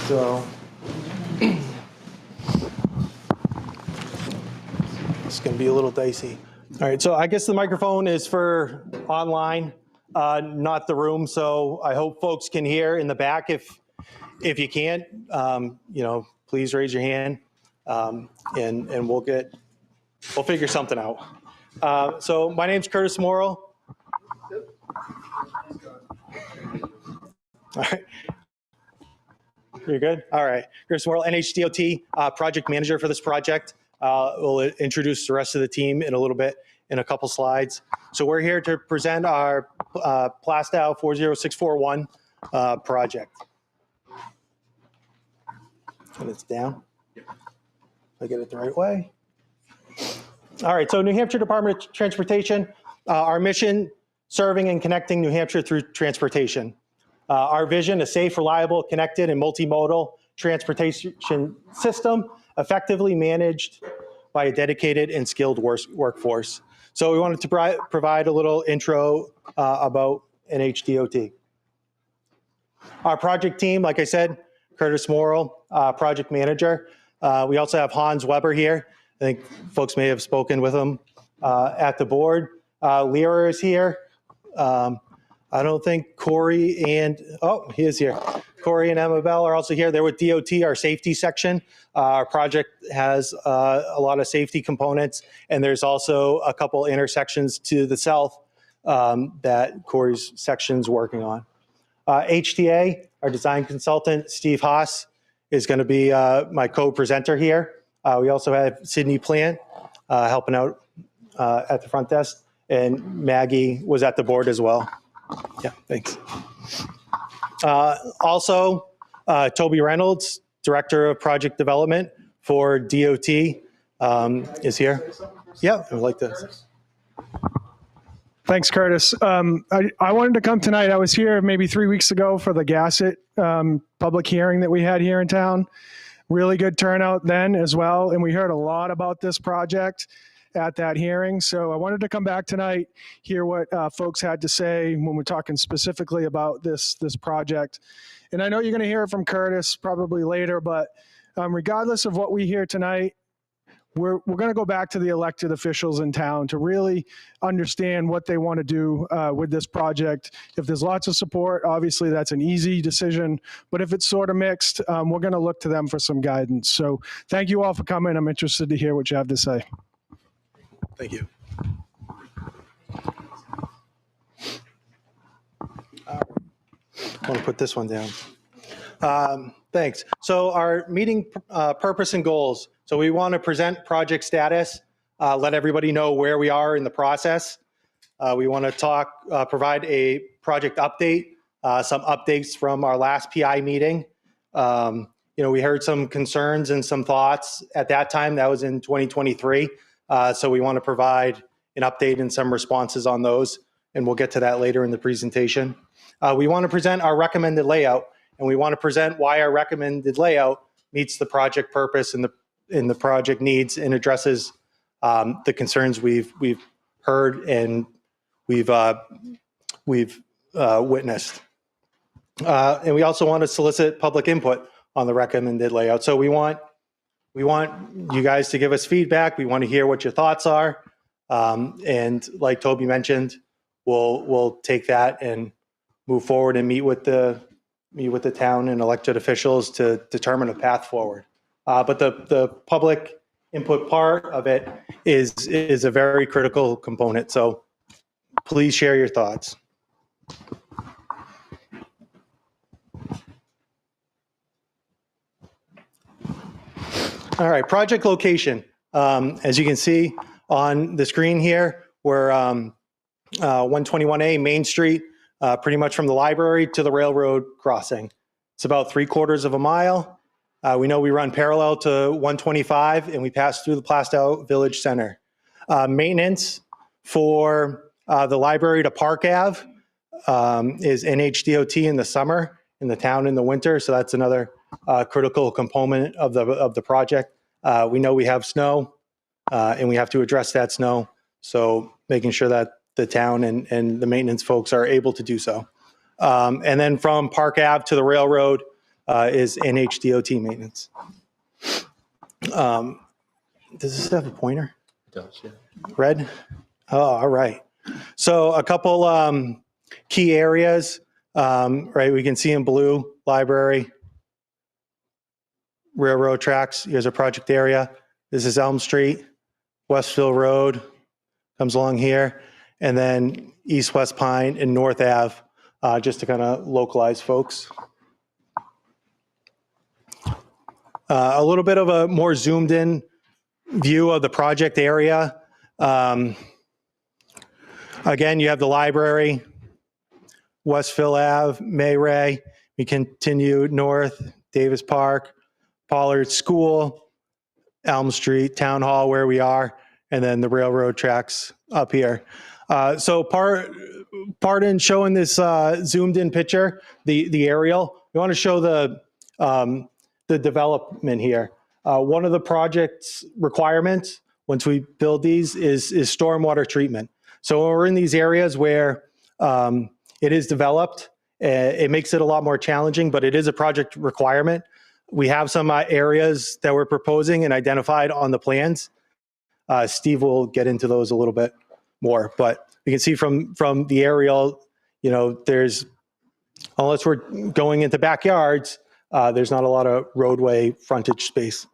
So it's going to be a little dicey. All right, so I guess the microphone is for online, not the room. So I hope folks can hear in the back. If you can't, please raise your hand, and we'll figure something out. So my name's Curtis Morrill. All right. You're good? All right. Curtis Morrill, NHDOT project manager for this project. We'll introduce the rest of the team in a little bit, in a couple slides. So we're here to present our Plastow 40641 project. And it's down. I get it the right way. All right, so New Hampshire Department of Transportation, our mission, serving and connecting New Hampshire through transportation. Our vision, a safe, reliable, connected, and multimodal transportation system effectively managed by a dedicated and skilled workforce. So we wanted to provide a little intro about NHDOT. Our project team, like I said, Curtis Morrill, project manager. We also have Hans Weber here. I think folks may have spoken with him at the board. Lyra is here. I don't think Corey and, he is here. Corey and Emma Bell are also here. They're with DOT, our safety section. Our project has a lot of safety components, and there's also a couple intersections to the south that Corey's section's working on. HTA, our design consultant, Steve Haas, is going to be my co-presenter here. We also have Sydney Plant helping out at the front desk, and Maggie was at the board as well. Yeah, thanks. Also, Toby Reynolds, Director of Project Development for DOT, is here. Yeah, I would like this. Thanks, Curtis. I wanted to come tonight. I was here maybe 3 weeks ago for the Gasset public hearing that we had here in town. Really good turnout then as well, and we heard a lot about this project at that hearing. So I wanted to come back tonight, hear what folks had to say when we're talking specifically about this project. And I know you're going to hear it from Curtis probably later, but regardless of what we hear tonight, we're going to go back to the elected officials in town to really understand what they want to do with this project. If there's lots of support, obviously that's an easy decision. But if it's sort of mixed, we're going to look to them for some guidance. So thank you all for coming. I'm interested to hear what you have to say. Thank you. I want to put this one down. Thanks. So our meeting purpose and goals. So we want to present project status, let everybody know where we are in the process. We want to provide a project update, some updates from our last PI meeting. We heard some concerns and some thoughts at that time. That was in 2023. So we want to provide an update and some responses on those, and we'll get to that later in the presentation. We want to present our recommended layout, and we want to present why our recommended layout meets the project purpose and the project needs and addresses the concerns we've heard and we've witnessed. And we also want to solicit public input on the recommended layout. So we want you guys to give us feedback. We want to hear what your thoughts are. And like Toby mentioned, we'll take that and move forward and meet with the town and elected officials to determine a path forward. But the public input part of it is a very critical component. So please share your thoughts. All right, project location. As you can see on the screen here, we're 121A Main Street, pretty much from the library to the railroad crossing. It's about 3/4 of a mile. We know we run parallel to 125 and we pass through the Plastow Village Center. Maintenance for the library to Park Ave is NHDOT in the summer, in the town in the winter. So that's another critical component of the project. We know we have snow and we have to address that snow. So making sure that the town and the maintenance folks are able to do so. And then from Park Ave to the railroad is NHDOT maintenance. Does this have a pointer? It does, yeah. Red? Oh, all right. So a couple key areas, right? We can see in blue, library, railroad tracks. Here's a project area. This is Elm Street, Westville Road comes along here, and then East West Pine and North Ave, just to kind of localize folks. A little bit of a more zoomed in view of the project area. Again, you have the library, Westville Ave, May Ray. We continue north, Davis Park, Pollard School, Elm Street, Town Hall where we are, and then the railroad tracks up here. So part in showing this zoomed in picture, the aerial, we want to show the development here. One of the project's requirements once we build these is stormwater treatment. So when we're in these areas where it is developed, it makes it a lot more challenging, but it is a project requirement. We have some areas that we're proposing and identified on the plans. Steve will get into those a little bit more, but we can see from the aerial, there's, unless we're going into backyards, there's not a lot of roadway frontage space.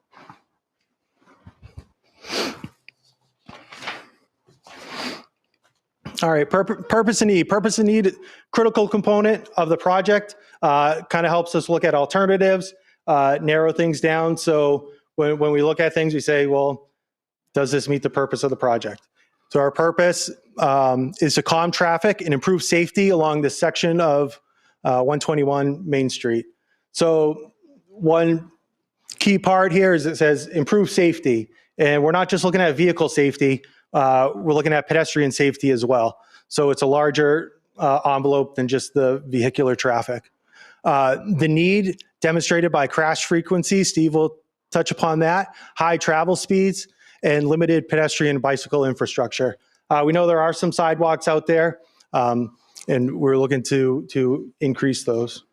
All right, purpose and need. Purpose and need, critical component of the project, kind of helps us look at alternatives, narrow things down. So when we look at things, we say, well, does this meet the purpose of the project? So our purpose is to calm traffic and improve safety along this section of 121 Main Street. So one key part here is it says improve safety. And we're not just looking at vehicle safety, we're looking at pedestrian safety as well. So it's a larger envelope than just the vehicular traffic. The need demonstrated by crash frequency, Steve will touch upon that, high travel speeds, and limited pedestrian and bicycle infrastructure. We know there are some sidewalks out there, and we're looking to increase those.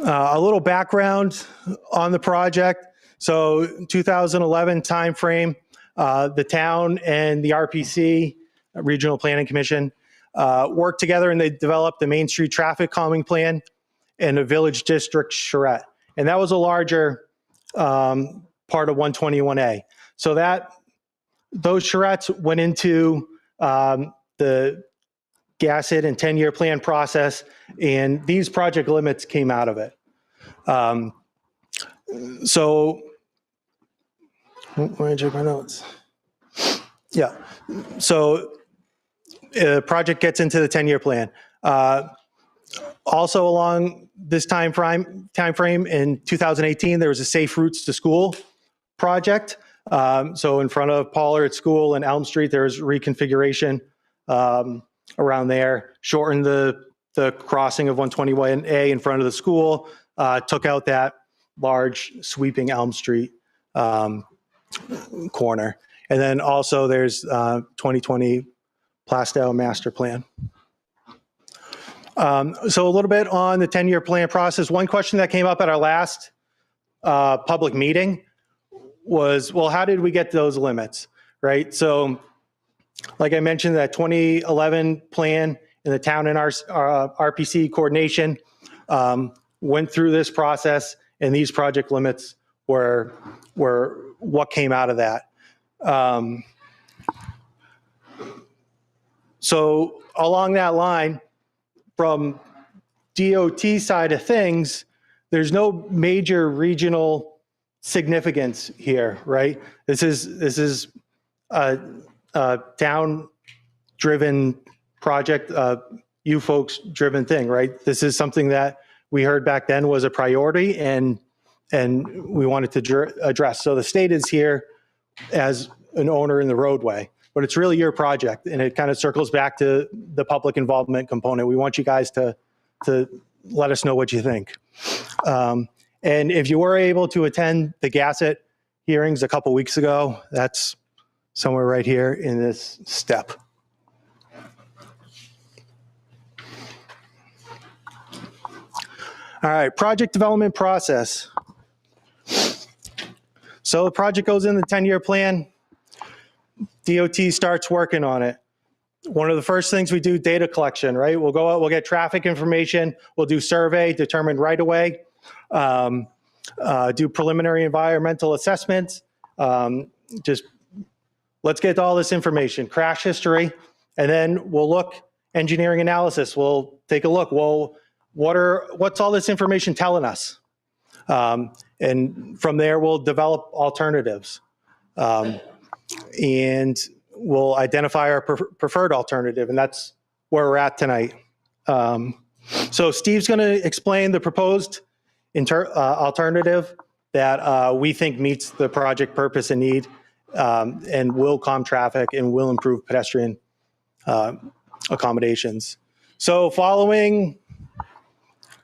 A little background on the project. So 2011 timeframe, the town and the RPC, Regional Planning Commission, worked together and they developed the Main Street Traffic Calming Plan and a Village District charrette. And that was a larger part of 121A. So those charrettes went into the GASIT and 10-year plan process, and these project limits came out of it. So, where did I check my notes? Yeah, so project gets into the 10-year plan. Also along this time frame in 2018, there was a Safe Routes to School project. So in front of Pollard School and Elm Street, there was reconfiguration around there, shortened the crossing of 121A in front of the school, took out that large sweeping Elm Street corner. And then also there's 2020 Plastow Master Plan. So a little bit on the 10-year plan process. One question that came up at our last public meeting was, well, how did we get those limits, right? So like I mentioned, that 2011 plan and the town and our RPC coordination went through this process, and these project limits were what came out of that. So along that line, from DOT side of things, there's no major regional significance here, right? This is a town-driven project, you folks-driven thing, right? This is something that we heard back then was a priority, and we wanted to address. So the state is here as an owner in the roadway, but it's really your project, and it kind of circles back to the public involvement component. We want you guys to let us know what you think. And if you were able to attend the GASIT hearings a couple weeks ago, that's somewhere right here in this step. All right, project development process. So the project goes in the 10-year plan. DOT starts working on it. One of the first things we do, data collection, right? We'll go out, we'll get traffic information, we'll do survey, determine right of way, do preliminary environmental assessments. Just let's get all this information, crash history, and then we'll look engineering analysis. We'll take a look. Well, what's all this information telling us? And from there, we'll develop alternatives. And we'll identify our preferred alternative, and that's where we're at tonight. So Steve's going to explain the proposed alternative that we think meets the project purpose and need, and will calm traffic and will improve pedestrian accommodations. So following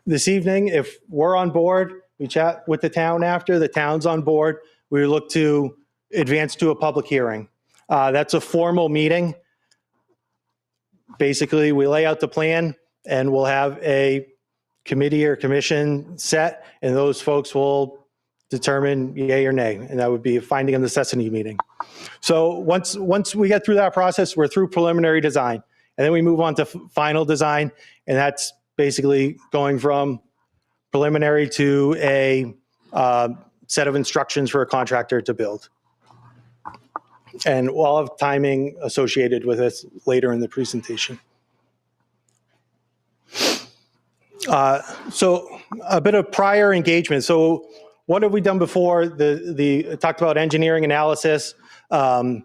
this evening, if we're on board, we chat with the town after, the town's on board, we look to advance to a public hearing. That's a formal meeting. Basically, we lay out the plan and we'll have a committee or commission set, and those folks will determine yay or nay, and that would be a finding of necessity meeting. So once we get through that process, we're through preliminary design, and then we move on to final design, and that's basically going from preliminary to a set of instructions for a contractor to build. And we'll have timing associated with this later in the presentation. So a bit of prior engagement. So what have we done before? Talked about engineering analysis and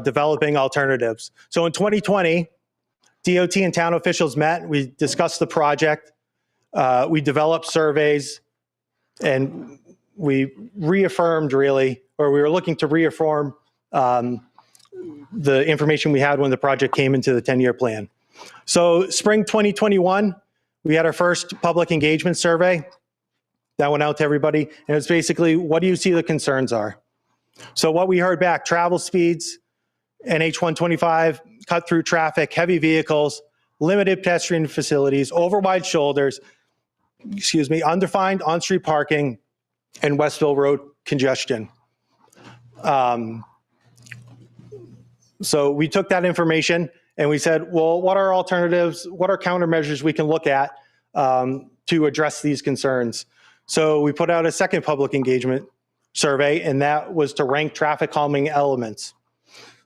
developing alternatives. So in 2020, DOT and town officials met. We discussed the project. We developed surveys, and we reaffirmed really, or we were looking to reaffirm the information we had when the project came into the 10-year plan. So spring 2021, we had our first public engagement survey that went out to everybody. And it's basically, what do you see the concerns are? So what we heard back, travel speeds, NH 125, cut through traffic, heavy vehicles, limited pedestrian facilities, over wide shoulders, undefined on-street parking, and Westville Road congestion. So we took that information and we said, well, what are alternatives? What are countermeasures we can look at to address these concerns? So we put out a second public engagement survey, and that was to rank traffic calming elements.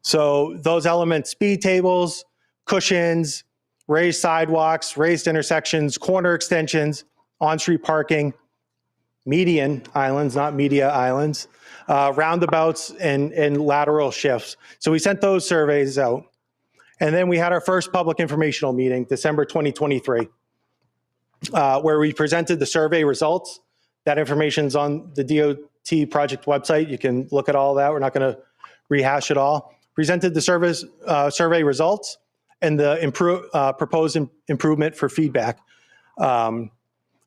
So those elements, speed tables, cushions, raised sidewalks, raised intersections, corner extensions, on-street parking, median islands, not media islands, roundabouts, and lateral shifts. So we sent those surveys out. And then we had our first public informational meeting, December 2023, where we presented the survey results. That information's on the DOT project website. You can look at all that. We're not going to rehash it all. Presented the survey results and the proposed improvement for feedback.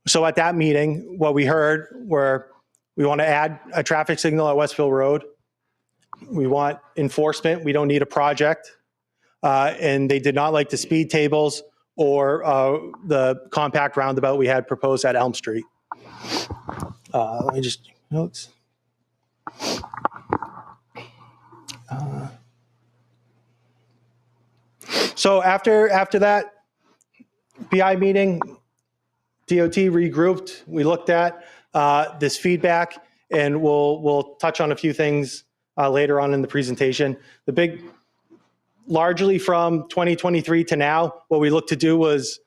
So at that meeting, what we heard were, we want to add a traffic signal at Westville Road. We want enforcement. We don't need a project. And they did not like the speed tables or the compact roundabout we had proposed at Elm Street. Let me just notes. So after that PI meeting, DOT regrouped. We looked at this feedback, and we'll touch on a few things later on in the presentation. Largely from 2023 to now, what we looked to do was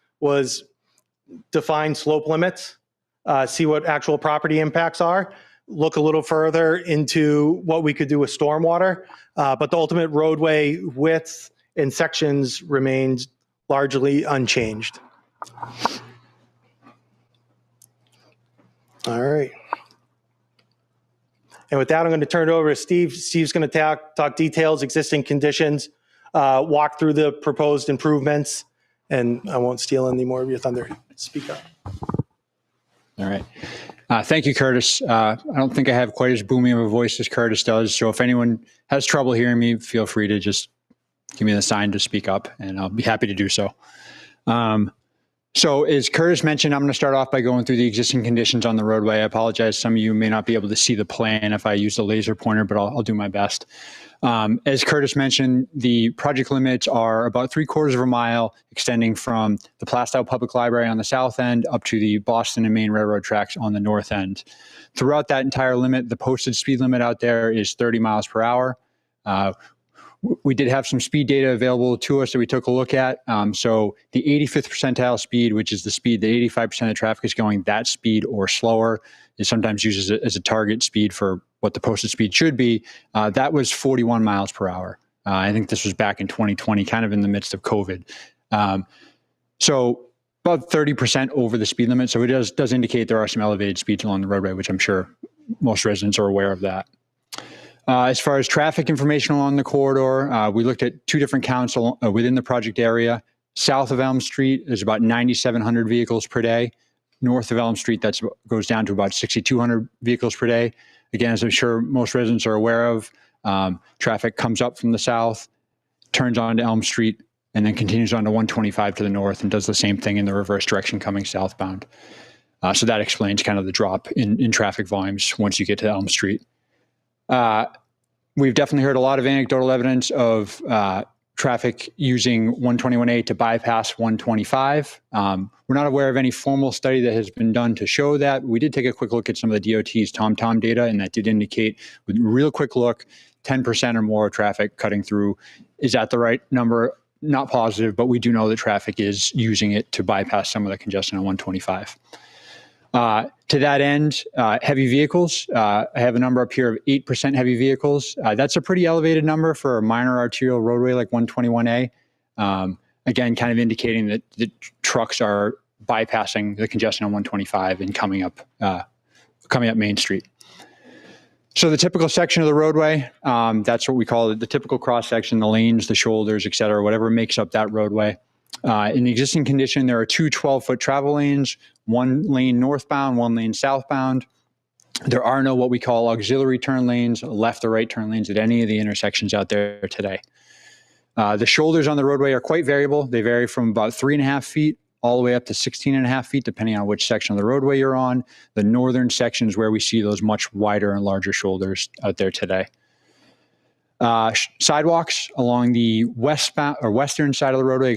define slope limits, see what actual property impacts are, look a little further into what we could do with stormwater, but the ultimate roadway width and sections remained largely unchanged. All right. And with that, I'm going to turn it over to Steve. Steve's going to talk details, existing conditions, walk through the proposed improvements, and I won't steal any more of your thunder. Speak up. All right. Thank you, Curtis. I don't think I have quite as booming of a voice as Curtis does. So if anyone has trouble hearing me, feel free to just give me the sign to speak up, and I'll be happy to do so. So as Curtis mentioned, I'm going to start off by going through the existing conditions on the roadway. I apologize. Some of you may not be able to see the plan if I use the laser pointer, but I'll do my best. As Curtis mentioned, the project limits are about 3/4 of a mile, extending from the Plastow Public Library on the south end up to the Boston and Maine Railroad tracks on the north end. Throughout that entire limit, the posted speed limit out there is 30 miles per hour. We did have some speed data available to us that we took a look at. So the 85th percentile speed, which is the speed that 85% of traffic is going, that speed or slower, is sometimes used as a target speed for what the posted speed should be. That was 41 miles per hour. I think this was back in 2020, kind of in the midst of COVID. So about 30% over the speed limit. So it does indicate there are some elevated speeds along the roadway, which I'm sure most residents are aware of that. As far as traffic information along the corridor, we looked at 2 different counts within the project area. South of Elm Street, there's about 9,700 vehicles per day. North of Elm Street, that goes down to about 6,200 vehicles per day. Again, as I'm sure most residents are aware of, traffic comes up from the south, turns onto Elm Street, and then continues on to 125 to the north and does the same thing in the reverse direction coming southbound. So that explains kind of the drop in traffic volumes once you get to Elm Street. We've definitely heard a lot of anecdotal evidence of traffic using 121A to bypass 125. We're not aware of any formal study that has been done to show that. We did take a quick look at some of the DOT's TomTom data, and that did indicate, with a real quick look, 10% or more of traffic cutting through. Is that the right number? Not positive, but we do know that traffic is using it to bypass some of the congestion on 125. To that end, heavy vehicles, I have a number up here of 8% heavy vehicles. That's a pretty elevated number for a minor arterial roadway like 121A. Again, kind of indicating that the trucks are bypassing the congestion on 125 and coming up Main Street. So the typical section of the roadway, that's what we call it, the typical cross section, the lanes, the shoulders, et cetera, whatever makes up that roadway. In the existing condition, there are 2 12-foot travel lanes, 1 lane northbound, 1 lane southbound. There are no what we call auxiliary turn lanes, left or right turn lanes at any of the intersections out there today. The shoulders on the roadway are quite variable. They vary from about 3.5 feet all the way up to 16.5 feet, depending on which section of the roadway you're on. The northern section is where we see those much wider and larger shoulders out there today. Sidewalks along the western side of the roadway,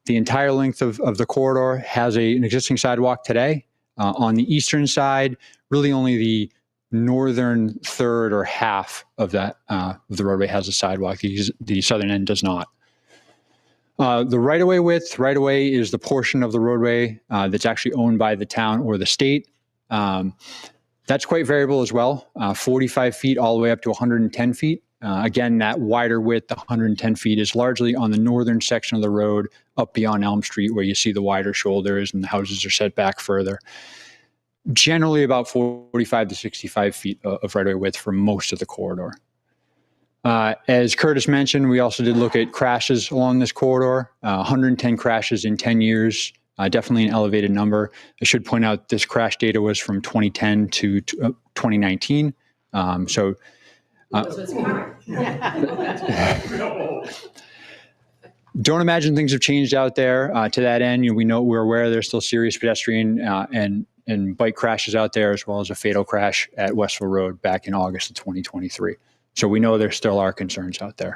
the entire length of the corridor has an existing sidewalk today. On the eastern side, really only the northern third or half of that the roadway has a sidewalk. The southern end does not. The right-of-way width, right-of-way is the portion of the roadway that's actually owned by the town or the state. That's quite variable as well, 45 feet all the way up to 110 feet. Again, that wider width, the 110 feet, is largely on the northern section of the road up beyond Elm Street, where you see the wider shoulders and the houses are set back further. Generally about 45 to 65 feet of right-of-way width for most of the corridor. As Curtis mentioned, we also did look at crashes along this corridor, 110 crashes in 10 years, definitely an elevated number. I should point out this crash data was from 2010 to 2019. Don't imagine things have changed out there. To that end, we're aware there's still serious pedestrian and bike crashes out there, as well as a fatal crash at Westville Road back in August of 2023. So we know there still are concerns out there.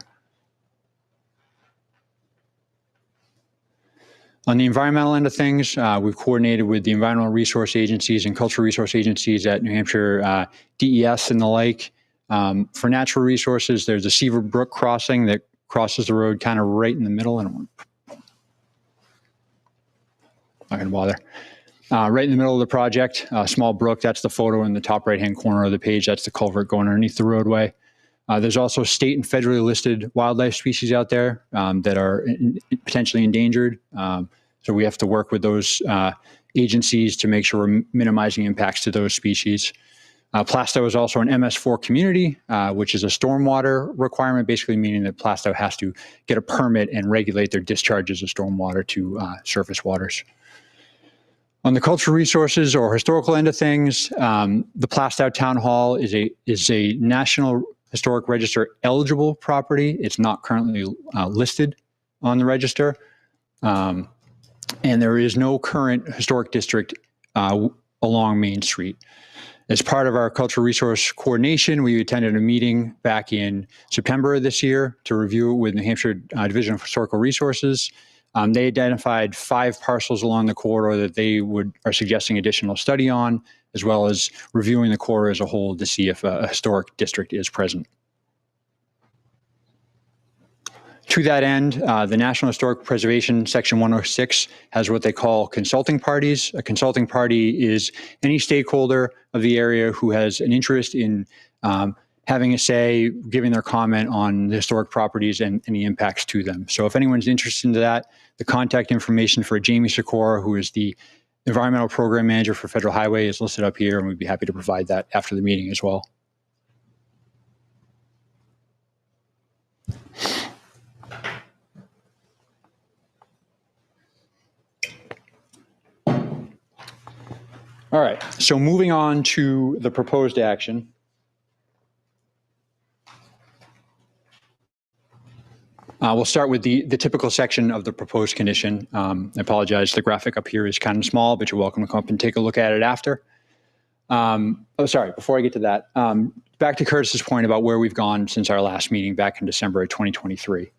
On the environmental end of things, we've coordinated with the environmental resource agencies and cultural resource agencies at New Hampshire DES and the like. For natural resources, there's a Seaver Brook crossing that crosses the road kind of right in the middle. And not gonna bother. Right in the middle of the project, small brook, that's the photo in the top right-hand corner of the page. That's the culvert going underneath the roadway. There's also state and federally listed wildlife species out there that are potentially endangered. So we have to work with those agencies to make sure we're minimizing impacts to those species. Plastow is also an MS4 community, which is a stormwater requirement, basically meaning that Plastow has to get a permit and regulate their discharges of stormwater to surface waters. On the cultural resources or historical end of things, the Plastow Town Hall is a National Historic Register eligible property. It's not currently listed on the register. And and there is no current historic district along Main Street. As part of our cultural resource coordination, we attended a meeting back in September of this year to review it with New Hampshire Division of Historical Resources. They identified 5 parcels along the corridor that they are suggesting additional study on, as well as reviewing the corridor as a whole to see if a historic district is present. To that end, the National Historic Preservation Section 106 has what they call consulting parties. A consulting party is any stakeholder of the area who has an interest in having a say, giving their comment on the historic properties and any impacts to them. So if anyone's interested in that, the contact information for Jamie Sikora, who is the Environmental Program Manager for Federal Highway, is listed up here, and we'd be happy to provide that after the meeting as well. All right, so moving on to the proposed action. We'll start with the typical section of the proposed condition. I apologize, the graphic up here is kind of small, but you're welcome to come up and take a look at it after. Before I get to that, back to Curtis's point about where we've gone since our last meeting back in December of 2023.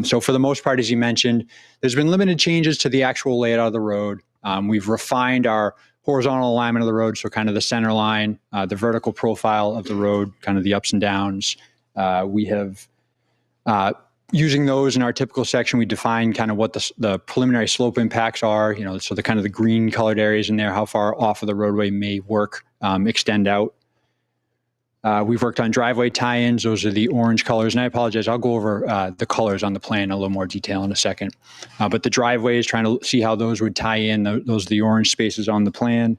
So for the most part, as you mentioned, there's been limited changes to the actual layout of the road. We've refined our horizontal alignment of the road, so kind of the center line, the vertical profile of the road, kind of the ups and downs. We have, using those in our typical section, we define kind of what the preliminary slope impacts are, so the kind of the green colored areas in there, how far off of the roadway may extend out. We've worked on driveway tie-ins. Those are the orange colors. And I apologize, I'll go over the colors on the plan in a little more detail in a second. But the driveways, trying to see how those would tie in. Those are the orange spaces on the plan.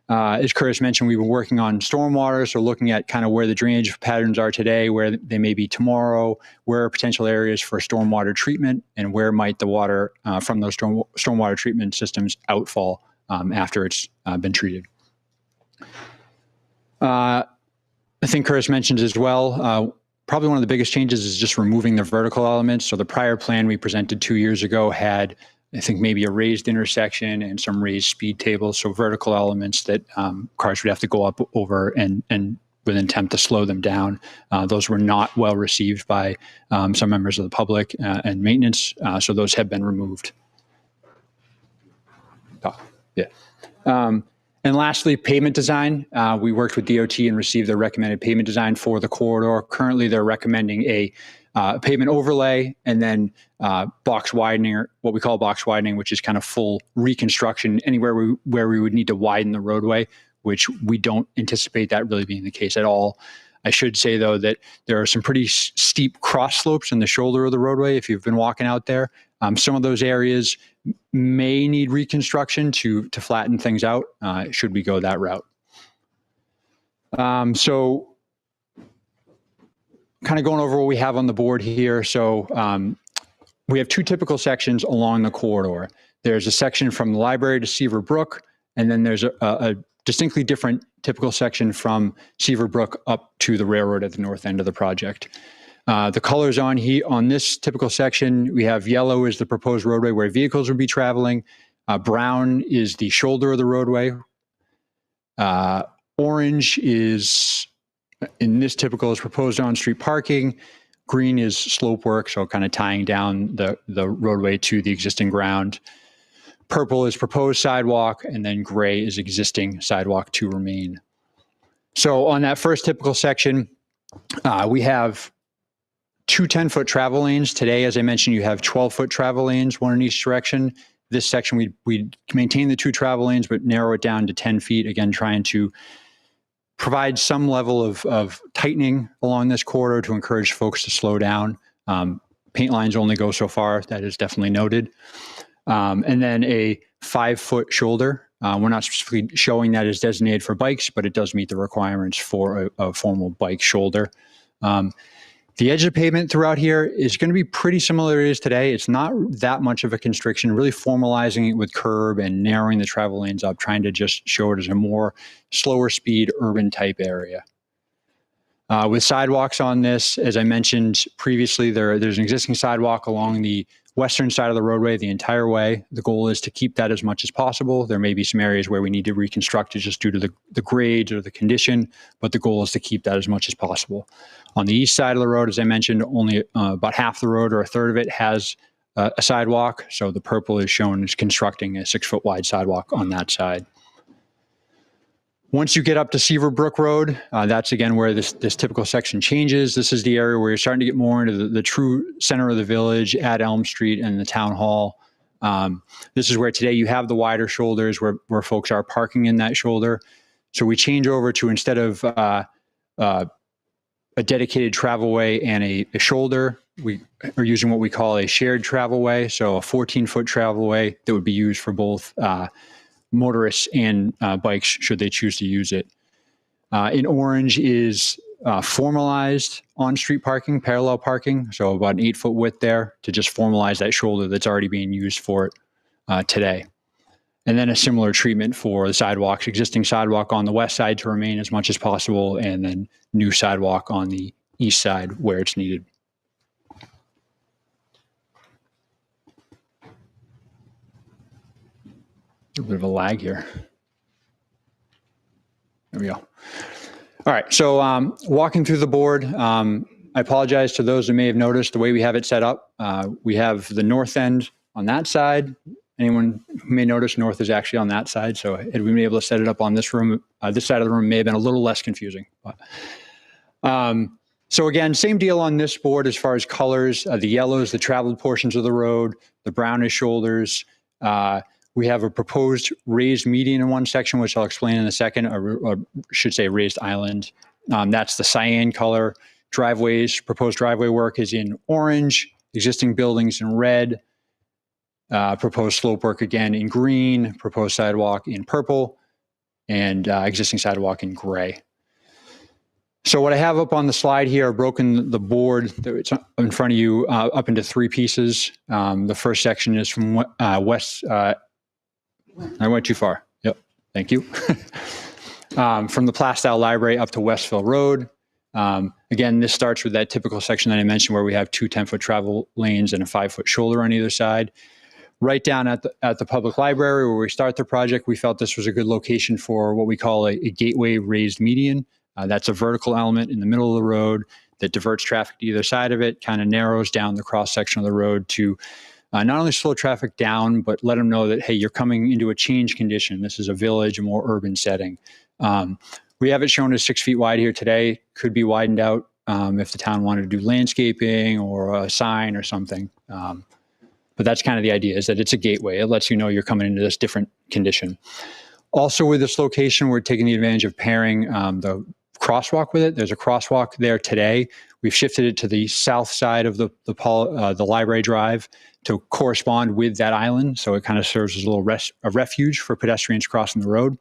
As Curtis mentioned, we've been working on stormwater, so looking at kind of where the drainage patterns are today, where they may be tomorrow, where are potential areas for stormwater treatment, and where might the water from those stormwater treatment systems outfall after it's been treated. I think Curtis mentioned as well, probably one of the biggest changes is just removing the vertical elements. So the prior plan we presented 2 years ago had, I think, maybe a raised intersection and some raised speed tables. So vertical elements that cars would have to go up over and with intent to slow them down. Those were not well received by some members of the public and maintenance. So those have been removed. And lastly, pavement design. We worked with DOT and received their recommended pavement design for the corridor. Currently, they're recommending a pavement overlay and then box widening, or what we call box widening, which is kind of full reconstruction anywhere where we would need to widen the roadway, which we don't anticipate that really being the case at all. I should say, though, that there are some pretty steep cross slopes in the shoulder of the roadway if you've been walking out there. Some of those areas may need reconstruction to flatten things out should we go that route. So kind of going over what we have on the board here. So we have 2 typical sections along the corridor. There's a section from the library to Seaver Brook, and then there's a distinctly different typical section from Seaver Brook up to the railroad at the north end of the project. The colors on this typical section, we have yellow is the proposed roadway where vehicles would be traveling. Brown is the shoulder of the roadway. Orange is, in this typical, is proposed on-street parking. Green is slope work, so kind of tying down the roadway to the existing ground. Purple is proposed sidewalk, and then gray is existing sidewalk to remain. So on that first typical section, we have 2 10-foot travel lanes. Today, as I mentioned, you have 12-foot travel lanes, one in each direction. This section, we maintain the 2 travel lanes, but narrow it down to 10 feet, again, trying to provide some level of tightening along this corridor to encourage folks to slow down. Paint lines only go so far. That is definitely noted. And then a 5-foot shoulder. We're not specifically showing that as designated for bikes, but it does meet the requirements for a formal bike shoulder. The edge of pavement throughout here is going to be pretty similar as it is today. It's not that much of a constriction, really formalizing it with curb and narrowing the travel lanes up, trying to just show it as a more slower speed urban type area. With sidewalks on this, as I mentioned previously, there's an existing sidewalk along the western side of the roadway the entire way. The goal is to keep that as much as possible. There may be some areas where we need to reconstruct it just due to the grades or the condition, but the goal is to keep that as much as possible. On the east side of the road, as I mentioned, only about half the road or a third of it has a sidewalk. So the purple is shown as constructing a 6-foot wide sidewalk on that side. Once you get up to Seaver Brook Road, that's again where this typical section changes. This is the area where you're starting to get more into the true center of the village at Elm Street and the town hall. This is where today you have the wider shoulders where folks are parking in that shoulder. So we change over to, instead of a dedicated travelway and a shoulder, we are using what we call a shared travelway. So a 14-foot travelway that would be used for both motorists and bikes should they choose to use it. In orange is formalized on-street parking, parallel parking, so about an 8-foot width there to just formalize that shoulder that's already being used for it today. And then a similar treatment for the sidewalks, existing sidewalk on the west side to remain as much as possible, and then new sidewalk on the east side where it's needed. A bit of a lag here. There we go. All right, so walking through the board, I apologize to those that may have noticed the way we have it set up. We have the north end on that side. Anyone who may notice, north is actually on that side. So had we been able to set it up on this room, this side of the room may have been a little less confusing. But, so again, same deal on this board as far as colors. The yellows, the traveled portions of the road, the brownish shoulders. We have a proposed raised median in one section, which I'll explain in a second, or should say raised island. That's the cyan color. Driveways, proposed driveway work is in orange, existing buildings in red, proposed slope work again in green, proposed sidewalk in purple, and existing sidewalk in gray. So what I have up on the slide here, I've broken the board that's in front of you up into 3 pieces. The first section is from west, I went too far. Yep, thank you. From the Plastow Library up to Westville Road. Again, this starts with that typical section that I mentioned where we have 2 10-foot travel lanes and a 5-foot shoulder on either side. Right down at the public library where we start the project, we felt this was a good location for what we call a gateway raised median. That's a vertical element in the middle of the road that diverts traffic to either side of it, kind of narrows down the cross section of the road to not only slow traffic down, but let them know that, hey, you're coming into a change condition. This is a village, a more urban setting. We have it shown as 6 feet wide here today. Could be widened out if the town wanted to do landscaping or a sign or something. But that's kind of the idea, is that it's a gateway. It lets you know you're coming into this different condition. Also with this location, we're taking the advantage of pairing the crosswalk with it. There's a crosswalk there today. We've shifted it to the south side of the library drive to correspond with that island. So it kind of serves as a little refuge for pedestrians crossing the road.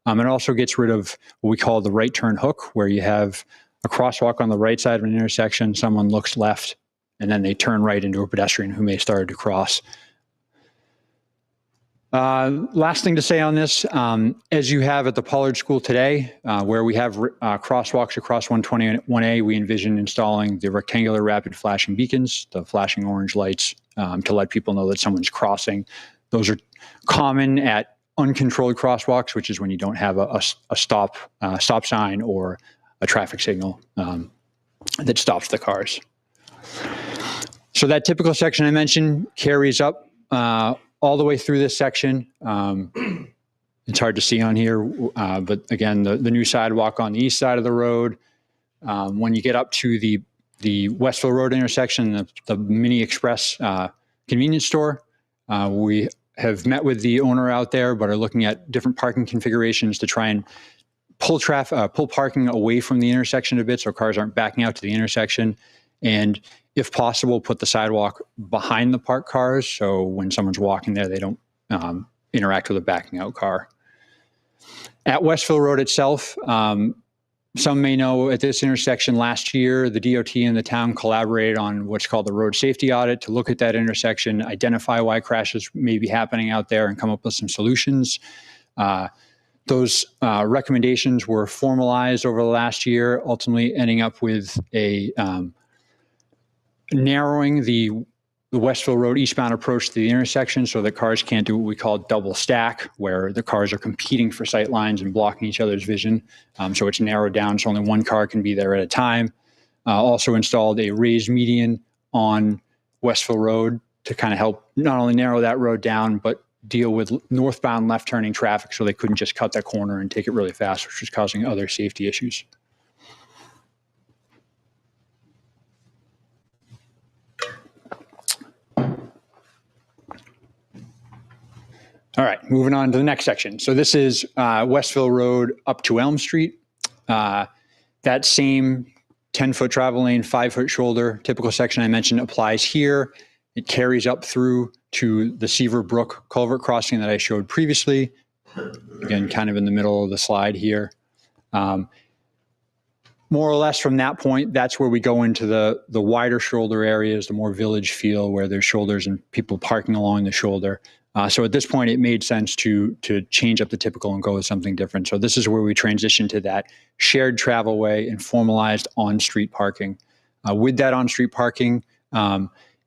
It also gets rid of what we call the right turn hook, where you have a crosswalk on the right side of an intersection, someone looks left, and then they turn right into a pedestrian who may start to cross. Last thing to say on this, as you have at the Pollard School today, where we have crosswalks across 121A, we envision installing the rectangular rapid flashing beacons, the flashing orange lights, to let people know that someone's crossing. Those are common at uncontrolled crosswalks, which is when you don't have a stop sign or a traffic signal that stops the cars. So that typical section I mentioned carries up all the way through this section. It's hard to see on here, but again, the new sidewalk on the east side of the road. When you get up to the Westville Road intersection, the Mini Express convenience store, we have met with the owner out there, but are looking at different parking configurations to try and pull parking away from the intersection a bit so cars aren't backing out to the intersection. And if possible, put the sidewalk behind the parked cars, so when someone's walking there, they don't interact with a backing out car. At Westville Road itself, some may know at this intersection last year, the DOT and the town collaborated on what's called the road safety audit to look at that intersection, identify why crashes may be happening out there, and come up with some solutions. Those recommendations were formalized over the last year, ultimately ending up with a narrowing the the Westville Road eastbound approach to the intersection so that cars can't do what we call double stack, where the cars are competing for sight lines and blocking each other's vision. So it's narrowed down so only one car can be there at a time. Also installed a raised median on Westville Road to kind of help not only narrow that road down, but deal with northbound left turning traffic so they couldn't just cut that corner and take it really fast, which was causing other safety issues. All right, moving on to the next section. So this is Westville Road up to Elm Street. That same 10-foot travel lane, 5-foot shoulder, typical section I mentioned applies here. It carries up through to the Seaver Brook culvert crossing that I showed previously. Again, kind of in the middle of the slide here. More or less from that point, that's where we go into the wider shoulder areas, the more village feel where there's shoulders and people parking along the shoulder. So at this point, it made sense to change up the typical and go with something different. So this is where we transition to that shared travelway and formalized on-street parking. With that on-street parking,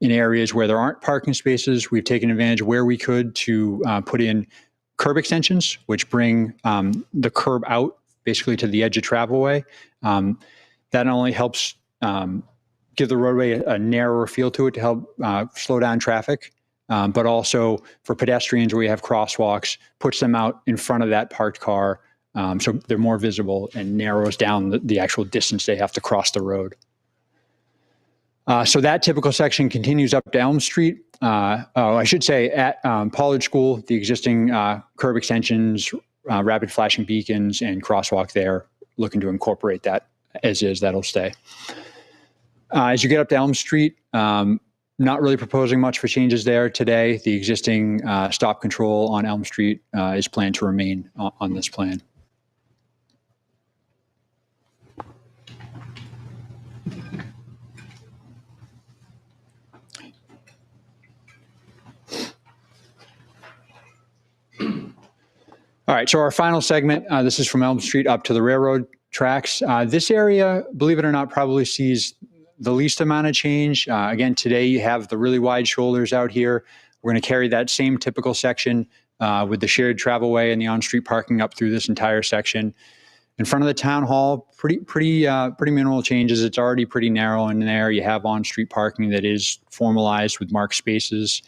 in areas where there aren't parking spaces, we've taken advantage where we could to put in curb extensions, which bring the curb out basically to the edge of travelway. That not only helps give the roadway a narrower feel to it to help slow down traffic, but also for pedestrians where you have crosswalks, puts them out in front of that parked car so they're more visible and narrows down the actual distance they have to cross the road. So that typical section continues up to Elm Street. I should say at Pollard School, the existing curb extensions, rapid flashing beacons, and crosswalk there, looking to incorporate that as is, that'll stay. As you get up to Elm Street, not really proposing much for changes there today. The existing stop control on Elm Street is planned to remain on this plan. All right, so our final segment, this is from Elm Street up to the railroad tracks. This area, believe it or not, probably sees the least amount of change. Again, today you have the really wide shoulders out here. We're going to carry that same typical section with the shared travelway and the on-street parking up through this entire section. In front of the town hall, pretty minimal changes. It's already pretty narrow in there. You have on-street parking that is formalized with marked spaces.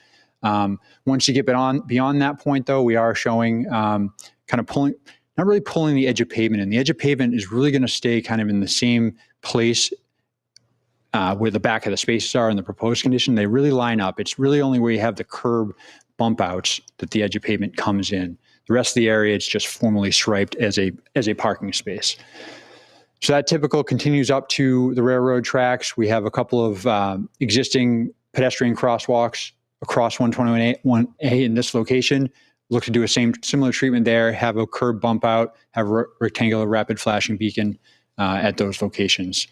Once you get beyond that point, though, we are showing kind of pulling, not really pulling the edge of pavement in. The edge of pavement is really going to stay kind of in the same place where the back of the spaces are in the proposed condition. They really line up. It's really only where you have the curb bump outs that the edge of pavement comes in. The rest of the area, it's just formally striped as a parking space. So that typical continues up to the railroad tracks. We have a couple of existing pedestrian crosswalks across 121A in this location. Look to do a similar treatment there, have a curb bump out, have a rectangular rapid flashing beacon at those locations.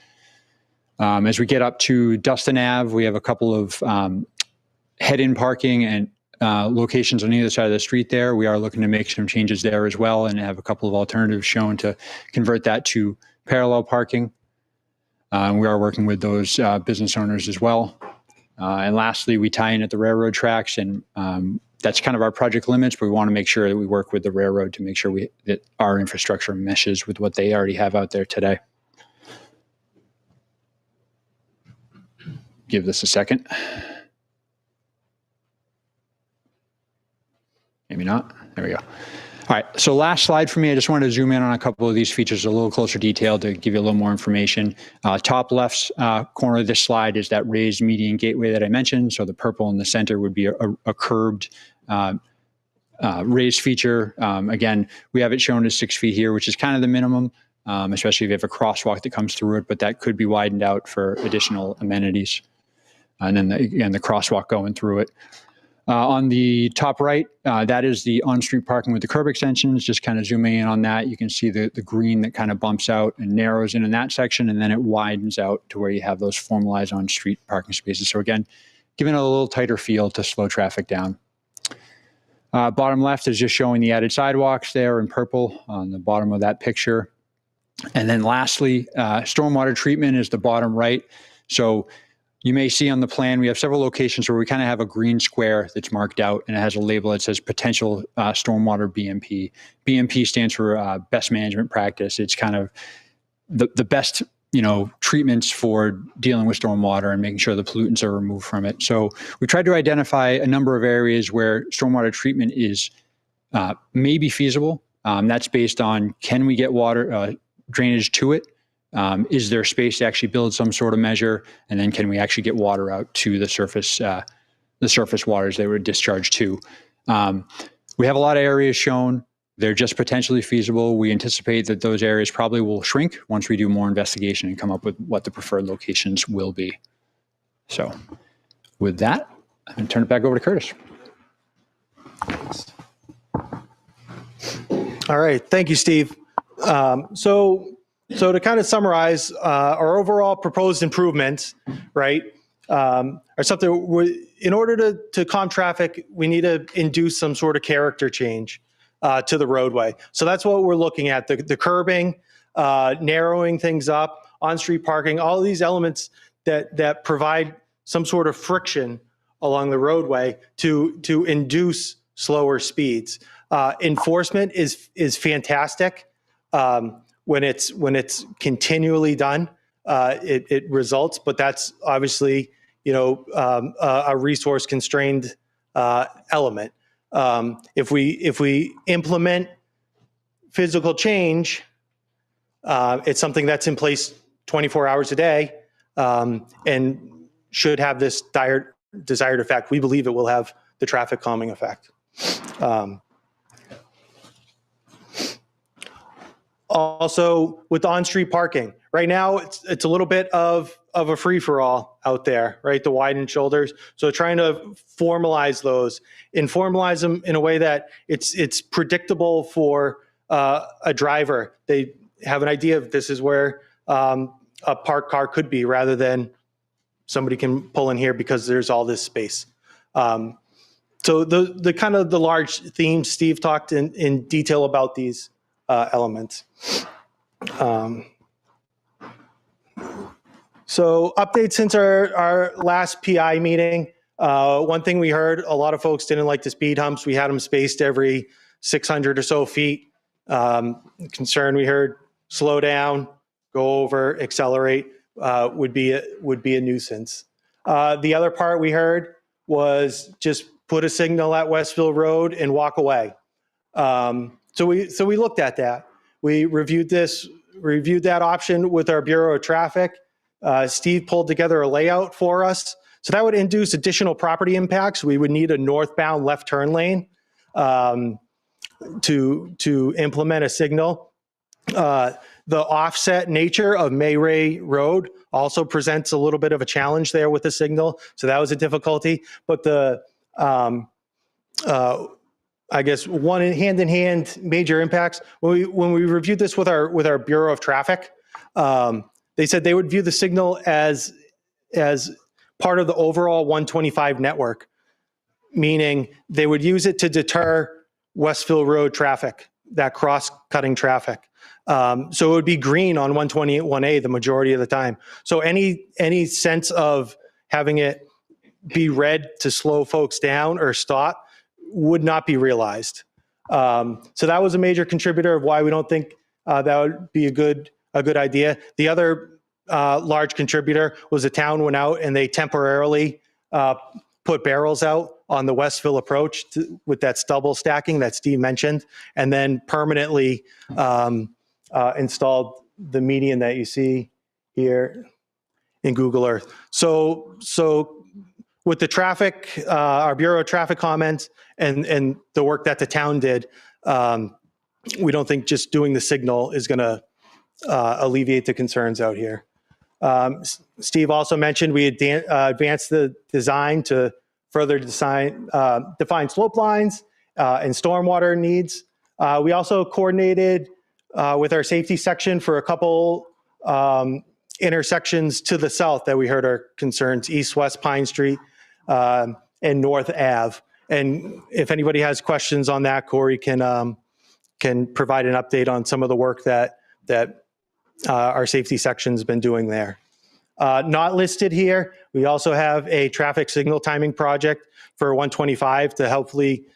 As we get up to Dustin Ave, we have a couple of head-in parking and locations on either side of the street there. We are looking to make some changes there as well and have a couple of alternatives shown to convert that to parallel parking. We are working with those business owners as well. And lastly, we tie in at the railroad tracks, and that's kind of our project limits, but we want to make sure that we work with the railroad to make sure that our infrastructure meshes with what they already have out there today. Give this a second. Maybe not. There we go. All right, so last slide for me. I just wanted to zoom in on a couple of these features, a little closer detail to give you a little more information. Top left corner of this slide is that raised median gateway that I mentioned. So the purple in the center would be a curbed raised feature. Again, we have it shown as 6 feet here, which is kind of the minimum, especially if you have a crosswalk that comes through it, but that could be widened out for additional amenities. And then again, the crosswalk going through it. On the top right, that is the on-street parking with the curb extensions. Just kind of zooming in on that, you can see the green that kind of bumps out and narrows in that section, and then it widens out to where you have those formalized on-street parking spaces. So again, giving it a little tighter feel to slow traffic down. Bottom left is just showing the added sidewalks there in purple on the bottom of that picture. And then lastly, stormwater treatment is the bottom right. So You may see on the plan, we have several locations where we kind of have a green square that's marked out and it has a label that says potential stormwater BMP. BMP stands for best management practice. It's kind of the best, treatments for dealing with stormwater and making sure the pollutants are removed from it. So we tried to identify a number of areas where stormwater treatment is maybe feasible. That's based on, can we get water drainage to it? Is there space to actually build some sort of measure? And then can we actually get water out to the surface waters they were discharged to? We have a lot of areas shown. They're just potentially feasible. We anticipate that those areas probably will shrink once we do more investigation and come up with what the preferred locations will be. So with that, I'm going to turn it back over to Curtis. All right. Thank you, Steve. So to kind of summarize, our overall proposed improvements, right, are something in order to calm traffic, we need to induce some sort of character change to the roadway. So that's what we're looking at, the curbing, narrowing things up, on-street parking, all of these elements that provide some sort of friction along the roadway to induce slower speeds. Enforcement is fantastic. When it's continually done, it results, but that's obviously, a resource constrained element. If we implement physical change, it's something that's in place 24 hours a day, and should have this desired effect. We believe it will have the traffic calming effect. Also, with on-street parking, right now it's a little bit of a free-for-all out there, right? The widened shoulders. So trying to formalize those and formalize them in a way that it's predictable for a driver. They have an idea of this is where a parked car could be, rather than somebody can pull in here because there's all this space. So the kind of the large themes, Steve talked in detail about these elements. So updates since our last PI meeting. One thing we heard, a lot of folks didn't like the speed humps. We had them spaced every 600 or so feet. Concern we heard, slow down, go over, accelerate, would be a nuisance. The other part we heard was just put a signal at Westville Road and walk away. So we looked at that. We reviewed that option with our Bureau of Traffic. Steve pulled together a layout for us. So that would induce additional property impacts. We would need a northbound left turn lane to implement a signal. The offset nature of Mayray Road also presents a little bit of a challenge there with the signal. So that was a difficulty. But the I guess one hand-in-hand major impacts, when we reviewed this with our Bureau of Traffic, they said they would view the signal as part of the overall 125 network, meaning they would use it to deter Westville Road traffic, that cross-cutting traffic. So it would be green on 128-1A the majority of the time. So any sense of having it be red to slow folks down or stop would not be realized. So that was a major contributor of why we don't think that would be a good idea. The other large contributor was the town went out and they temporarily put barrels out on the Westville approach with that stubble stacking that Steve mentioned, and then permanently installed the median that you see here in Google Earth. So with the traffic, our Bureau of Traffic comments and the work that the town did, we don't think just doing the signal is going to alleviate the concerns out here. Steve also mentioned we advanced the design to further define slope lines and stormwater needs. We also coordinated with our safety section for a couple intersections to the south that we heard are concerns, East-West Pine Street and North Ave. And if anybody has questions on that, Corey can provide an update on some of the work that our safety section's been doing there. Not listed here, we also have a traffic signal timing project for 125 to hopefully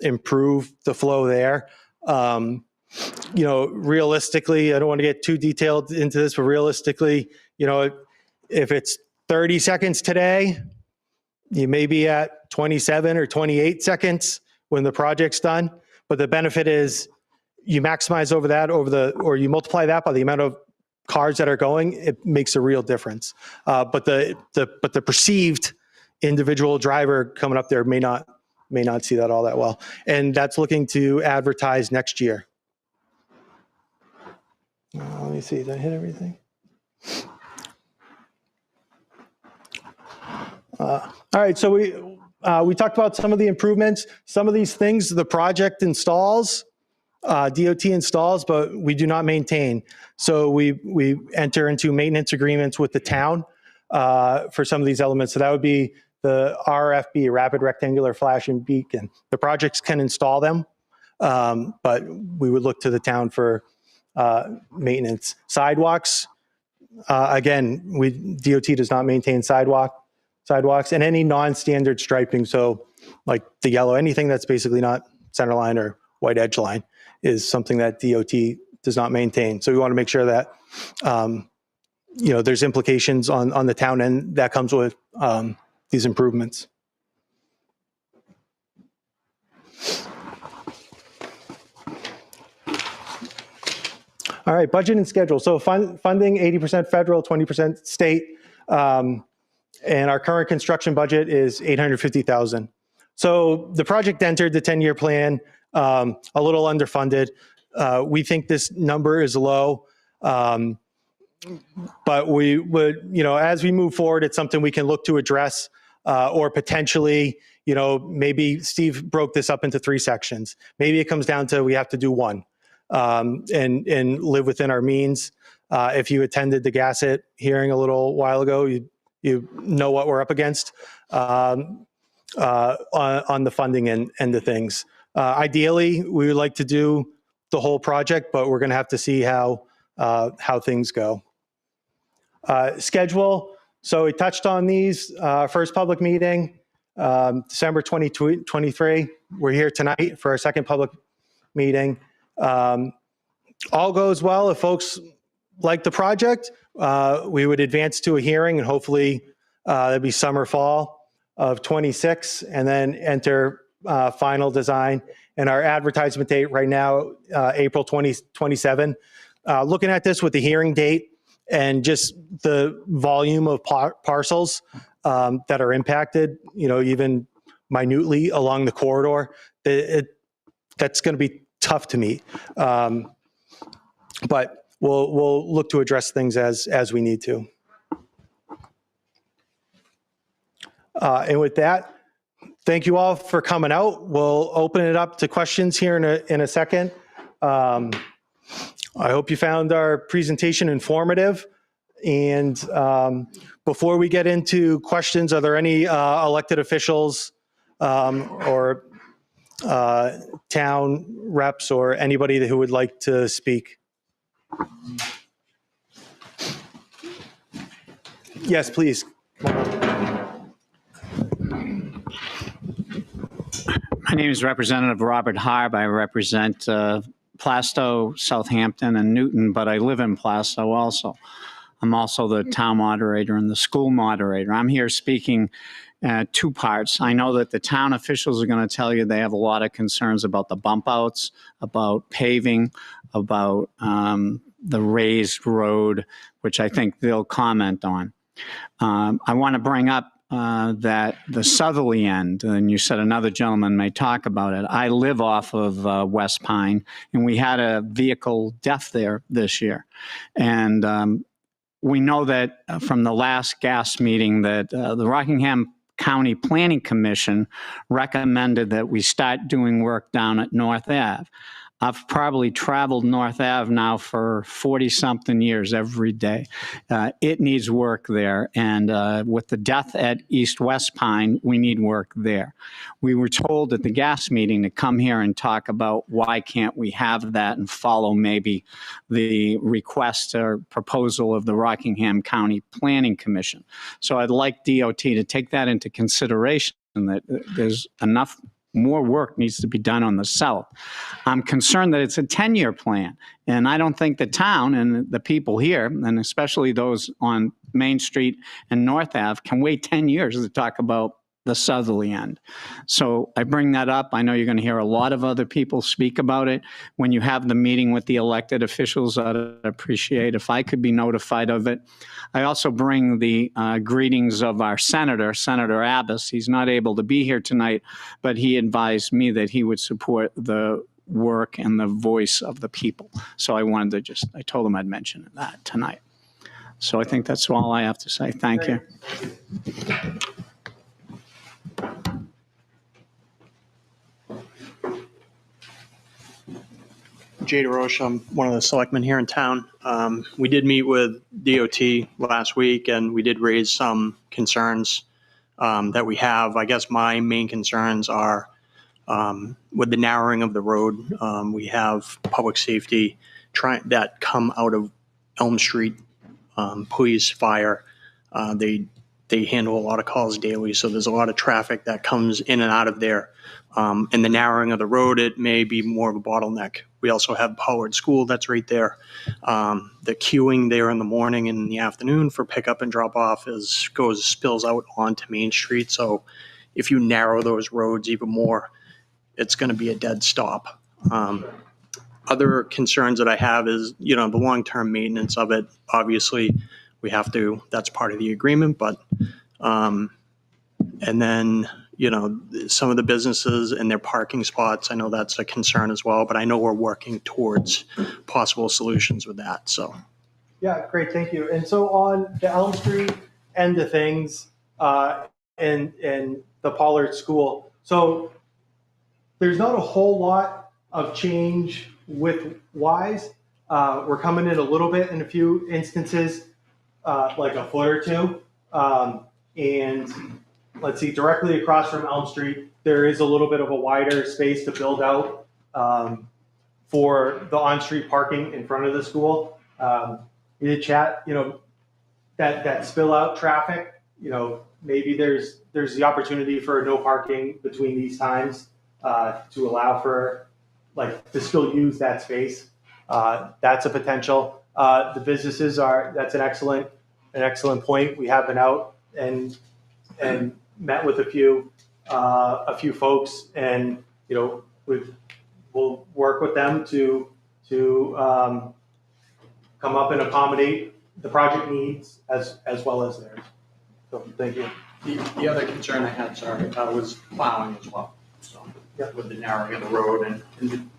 improve the flow there. Realistically, I don't want to get too detailed into this, but realistically, if it's 30 seconds today, you may be at 27 or 28 seconds when the project's done. But the benefit is you maximize or you multiply that by the amount of cars that are going, it makes a real difference. But the perceived individual driver coming up there may not see that all that well. And that's looking to advertise next year. Let me see, did I hit everything? All right, so we talked about some of the improvements. Some of these things the project installs, DOT installs, but we do not maintain. So we enter into maintenance agreements with the town for some of these elements. So that would be the RFB, Rapid Rectangular Flashing Beacon. The projects can install them, but we would look to the town for maintenance. Sidewalks, again, DOT does not maintain sidewalks and any non-standard striping. So like the yellow, anything that's basically not center line or white edge line is something that DOT does not maintain. So we want to make sure that, there's implications on the town end that comes with these improvements. All right, budget and schedule. So funding 80% federal, 20% state. And our current construction budget is $850,000. So the project entered the 10-year plan, a little underfunded. We think this number is low, but we would, as we move forward, it's something we can look to address, or potentially, maybe Steve broke this up into 3 sections. Maybe it comes down to we have to do one, and live within our means. If you attended the Gassett hearing a little while ago, you know what we're up against on the funding end of things. Ideally, we would like to do the whole project, but we're going to have to see how things go. Schedule. So we touched on these. First public meeting, December 2023. We're here tonight for our second public meeting. All goes well. If folks like the project, we would advance to a hearing, and hopefully it'd be summer, fall of 26, and then enter final design. And our advertisement date right now, April 2027. Looking at this with the hearing date and just the volume of parcels that are impacted, even minutely along the corridor, that's going to be tough to meet. But we'll look to address things as we need to. And with that, thank you all for coming out. We'll open it up to questions here in a second. I hope you found our presentation informative. And before we get into questions, are there any elected officials or town reps or anybody who would like to speak? Yes, please. My name is Representative Robert Harb. I represent Plastow, Southampton, and Newton, but I live in Plastow also. I'm also the town moderator and the school moderator. I'm here speaking 2 parts. I know that the town officials are going to tell you they have a lot of concerns about the bump outs, about paving, about the raised road, which I think they'll comment on. I want to bring up that the southerly end, and you said another gentleman may talk about it. I live off of West Pine, and we had a vehicle death there this year. And we know that from the last gas meeting that the Rockingham County Planning Commission recommended that we start doing work down at North Ave. I've probably traveled North Ave now for 40-something years every day. It needs work there. And with the death at East West Pine, we need work there. We were told at the gas meeting to come here and talk about why can't we have that and follow maybe the request or proposal of the Rockingham County Planning Commission. So I'd like DOT to take that into consideration, that there's enough more work needs to be done on the south. I'm concerned that it's a 10-year plan, and I don't think the town and the people here, and especially those on Main Street and North Ave, can wait 10 years to talk about the southerly end. So I bring that up. I know you're going to hear a lot of other people speak about it. When you have the meeting with the elected officials, I'd appreciate if I could be notified of it. I also bring the greetings of our senator, Senator Abbas. He's not able to be here tonight, but he advised me that he would support the work and the voice of the people. So I wanted to I told him I'd mention that tonight. So I think that's all I have to say. Thank you. Jay DeRoche, I'm one of the selectmen here in town. We did meet with DOT last week, and we did raise some concerns that we have. I guess my main concerns are with the narrowing of the road. We have public safety that come out of Elm Street, police, fire. They handle a lot of calls daily, so there's a lot of traffic that comes in and out of there. And the narrowing of the road, it may be more of a bottleneck. We also have Pollard School that's right there. The queuing there in the morning and in the afternoon for pickup and drop off spills out onto Main Street. So if you narrow those roads even more, it's going to be a dead stop. Other concerns that I have is, the long-term maintenance of it. Obviously, that's part of the agreement, but, and then, some of the businesses and their parking spots, I know that's a concern as well, but I know we're working towards possible solutions with that, so. Yeah, great, thank you. And so on the Elm Street end of things, and the Pollard School, so there's not a whole lot of change with Wise. We're coming in a little bit in a few instances, like a foot or two. And let's see, directly across from Elm Street, there is a little bit of a wider space to build out for the on-street parking in front of the school. We did chat, that spill out traffic, maybe there's the opportunity for no parking between these times to allow for, to still use that space. That's a potential. The businesses that's an excellent point. We have been out and met with a few folks, and we'll work with them to come up and accommodate the project needs as well as theirs. So thank you. The other concern I had, was plowing as well. So with the narrowing of the road and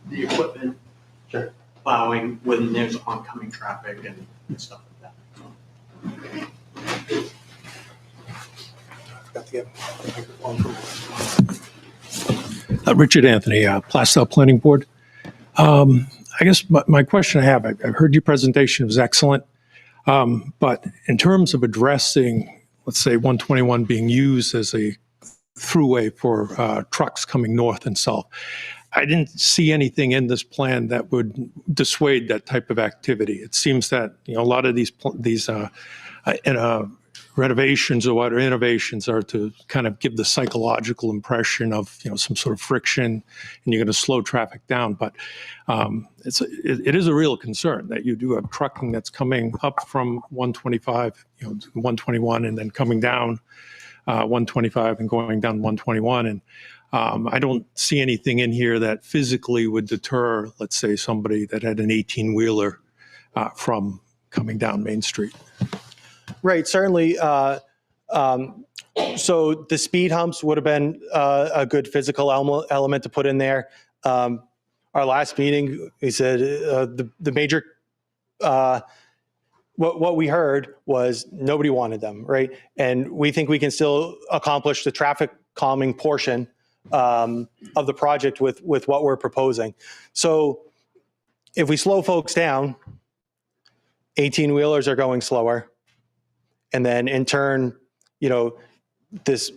the equipment, sure, plowing when there's oncoming traffic and stuff like that. So. Got to get a microphone from Richard Anthony, Plastow Planning Board. I guess my question I have, I've heard your presentation was excellent, but in terms of addressing, let's say, 121 being used as a throughway for trucks coming north and south, I didn't see anything in this plan that would dissuade that type of activity. It seems that a lot of these renovations or what are innovations are to kind of give the psychological impression of some sort of friction, and you're going to slow traffic down. But it is a real concern that you do have trucking that's coming up from 125, 121, and then coming down 125 and going down 121. And I don't see anything in here that physically would deter, let's say, somebody that had an 18-wheeler from coming down Main Street. Right, certainly. So the speed humps would have been a good physical element to put in there. Our last meeting, we said the major, what we heard was nobody wanted them, right? And we think we can still accomplish the traffic calming portion of the project with what we're proposing. So if we slow folks down, 18-wheelers are going slower. And then in turn, this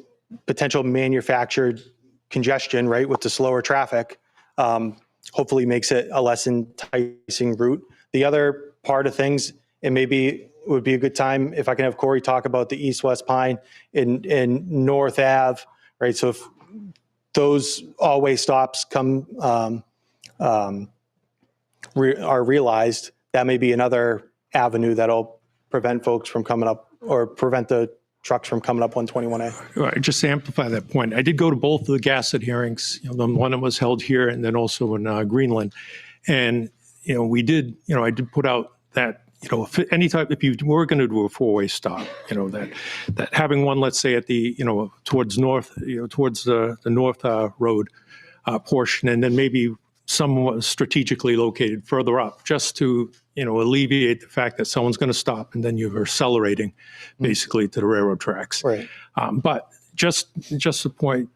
potential manufactured congestion, right, with the slower traffic, hopefully makes it a less enticing route. The other part of things, and maybe it would be a good time if I can have Corey talk about the East-West Pine in North Ave, right? So if those all-way stops are realized, that may be another avenue that'll prevent folks from coming up, or prevent the trucks from coming up 121A. Right, just to amplify that point, I did go to both of the Gasset hearings, the one that was held here and then also in Greenland. And, we did, I did put out that, if you were going to do a four-way stop, that having one, let's say at the, towards north, towards the north road portion, and then maybe some strategically located further up, just to, alleviate the fact that someone's going to stop and then you're accelerating basically to the railroad tracks. Right. But just the point,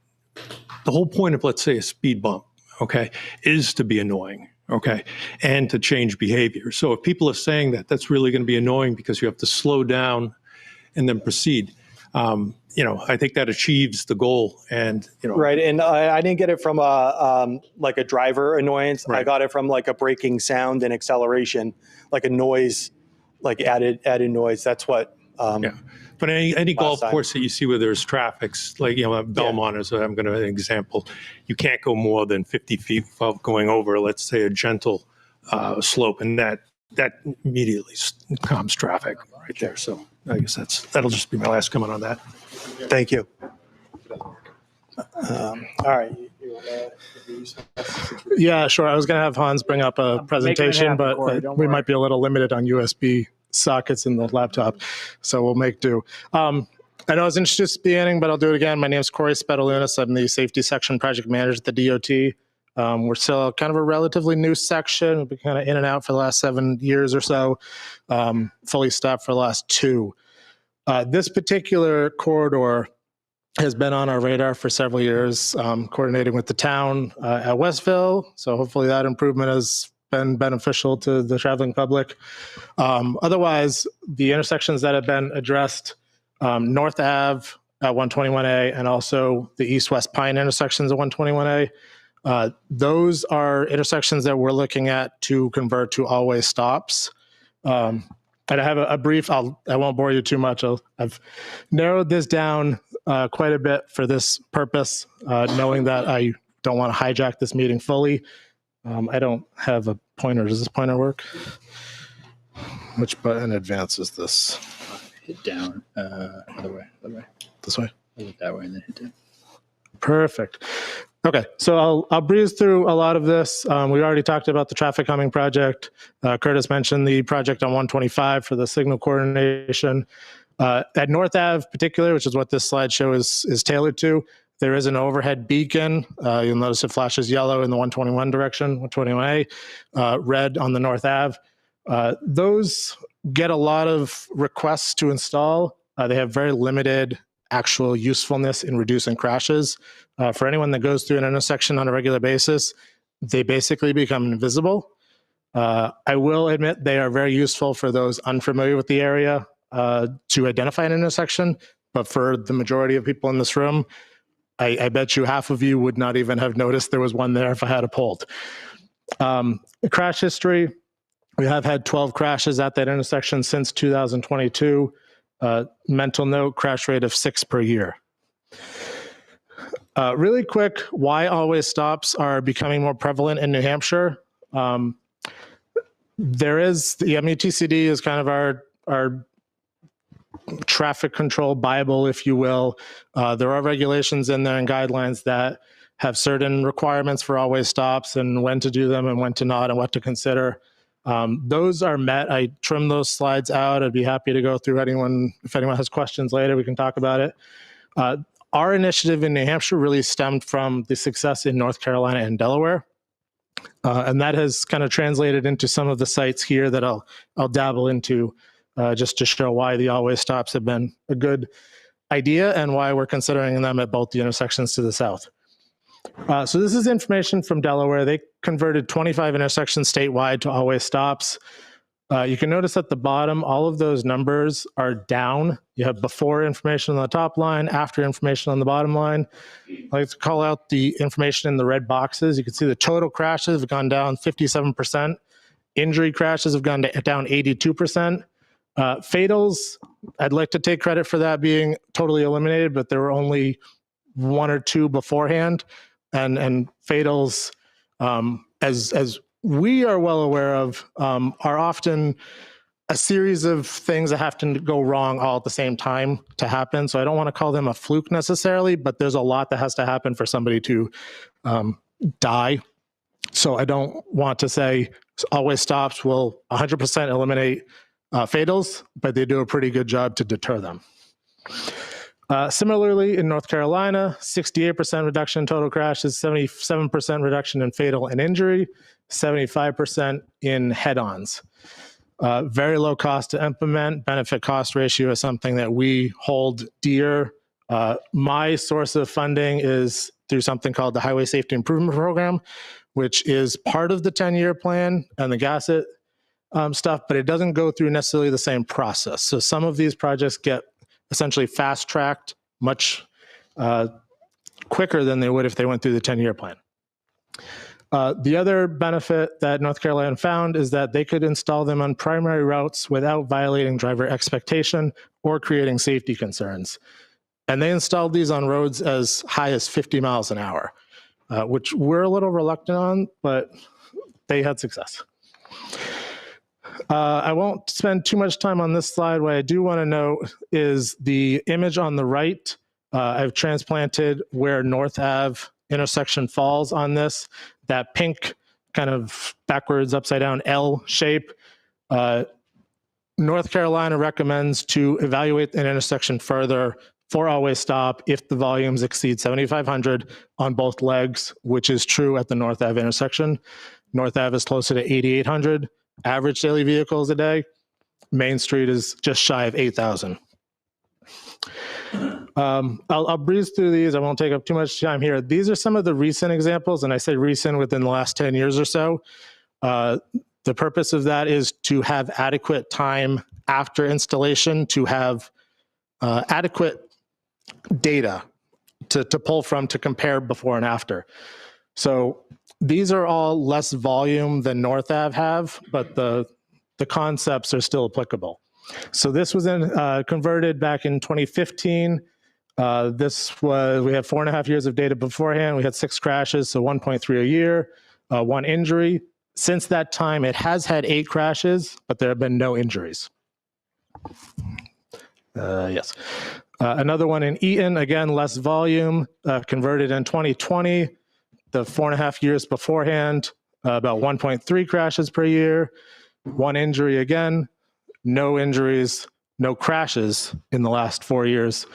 the whole point of, let's say, a speed bump, okay, is to be annoying, okay, and to change behavior. So if people are saying that that's really going to be annoying because you have to slow down and then proceed, I think that achieves the goal. And, Right. And I didn't get it from like a driver annoyance. Right. I got it from like a braking sound and acceleration, like a noise, like added noise. That's what. Yeah. But any golf time. course that you see where there's traffic, like, Belmont is, I'm going to an example, you can't go more than 50 feet without going over, let's say, a gentle slope. And that immediately calms traffic right there. So I guess that'll just be my last comment on that. Thank you. All right. Yeah, sure. I was going to have Hans bring up a presentation, happen, but Corey, don't we worry. might be a little limited on USB sockets in the laptop, so we'll make do. I know I was introduced at the beginning, but I'll do it again. My name is Corey Spetalunas. I'm the Safety Section Project Manager at the DOT. We're still kind of a relatively new section. We've been kind of in and out for the last 7 years or so, fully staffed for the last 2. This particular corridor has been on our radar for several years, coordinating with the town at Westville. So hopefully that improvement has been beneficial to the traveling public. Otherwise, the intersections that have been addressed, North Ave at 121A and also the East-West Pine intersections at 121A, those are intersections that we're looking at to convert to all-way stops. And I have a brief, I won't bore you too much. I've narrowed this down quite a bit for this purpose, knowing that I don't want to hijack this meeting fully. I don't have a pointer. Does this pointer work? Which button advances this? Hit down. Other way. This way? Hit that way and then hit down. Perfect. Okay, so I'll breeze through a lot of this. We already talked about the traffic calming project. Curtis mentioned the project on 125 for the signal coordination. At North Ave particular, which is what this slideshow is tailored to, there is an overhead beacon. You'll notice it flashes yellow in the 121 direction, 121A, red on the North Ave. Those get a lot of requests to install. They have very limited actual usefulness in reducing crashes. For anyone that goes through an intersection on a regular basis, they basically become invisible. I will admit they are very useful for those unfamiliar with the area to identify an intersection, but for the majority of people in this room, I bet you half of you would not even have noticed there was one there if I had it pulled. Crash history, we have had 12 crashes at that intersection since 2022. Mental note, crash rate of 6 per year. Really quick, why always stops are becoming more prevalent in New Hampshire. There is, the MUTCD is kind of our traffic control Bible, if you will. There are regulations in there and guidelines that have certain requirements for always stops and when to do them and when to not and what to consider. Those are met. I trimmed those slides out. I'd be happy to go through if anyone has questions later, we can talk about it. Our initiative in New Hampshire really stemmed from the success in North Carolina and Delaware. And that has kind of translated into some of the sites here that I'll dabble into just to show why the always stops have been a good idea and why we're considering them at both the intersections to the south. So this is information from Delaware. They converted 25 intersections statewide to always stops. You can notice at the bottom, all of those numbers are down. You have before information on the top line, after information on the bottom line. I like to call out the information in the red boxes. You can see the total crashes have gone down 57%. Injury crashes have gone down 82%. Fatals, I'd like to take credit for that being totally eliminated, but there were only one or two beforehand. And fatals, as we are well aware of, are often a series of things that have to go wrong all at the same time to happen. So I don't want to call them a fluke necessarily, but there's a lot that has to happen for somebody to die. So I don't want to say always stops will 100% eliminate fatals, but they do a pretty good job to deter them. Similarly, in North Carolina, 68% reduction in total crashes, 77% reduction in fatal and injury, 75% in head-ons. Very low cost to implement. Benefit cost ratio is something that we hold dear. My source of funding is through something called the Highway Safety Improvement Program, which is part of the 10-year plan and the GASSET stuff, but it doesn't go through necessarily the same process. So some of these projects get essentially fast-tracked much quicker than they would if they went through the 10-year plan. The other benefit that North Carolina found is that they could install them on primary routes without violating driver expectation or creating safety concerns. And they installed these on roads as high as 50 miles an hour, which we're a little reluctant on, but they had success. I won't spend too much time on this slide. What I do want to note is the image on the right. I've transplanted where North Ave intersection falls on this. That pink kind of backwards, upside down L shape. North Carolina recommends to evaluate an intersection further for always stop if the volumes exceed 7,500 on both legs, which is true at the North Ave intersection. North Ave is closer to 8,800 average daily vehicles a day. Main Street is just shy of 8,000. I'll breeze through these. I won't take up too much time here. These are some of the recent examples, and I say recent within the last 10 years or so. The purpose of that is to have adequate time after installation to have adequate data to pull from to compare before and after. So these are all less volume than North Ave have, but the concepts are still applicable. So this was converted back in 2015. We had 4.5 years of data beforehand. We had 6 crashes, so 1.3 a year, 1 injury. Since that time, it has had 8 crashes, but there have been no injuries. Yes. Another one in Eaton, again, less volume, converted in 2020. The 4.5 years beforehand, about 1.3 crashes per year, 1 injury again, no injuries, no crashes in the last 4 years.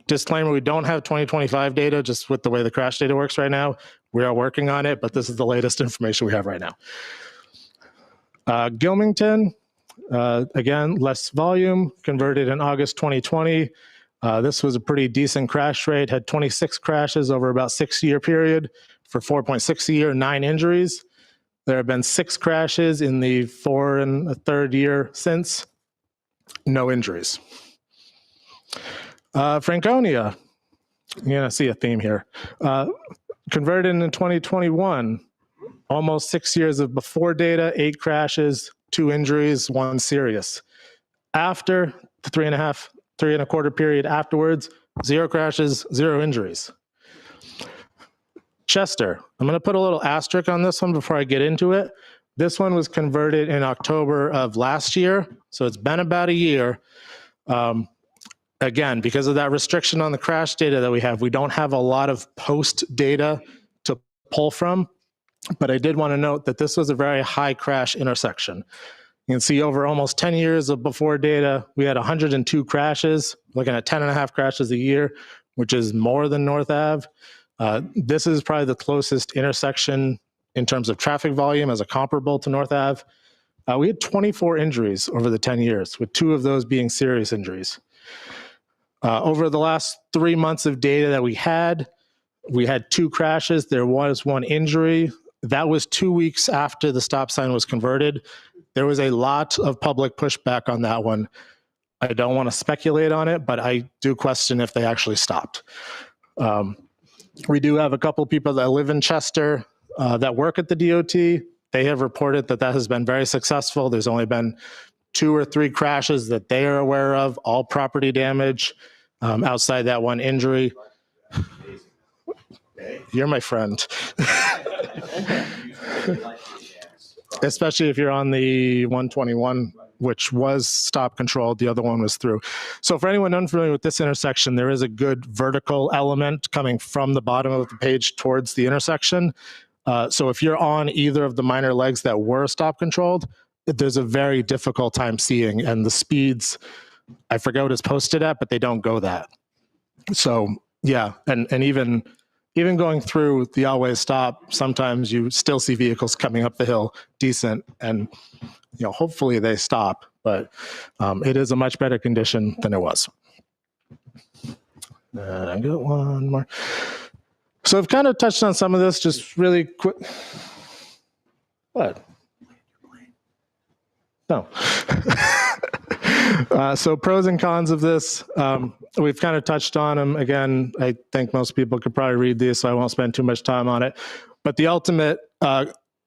Disclaimer, we don't have 2025 data, just with the way the crash data works right now. We are working on it, but this is the latest information we have right now. Gilmington, again, less volume, converted in August 2020. This was a pretty decent crash rate, had 26 crashes over about 6-year period for 4.6 a year, 9 injuries. There have been 6 crashes in the 4 1/3 year since, no injuries. Franconia, you're gonna see a theme here. Converted in 2021, almost 6 years of before data, 8 crashes, 2 injuries, 1 serious. After the 3.25 period afterwards, 0 crashes, 0 injuries. Chester, I'm going to put a little asterisk on this one before I get into it. This one was converted in October of last year, so it's been about a year. Again, because of that restriction on the crash data that we have, we don't have a lot of post data to pull from, but I did want to note that this was a very high crash intersection. You can see over almost 10 years of before data, we had 102 crashes, looking at 10.5 crashes a year, which is more than North Ave. This is probably the closest intersection in terms of traffic volume as a comparable to North Ave. We had 24 injuries over the 10 years, with 2 of those being serious injuries. Over the last 3 months of data that we had, We had 2 crashes. There was 1 injury. That was 2 weeks after the stop sign was converted. There was a lot of public pushback on that one. I don't want to speculate on it, but I do question if they actually stopped. We do have a couple people that live in Chester that work at the DOT. They have reported that that has been very successful. There's only been 2 or 3 crashes that they are aware of, all property damage outside that 1 injury. You're my friend. Especially if you're on the 121, which was stop controlled. The other one was through. So for anyone unfamiliar with this intersection, there is a good vertical element coming from the bottom of the page towards the intersection. So if you're on either of the minor legs that were stop controlled, there's a very difficult time seeing, and the speeds, I forget what it's posted at, but they don't go that. So yeah, and even going through the always stop, sometimes you still see vehicles coming up the hill decent, and hopefully they stop, but it is a much better condition than it was. I got one more. So I've kind of touched on some of this, just really quick. What? No. So pros and cons of this, we've kind of touched on them. Again, I think most people could probably read these, so I won't spend too much time on it. But the ultimate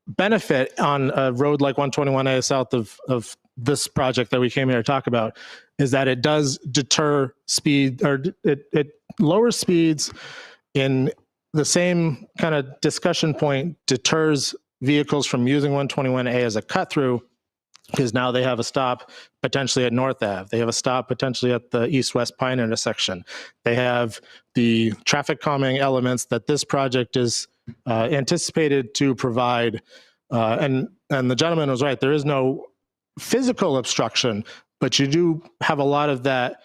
benefit on a road like 121A south of this project that we came here to talk about is that it does deter speed, or it lowers speeds in the same kind of discussion point, deters vehicles from using 121A as a cut through, because now they have a stop potentially at North Ave. They have a stop potentially at the East-West Pine intersection. They have the traffic calming elements that this project is anticipated to provide. And the gentleman was right. There is no physical obstruction, but you do have a lot of that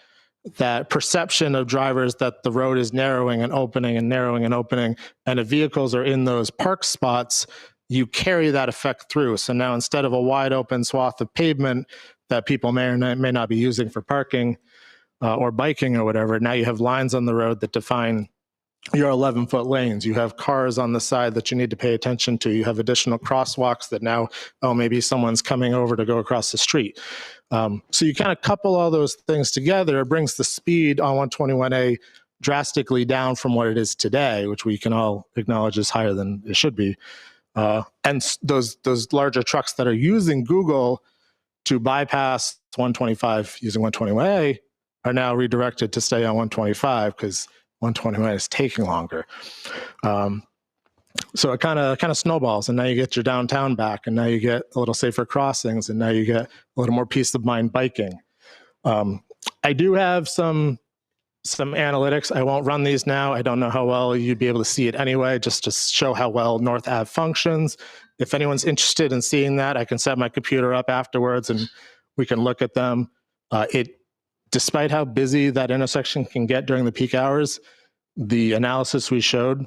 perception of drivers that the road is narrowing and opening and narrowing and opening. And if vehicles are in those park spots, you carry that effect through. So now instead of a wide open swath of pavement that people may or may not be using for parking or biking or whatever, now you have lines on the road that define your 11-foot lanes. You have cars on the side that you need to pay attention to. You have additional crosswalks that now, maybe someone's coming over to go across the street. So you kind of couple all those things together. It brings the speed on 121A drastically down from what it is today, which we can all acknowledge is higher than it should be. And those larger trucks that are using Google to bypass 125 using 121A are now redirected to stay on 125 because 121 is taking longer. So it kind of snowballs, and now you get your downtown back, and now you get a little safer crossings, and now you get a little more peace of mind biking. I do have some analytics. I won't run these now. I don't know how well you'd be able to see it anyway, just to show how well North Ave functions. If anyone's interested in seeing that, I can set my computer up afterwards and we can look at them. Despite how busy that intersection can get during the peak hours, the analysis we showed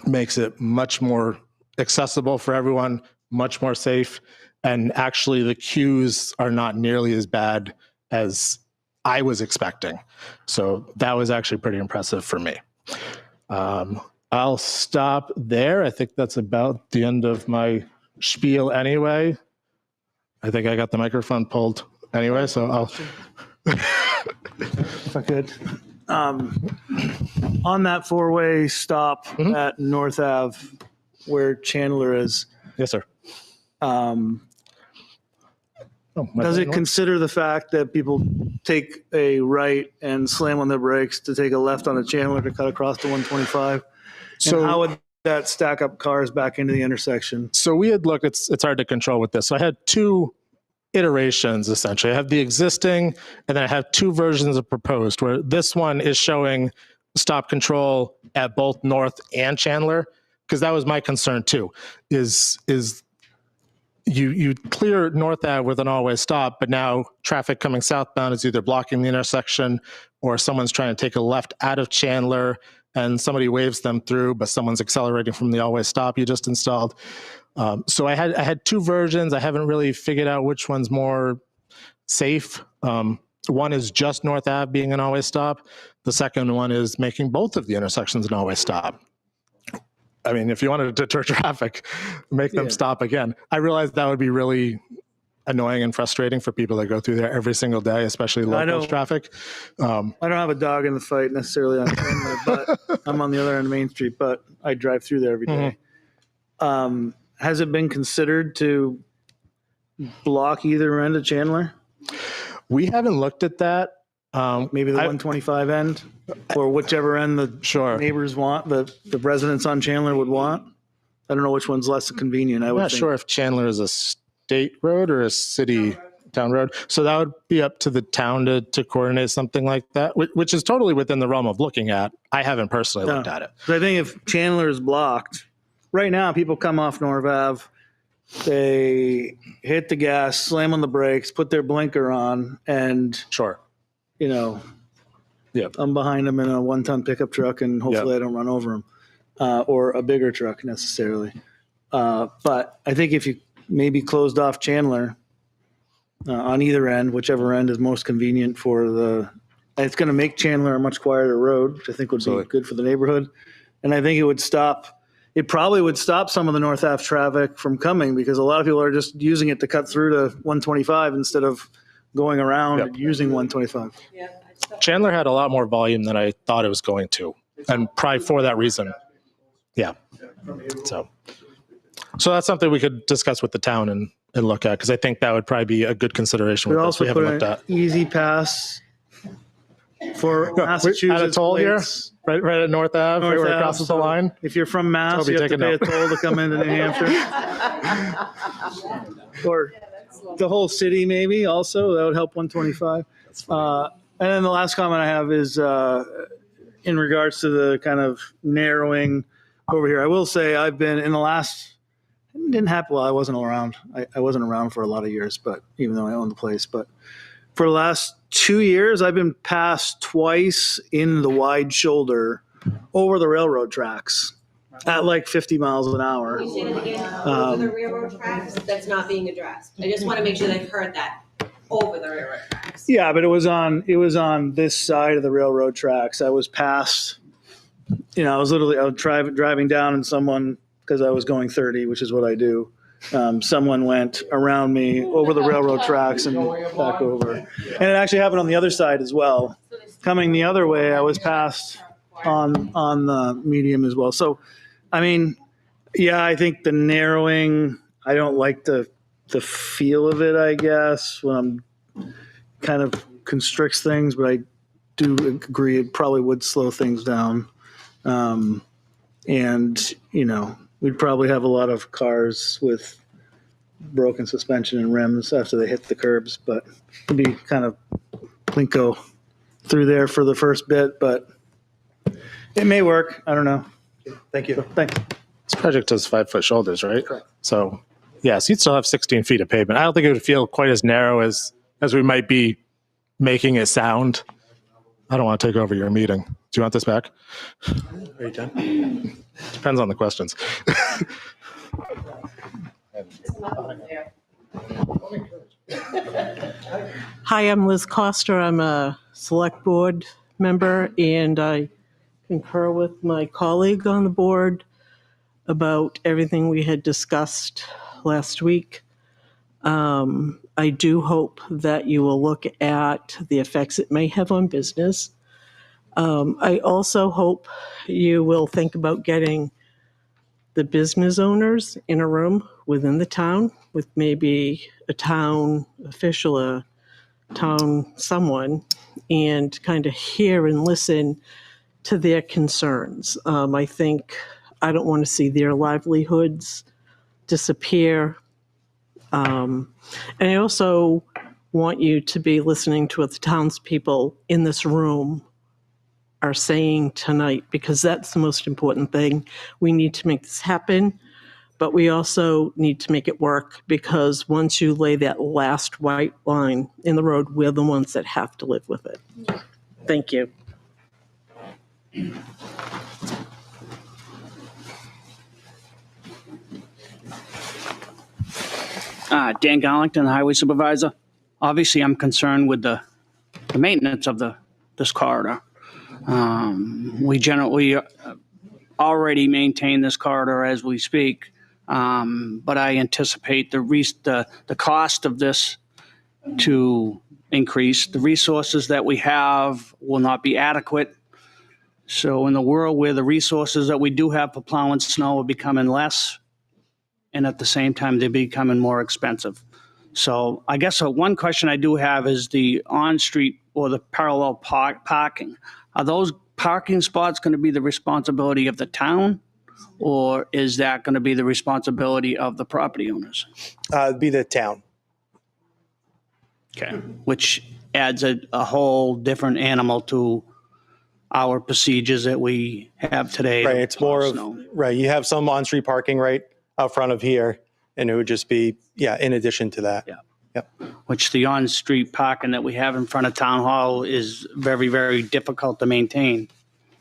makes it much more accessible for everyone, much more safe, and actually the queues are not nearly as bad as I was expecting. So that was actually pretty impressive for me. I'll stop there. I think that's about the end of my spiel anyway. I think I got the microphone pulled anyway, so I'll... If I could. On that four-way stop at North Ave where Chandler is. Yes, sir. Does it consider the fact that people take a right and slam on their brakes to take a left on a Chandler to cut across to 125? So and how would that stack up cars back into the intersection? So we had looked, it's hard to control with this. So I had 2 iterations, essentially. I have the existing, and then I have 2 versions of proposed, where this one is showing stop control at both North and Chandler, because that was my concern too, is you clear North Ave with an always stop, but now traffic coming southbound is either blocking the intersection or someone's trying to take a left out of Chandler and somebody waves them through, but someone's accelerating from the always stop you just installed. So I had 2 versions. I haven't really figured out which one's more safe. One is just North Ave being an always stop. The second one is making both of the intersections an always stop. I mean, if you wanted to deter traffic, make them stop again. I realize that would be really annoying and frustrating for people that go through there every single day, especially local traffic. I don't have a dog in the fight necessarily on Chandler, but I'm on the other end of Main Street, but I drive through there every day. Has it been considered to block either end of Chandler? We haven't looked at that. Maybe the 125 end, or whichever end the neighbors want, the residents on Chandler would want. I don't know which one's less convenient. I'm not sure if Chandler is a state road or a city town road. So that would be up to the town to coordinate something like that, which is totally within the realm of looking at. I haven't personally looked at it. So I think if Chandler is blocked, right now people come off North Ave, they hit the gas, slam on the brakes, put their blinker on, and you know, I'm behind them in a 1-ton pickup truck, and hopefully I don't run over them, or a bigger truck necessarily. But I think if you maybe closed off Chandler on either end, whichever end is most convenient it's going to make Chandler a much quieter road, which I think would be good for the neighborhood. And I think it probably would stop some of the North Ave traffic from coming, because a lot of people are just using it to cut through to 125 instead of going around and using 125. Chandler had a lot more volume than I thought it was going to, and probably for that reason. Yeah. So that's something we could discuss with the town and look at, because I think that would probably be a good consideration. We with also this. We haven't put looked an at easy pass for Massachusetts. At a toll here, plates. right at North Ave, right where it crosses the line. If you're from Mass, Toby, you have to take a pay a note. toll to come into New Hampshire. Or the whole city, maybe, also. That would help 125. And then the last comment I have is in regards to the kind of narrowing over here. I will say I've been in the last, it didn't happen while I wasn't around. I wasn't around for a lot of years, but even though I own the place. But for the last 2 years, I've been passed twice in the wide shoulder over the railroad tracks at like 50 miles an hour. Can you say that again? Over the railroad tracks? That's not being addressed. I just want to make sure they've heard that. Over the railroad tracks. Yeah, but it was on this side of the railroad tracks. I was past, I was driving down, and someone, because I was going 30, which is what I do, someone went around me over the railroad tracks and back over. And it actually happened on the other side as well. Coming the other way, I was passed on the medium as well. So, I mean, yeah, I think the narrowing, I don't like the feel of it, I guess, when I'm kind of constricts things, but I do agree it probably would slow things down. And, we'd probably have a lot of cars with broken suspension and rims after they hit the curbs, but it'd be kind of plinko through there for the first bit, but it may work. I don't know. Thank you. Thanks. This project has 5-foot shoulders, right? Correct. So, yes, you'd still have 16 feet of pavement. I don't think it would feel quite as narrow as we might be making it sound. I don't want to take over your meeting. Do you want this back? Are you done? Depends on the questions. Hi, I'm Liz Coster. I'm a select board member, and I concur with my colleague on the board about everything we had discussed last week. I do hope that you will look at the effects it may have on business. I also hope you will think about getting the business owners in a room within the town with maybe a town official, a town someone, and kind of hear and listen to their concerns. I don't want to see their livelihoods disappear. And I also want you to be listening to what the townspeople in this room are saying tonight, because that's the most important thing. We need to make this happen, but we also need to make it work, because once you lay that last white line in the road, we're the ones that have to live with it. Thank you. Dan Garlington, Highway Supervisor. Obviously, I'm concerned with the maintenance of this corridor. We generally already maintain this corridor as we speak, but I anticipate the cost of this to increase. The resources that we have will not be adequate. So in the world where the resources that we do have for plowing snow are becoming less, and at the same time, they're becoming more expensive. So I guess one question I do have is the on-street or the parallel parking. Are those parking spots going to be the responsibility of the town, or is that going to be the responsibility of the property owners? It'd be the town. Okay. Which adds a whole different animal to our procedures that we have today. Right. It's more of, snow. right. You have some on-street parking right out front of here, and it would just be, in addition to that. Yeah. Yep. Which the on-street parking that we have in front of Town Hall is very, very difficult to maintain.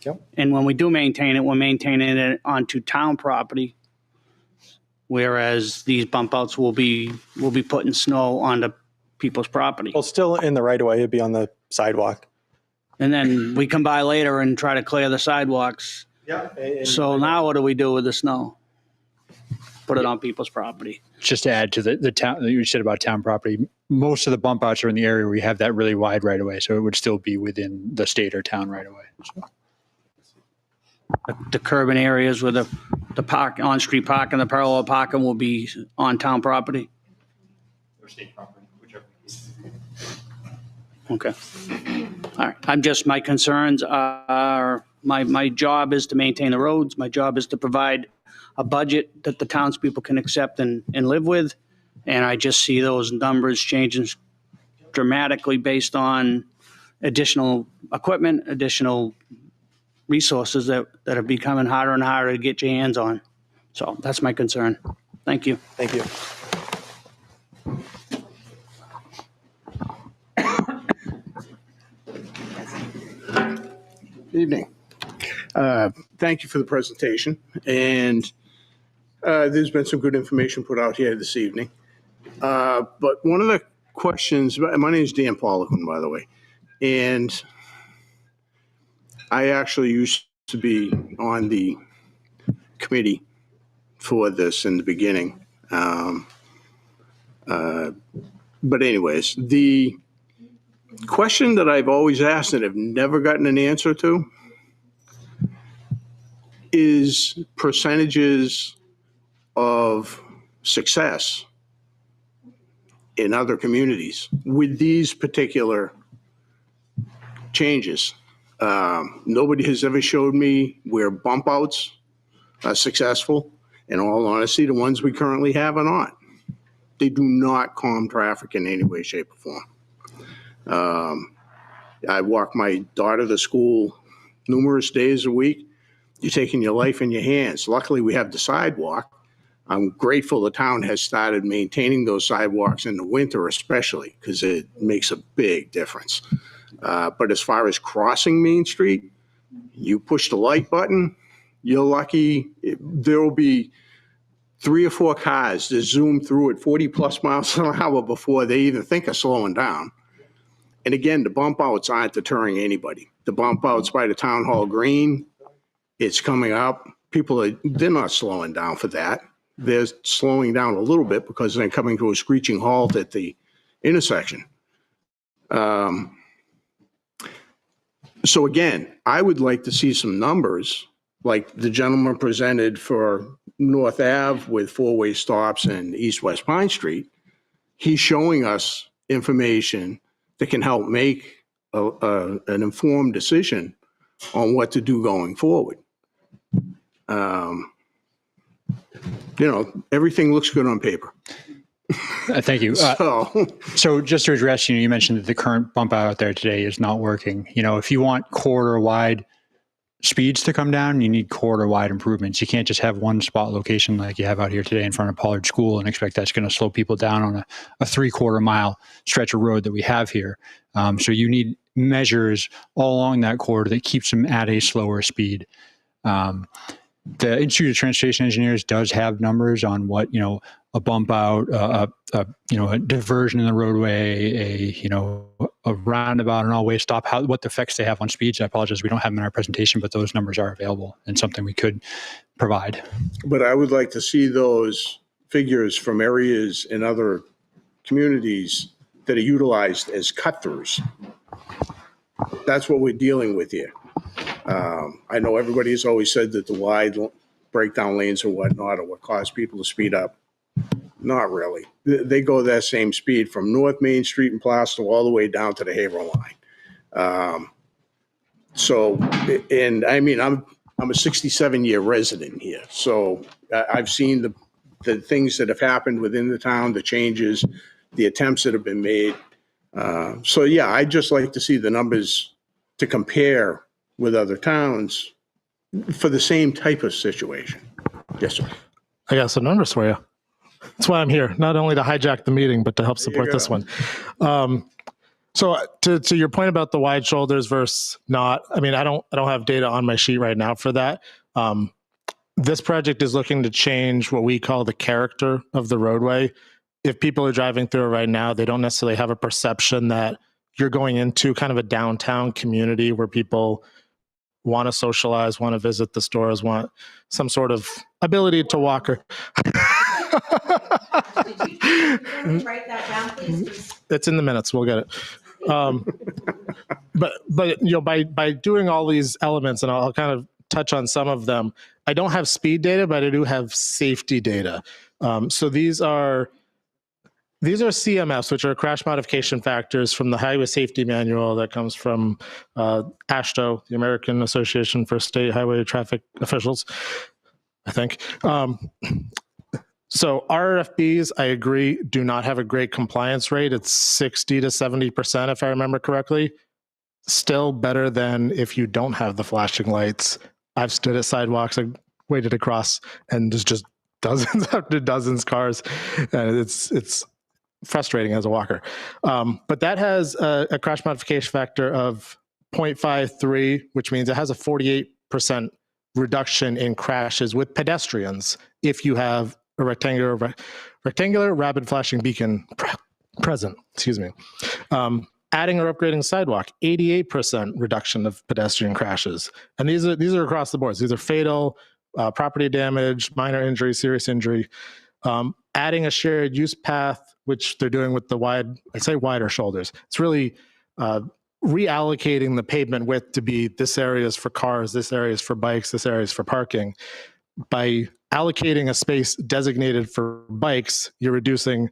Yep. And when we do maintain it, we're maintaining it onto town property, whereas these bump outs will be putting snow onto people's property. Well, still in the right of way, it'd be on the sidewalk. And then we come by later and try to clear the sidewalks. Yeah. So now what do we do with the snow? Put it on people's property. Just to add to the town that you said about town property, most of the bump outs are in the area where you have that really wide right of way, so it would still be within the state or town right of way. So. The curb areas where the park on-street parking, the parallel parking will be on town property. Or state property, whichever. Okay. All right. My concerns are, my job is to maintain the roads. My job is to provide a budget that the townspeople can accept and live with. And I just see those numbers changing dramatically based on additional equipment, additional resources that are becoming harder and harder to get your hands on. So that's my concern. Thank you. Thank you. Evening. Thank you for the presentation. And there's been some good information put out here this evening. But one of the questions, my name is Dan Pollockman, by the way, and I actually used to be on the committee for this in the beginning. But anyways, the question that I've always asked and have never gotten an answer to is percentages of success in other communities with these particular changes. Nobody has ever showed me where bump outs are successful. In all honesty, the ones we currently have are not. They do not calm traffic in any way, shape, or form. I walk my daughter to school numerous days a week. You're taking your life in your hands. Luckily, we have the sidewalk. I'm grateful the town has started maintaining those sidewalks in the winter, especially because it makes a big difference. But as far as crossing Main Street, you push the light button, you're lucky. There will be 3 or 4 cars that zoom through at 40 plus miles an hour before they even think of slowing down. And again, the bump outs aren't deterring anybody. The bump outs by the Town Hall Green, it's coming up. They're not slowing down for that. They're slowing down a little bit because they're coming to a screeching halt at the intersection. So again, I would like to see some numbers like the gentleman presented for North Ave with 4-way stops and East-West Pine Street. He's showing us information that can help make an informed decision on what to do going forward. Everything looks good on paper. Thank you. So just to address, you mentioned that the current bump out there today is not working. If you want corridor wide speeds to come down, you need corridor wide improvements. You can't just have one spot location like you have out here today in front of Pollard School and expect that's going to slow people down on a 3/4 mile stretch of road that we have here. So you need measures all along that corridor that keeps them at a slower speed. The Institute of Transportation Engineers does have numbers on what, a bump out, a diversion in the roadway, roundabout and all-way stop, what the effects they have on speeds. I apologize, we don't have them in our presentation, but those numbers are available and something we could provide. But I would like to see those figures from areas in other communities that are utilized as cut-throughs. That's what we're dealing with here. I know everybody has always said that the wide breakdown lanes or whatnot are what cause people to speed up. Not really. They go that same speed from North Main Street in Plasto all the way down to the Haverhill line. And I mean, I'm a 67-year resident here, so I've seen the things that have happened within the town, the changes, the attempts that have been made. So yeah, I'd just like to see the numbers to compare with other towns for the same type of situation. Yes, sir. I got some numbers for you. That's why I'm here, not only to hijack the meeting, but to help support this one. So to your point about the wide shoulders versus not, I mean, I don't have data on my sheet right now for that. This project is looking to change what we call the character of the roadway. If people are driving through it right now, they don't necessarily have a perception that you're going into kind of a downtown community where people want to socialize, want to visit the stores, want some sort of ability to walk. Did you write that down, please? It's in the minutes. We'll get it. But you know, by doing all these elements, and I'll kind of touch on some of them. I don't have speed data, but I do have safety data. So these are CMFs, which are crash modification factors from the Highway Safety Manual that comes from AASHTO, the American Association for State Highway Traffic Officials, I think. So RFBs, I agree, do not have a great compliance rate. It's 60 to 70%, if I remember correctly. Still better than if you don't have the flashing lights. I've stood at sidewalks, I waited across, and there's just dozens after dozens cars. And it's frustrating as a walker. But that has a crash modification factor of 0.53, which means it has a 48% reduction in crashes with pedestrians if you have a rectangular rapid flashing beacon present. Excuse me. Adding or upgrading sidewalk, 88% reduction of pedestrian crashes, and these are across the board. These are fatal, property damage, minor injury, serious injury. Adding a shared use path, which they're doing with the wider shoulders. It's really reallocating the pavement width to be this area is for cars, this area is for bikes, this area is for parking. By allocating a space designated for bikes, you're reducing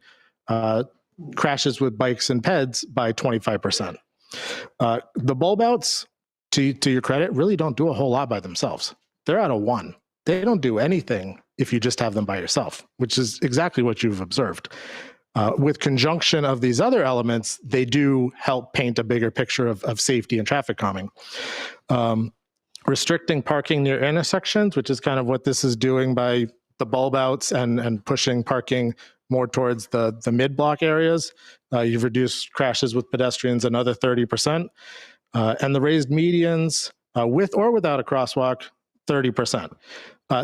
crashes with bikes and peds by 25%. The bulb outs, to your credit, really don't do a whole lot by themselves. They're out of one. They don't do anything if you just have them by yourself, which is exactly what you've observed. With conjunction of these other elements, they do help paint a bigger picture of safety and traffic calming. Restricting parking near intersections, which is kind of what this is doing by the bulb outs and pushing parking more towards the mid-block areas. You've reduced crashes with pedestrians another 30%. And the raised medians, with or without a crosswalk, 30%.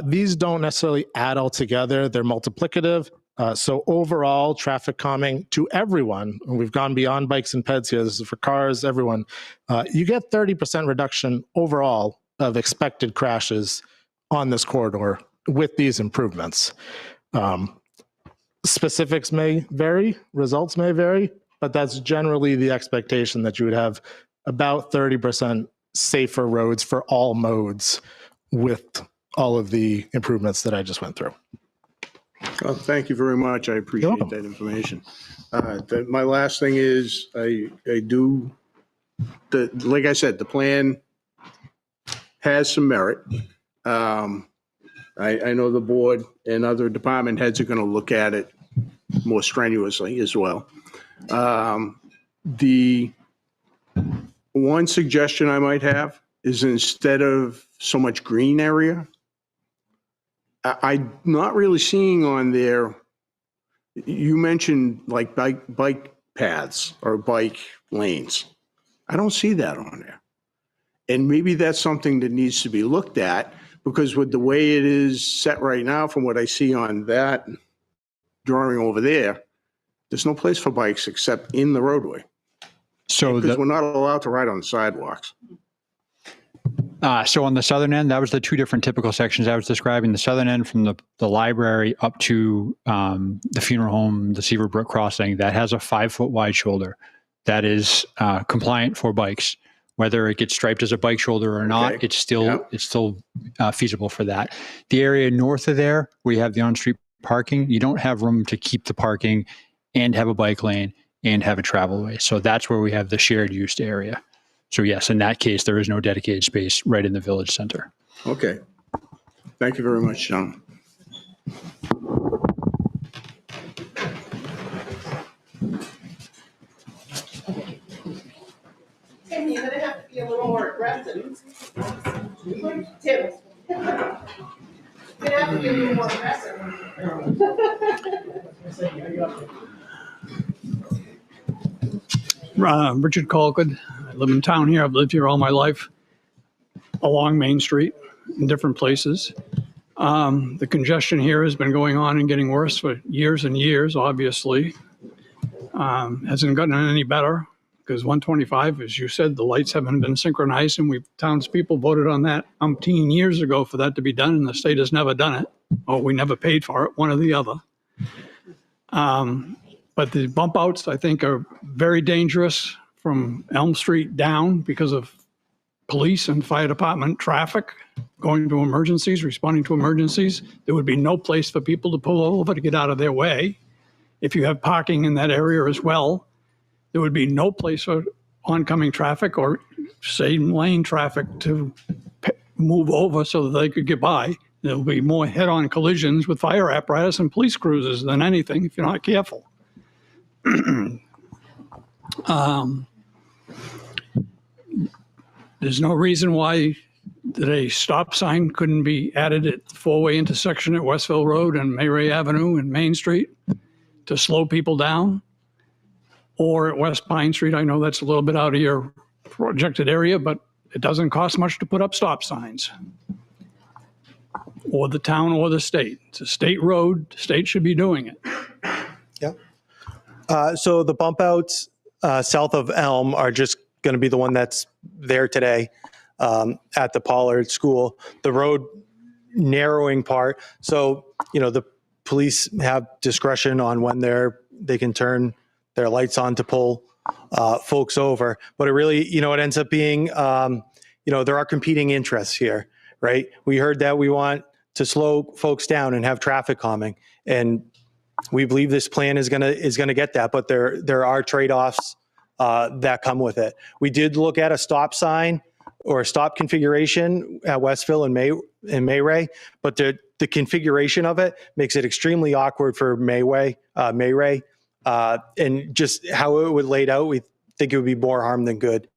These don't necessarily add all together. They're multiplicative. So overall, traffic calming to everyone, and we've gone beyond bikes and peds here, this is for cars, everyone, you get 30% reduction overall of expected crashes on this corridor with these improvements. Specifics may vary, results may vary, but that's generally the expectation, that you would have about 30% safer roads for all modes with all of the improvements that I just went through. Well, thank you very much. I appreciate that information. My last thing is like I said, the plan has some merit. I know the board and other department heads are going to look at it more strenuously as well. The one suggestion I might have is, instead of so much green area, I'm not really seeing on there, you mentioned like bike paths or bike lanes. I don't see that on there. And maybe that's something that needs to be looked at, because with the way it is set right now, from what I see on that drawing over there, there's no place for bikes except in the roadway. So Because we're not allowed to ride on the sidewalks. So on the southern end, that was the two different typical sections I was describing. The southern end from the library up to the funeral home, the Seaverbrook crossing, that has a 5-foot wide shoulder. That is compliant for bikes. Whether it gets striped as a bike shoulder or not, Okay. it's still Yep. it's still feasible for that. The area north of there, where you have the on-street parking, you don't have room to keep the parking and have a bike lane and have a travel way. So that's where we have the shared use area. So yes, in that case, there is no dedicated space right in the village center. Okay. Thank you very much, John. Tim, you're gonna have to be a little more aggressive. Tim. You're gonna have to be a little more aggressive. Richard Colquitt. I live in town here. I've lived here all my life along Main Street in different places. The congestion here has been going on and getting worse for years and years, obviously. Hasn't gotten any better because 125, as you said, the lights haven't been synchronized, and townspeople voted on that umpteen years ago for that to be done, and the state has never done it, or we never paid for it, one or the other. But the bump outs, I think, are very dangerous from Elm Street down because of police and fire department traffic going to emergencies, responding to emergencies. There would be no place for people to pull over to get out of their way. If you have parking in that area as well, there would be no place for oncoming traffic or same lane traffic to move over so that they could get by. There'll be more head-on collisions with fire apparatus and police cruisers than anything if you're not careful. There's no reason why a stop sign couldn't be added at the four-way intersection at Westville Road and Mayray Avenue and Main Street to slow people down, or at West Pine Street. I know that's a little bit out of your projected area, but it doesn't cost much to put up stop signs. Or the town or the state. It's a state road. The state should be doing it. Yeah. So the bump outs south of Elm are just going to be the one that's there today at the Pollard School. The road narrowing part. So, the police have discretion on when they can turn their lights on to pull folks over. But it really, it ends up being, there are competing interests here, right? We heard that we want to slow folks down and have traffic calming, and we believe this plan is gonna get that. But there are trade-offs that come with it. We did look at a stop sign or a stop configuration at Westville and Mayray, but the configuration of it makes it extremely awkward for Mayray, and just how it would laid out, we think it would be more harm than good.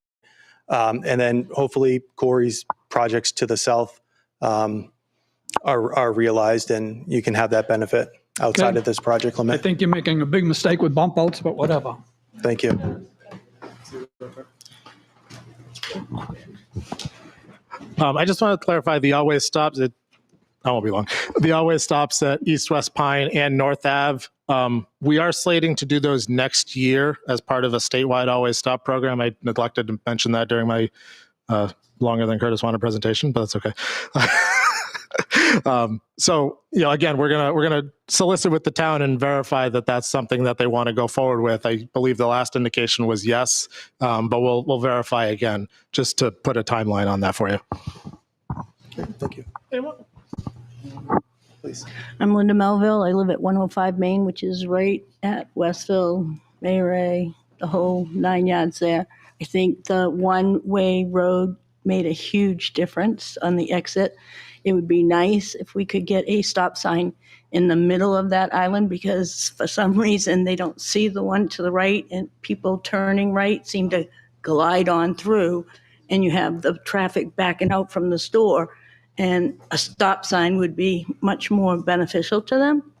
And then hopefully Corey's projects to the south are realized, and you can have that benefit outside of this project limit. I think you're making a big mistake with bump outs, but whatever. Thank you. I just want to clarify the always stops. It won't be long. The always stops at East West Pine and North Ave. We are slating to do those next year as part of a statewide always stop program. I neglected to mention that during my longer than Curtis wanted presentation, but that's okay. So, again, we're gonna solicit with the town and verify that that's something that they want to go forward with. I believe the last indication was yes, but we'll verify again just to put a timeline on that for you. Okay, thank you. Please. I'm Linda Melville. I live at 105 Main, which is right at Westville, Mayray, the whole 9 yards there. I think the one-way road made a huge difference on the exit. It would be nice if we could get a stop sign in the middle of that island, because for some reason they don't see the one to the right, and people turning right seem to glide on through, and you have the traffic backing out from the store, and a stop sign would be much more beneficial to them.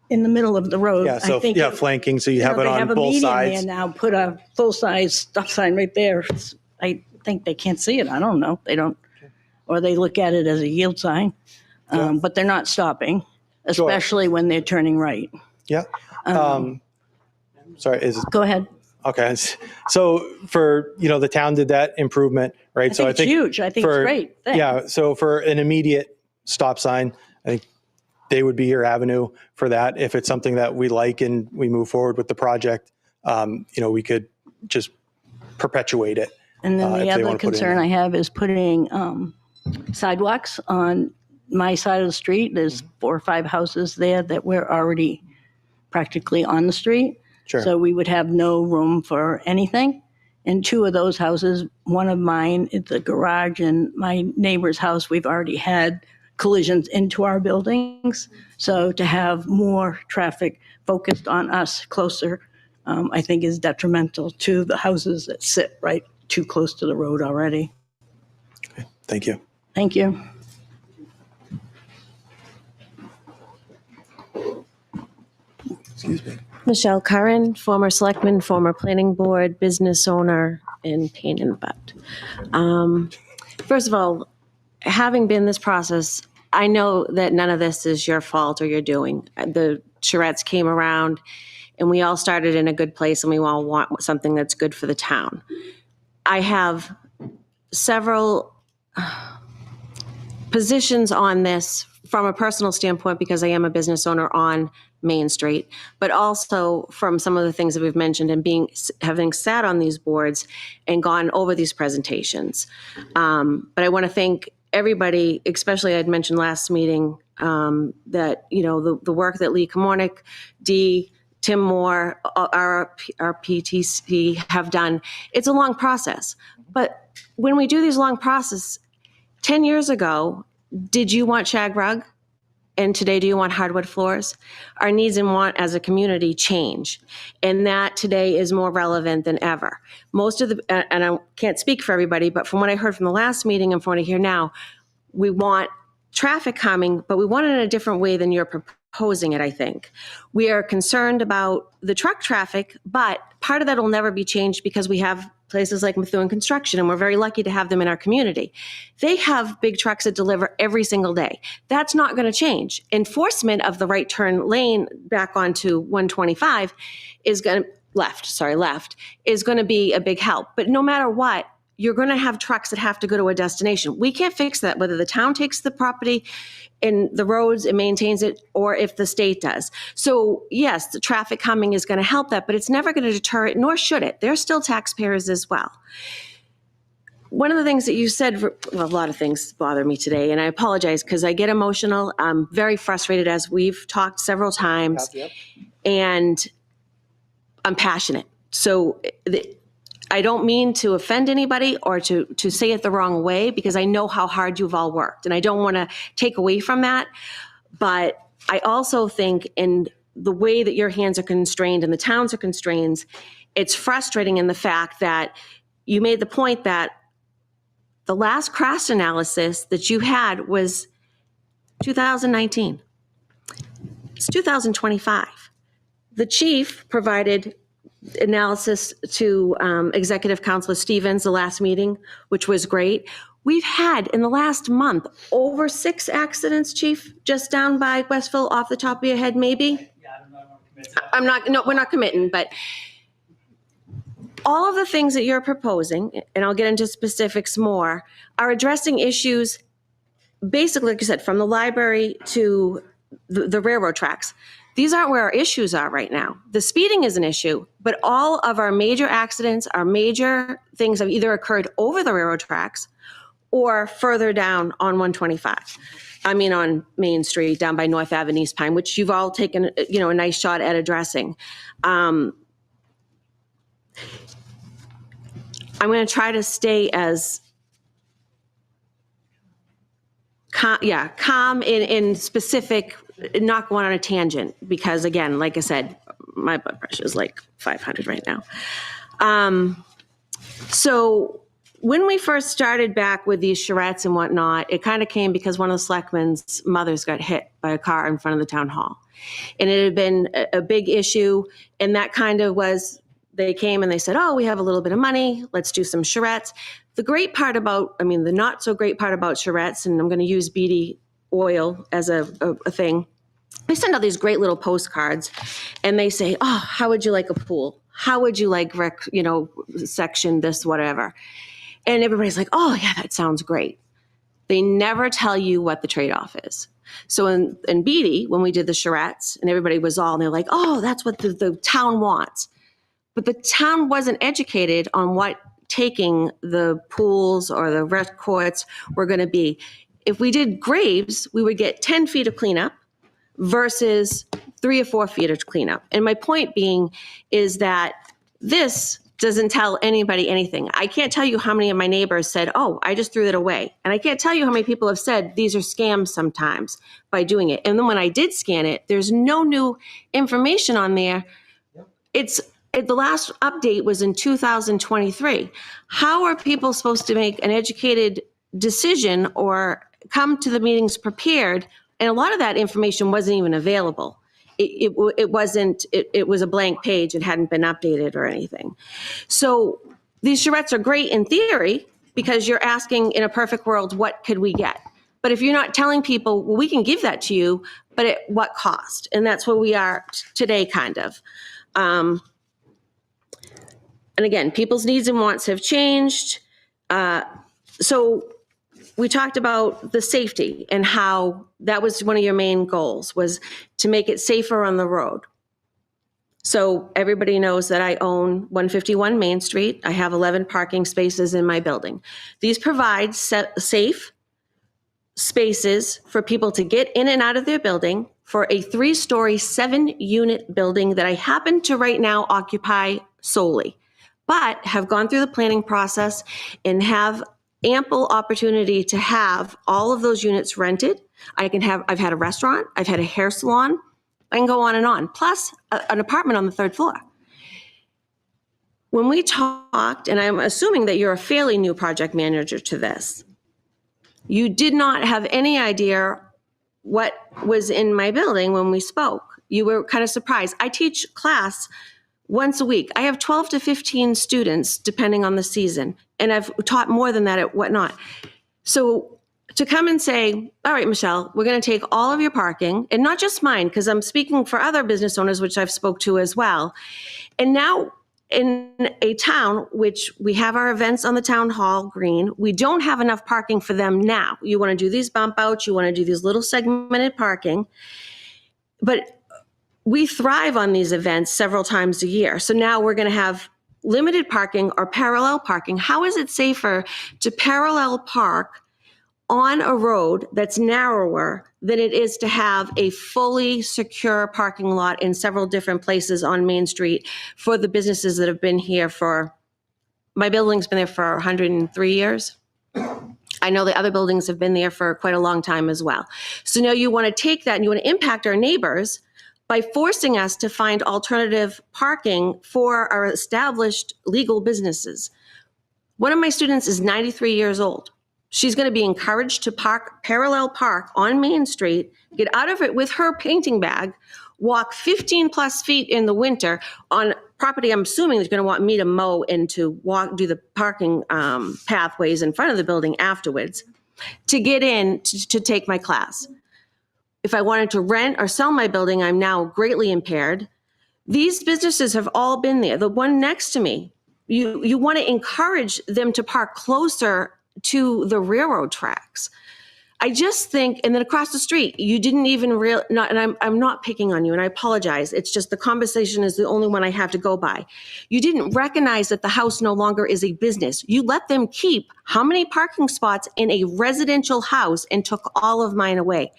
In the middle of the road. Yeah, so I think flanking, so you have it on both sides. They have a median there now, put a full-size stop sign right there. I think they can't see it. I don't know. They don't, or they look at it as a yield sign, but they're not stopping, especially when they're turning right. Yeah. Sorry, Go ahead. Okay. So for, the town did that improvement, right? I think it's huge. I think it's great. Thanks. Yeah. So for an immediate stop sign, I think they would be your avenue for that. If it's something that we like and we move forward with the project, we could just perpetuate it. And then if the they other wanna put it in concern there. I have is putting sidewalks on my side of the street. There's 4 or 5 houses there that we're already practically on the street. Sure. So we would have no room for anything. And 2 of those houses, one of mine is the garage, and my neighbor's house, we've already had collisions into our buildings. So to have more traffic focused on us closer, I think is detrimental to the houses that sit right too close to the road already. Thank you. Thank you. Excuse me. Michelle Curran, former selectman, former planning board, business owner in Pain and Butt. First of all, having been this process, I know that none of this is your fault or your doing. The charrettes came around and we all started in a good place and we all want something that's good for the town. I have several positions on this from a personal standpoint because I am a business owner on Main Street, but also from some of the things that we've mentioned and having sat on these boards and gone over these presentations. But I want to thank everybody, especially I'd mentioned last meeting that, the work that Lee Kamornik, Dee, Tim Moore, our PTC have done. It's a long process. But when we do these long processes, 10 years ago, did you want shag rug? And today, do you want hardwood floors? Our needs and want as a community change. And that today is more relevant than ever. Most of and I can't speak for everybody, but from what I heard from the last meeting and from what I hear now, we want traffic calming, but we want it in a different way than you're proposing it, I think. We are concerned about the truck traffic, but part of that will never be changed because we have places like Methuen Construction, and we're very lucky to have them in our community. They have big trucks that deliver every single day. That's not going to change. Enforcement of the right turn lane back onto 125 is going to, left, is going to be a big help. But no matter what, you're going to have trucks that have to go to a destination. We can't fix that, whether the town takes the property and the roads and maintains it, or if the state does. So yes, the traffic calming is going to help that, but it's never going to deter it, nor should it. They're still taxpayers as well. One of the things that you said, well, a lot of things bother me today, and I apologize because I get emotional. I'm very frustrated, as we've talked several times, and I'm passionate. So I don't mean to offend anybody or to say it the wrong way, because I know how hard you've all worked, and I don't want to take away from that. But I also think in the way that your hands are constrained and the towns are constrained, it's frustrating in the fact that you made the point that the last crash analysis that you had was 2019. It's 2025. The chief provided analysis to Executive Counselor Stevens the last meeting, which was great. We've had in the last month over 6 accidents, Chief, just down by Westville, off the top of your head, maybe? Yeah, we're not committing, but all of the things that you're proposing, and I'll get into specifics more, are addressing issues, basically, like you said, from the library to the railroad tracks. These aren't where our issues are right now. The speeding is an issue, but all of our major accidents, our major things have either occurred over the railroad tracks or further down on 125. I mean, on Main Street, down by North Ave and East Pine, which you've all taken, a nice shot at addressing. I'm going to try to stay as calm in specific, not going on a tangent, because again, like I said, my blood pressure is like 500 right now. So when we first started back with these charrettes and whatnot, it kind of came because one of the selectmen's mothers got hit by a car in front of the town hall. And it had been a big issue. And that kind of was, they came and they said, oh, we have a little bit of money, let's do some charrettes. The not so great part about charrettes, and I'm going to use BD oil as a thing. They send out these great little postcards and they say, oh, how would you like a pool? how would you like, section this, whatever? And everybody's like, oh yeah, that sounds great. They never tell you what the trade-off is. So in Beatty, when we did the charrettes and everybody was all, and they're like, oh, that's what the town wants. But the town wasn't educated on what taking the pools or the rec courts were going to be. If we did graves, we would get 10 feet of cleanup versus 3 or 4 feet of cleanup. And my point being is that this doesn't tell anybody anything. I can't tell you how many of my neighbors said, oh, I just threw that away. And I can't tell you how many people have said these are scams sometimes by doing it. And then when I did scan it, there's no new information on there. The last update was in 2023. How are people supposed to make an educated decision or come to the meetings prepared? And a lot of that information wasn't even available. It wasn't, it was a blank page. It hadn't been updated or anything. So these charrettes are great in theory because you're asking, in a perfect world, what could we get? But if you're not telling people, well, we can give that to you, but at what cost? And that's where we are today, kind of. And again, people's needs and wants have changed. So we talked about the safety and how that was one of your main goals, was to make it safer on the road. So everybody knows that I own 151 Main Street. I have 11 parking spaces in my building. These provide safe spaces for people to get in and out of their building for a 3-story, 7-unit building that I happen to right now occupy solely, but have gone through the planning process and have ample opportunity to have all of those units rented. I've had a restaurant, I've had a hair salon, I can go on and on, plus an apartment on the 3rd floor. When we talked, and I'm assuming that you're a fairly new project manager to this, you did not have any idea what was in my building when we spoke. You were kind of surprised. I teach class once a week. I have 12 to 15 students, depending on the season. And I've taught more than that at whatnot. So to come and say, all right, Michelle, we're going to take all of your parking, and not just mine, because I'm speaking for other business owners, which I've spoke to as well. And now in a town, which we have our events on the town hall green, we don't have enough parking for them now. You want to do these bump outs, you want to do these little segmented parking. But we thrive on these events several times a year. So now we're going to have limited parking or parallel parking. How is it safer to parallel park on a road that's narrower than it is to have a fully secure parking lot in several different places on Main Street for the businesses that have been here my building's been there for 103 years. I know the other buildings have been there for quite a long time as well. So now you want to take that and you want to impact our neighbors by forcing us to find alternative parking for our established legal businesses. One of my students is 93 years old. She's going to be encouraged to parallel park on Main Street, get out of it with her painting bag, walk 15 plus feet in the winter on property I'm assuming is going to want me to mow and to do the parking pathways in front of the building afterwards to get in to take my class. If I wanted to rent or sell my building, I'm now greatly impaired. These businesses have all been there. The one next to me, you want to encourage them to park closer to the railroad tracks. I just think, and then across the street, you didn't even and I'm not picking on you, and I apologize. It's just the conversation is the only one I have to go by. You didn't recognize that the house no longer is a business. You let them keep how many parking spots in a residential house and took all of mine away.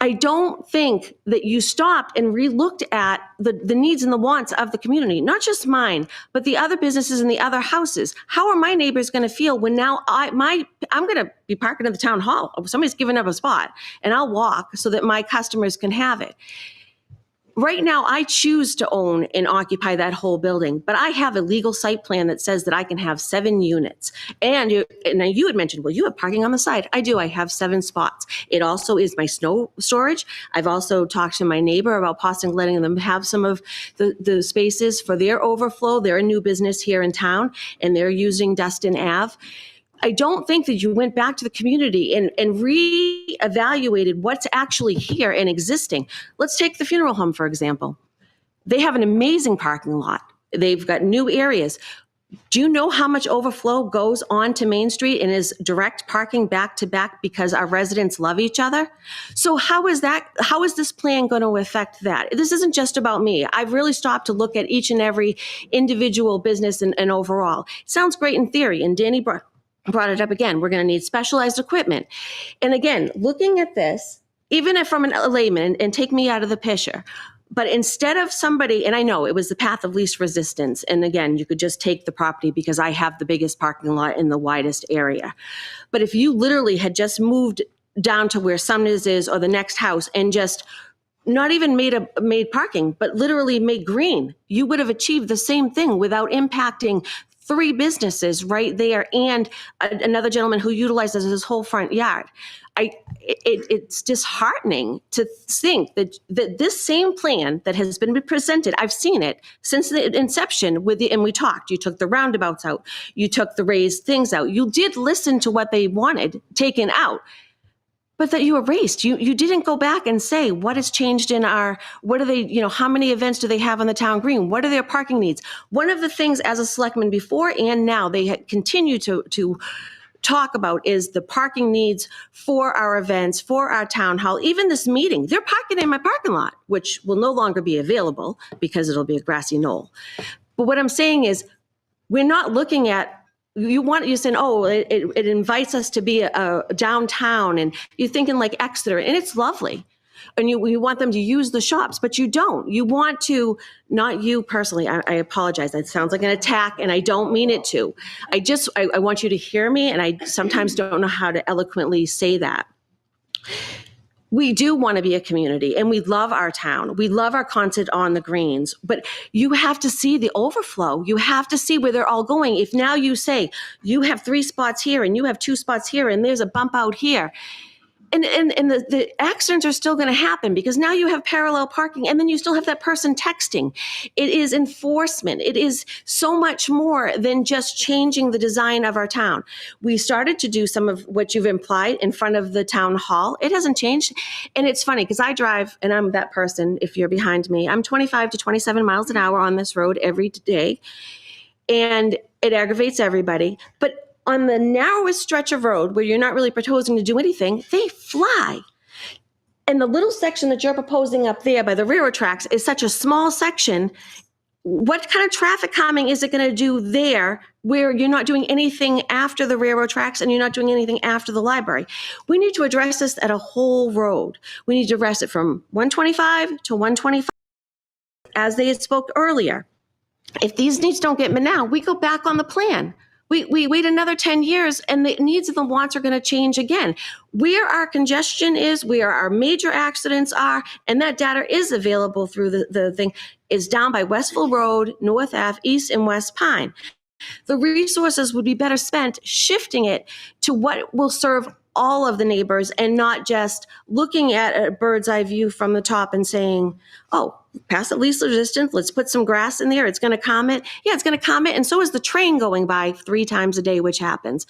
I don't think that you stopped and re-looked at the needs and the wants of the community, not just mine, but the other businesses and the other houses. How are my neighbors going to feel when now I'm going to be parking at the town hall? Somebody's given up a spot, and I'll walk so that my customers can have it. Right now, I choose to own and occupy that whole building, but I have a legal site plan that says that I can have 7 units. And you had mentioned, well, you have parking on the side. I do. I have 7 spots. It also is my snow storage. I've also talked to my neighbor about possibly letting them have some of the spaces for their overflow. They're a new business here in town, and they're using Dustin Ave. I don't think that you went back to the community and re-evaluated what's actually here and existing. Let's take the funeral home, for example. They have an amazing parking lot. They've got new areas. Do you know how much overflow goes on to Main Street and is direct parking back to back because our residents love each other? So how is this plan going to affect that? This isn't just about me. I've really stopped to look at each and every individual business and overall. It sounds great in theory, and Danny brought it up again. We're going to need specialized equipment. And again, looking at this, even if from a layman, and take me out of the picture, but instead of somebody, and I know it was the path of least resistance, and again, you could just take the property because I have the biggest parking lot in the widest area. But if you literally had just moved down to where Sumner's is or the next house and just not even made parking, but literally made green, you would have achieved the same thing without impacting 3 businesses right there and another gentleman who utilizes his whole front yard. It's disheartening to think that this same plan that has been presented, I've seen it since the inception and we talked, you took the roundabouts out, you took the raised things out, you did listen to what they wanted taken out, but that you erased. You didn't go back and say, what has changed what are they, how many events do they have on the town green? What are their parking needs? One of the things as a selectman before and now they continue to talk about is the parking needs for our events, for our town hall, even this meeting. They're parking in my parking lot, which will no longer be available because it'll be a grassy knoll. But what I'm saying is we're not looking at, you're saying, oh, it invites us to be a downtown, and you're thinking like Exeter, and it's lovely. And you want them to use the shops, but you don't. You want to, not you personally, I apologize. That sounds like an attack, and I don't mean it to. I want you to hear me, and I sometimes don't know how to eloquently say that. We do want to be a community, and we love our town. We love our concert on the greens, but you have to see the overflow. You have to see where they're all going. If now you say you have 3 spots here and you have 2 spots here and there's a bump out here, and the accidents are still going to happen because now you have parallel parking and then you still have that person texting. It is enforcement. It is so much more than just changing the design of our town. We started to do some of what you've implied in front of the town hall. It hasn't changed. And it's funny because I drive, and I'm that person, if you're behind me, I'm 25 to 27 miles an hour on this road every day. And it aggravates everybody. But on the narrowest stretch of road where you're not really proposing to do anything, they fly. And the little section that you're proposing up there by the railroad tracks is such a small section. What kind of traffic calming is it going to do there where you're not doing anything after the railroad tracks and you're not doing anything after the library? We need to address this at a whole road. We need to address it from 125 to 125, as they had spoke earlier. If these needs don't get met now, we go back on the plan. We wait another 10 years and the needs and the wants are going to change again. Where our congestion is, where our major accidents are, and that data is available through the thing, is down by Westville Road, North Ave, East and West Pine. The resources would be better spent shifting it to what will serve all of the neighbors and not just looking at a bird's eye view from the top and saying, oh, pass at least resistance, let's put some grass in there, it's going to calm it. Yeah, it's going to calm it, and so is the train going by 3 times a day, which happens.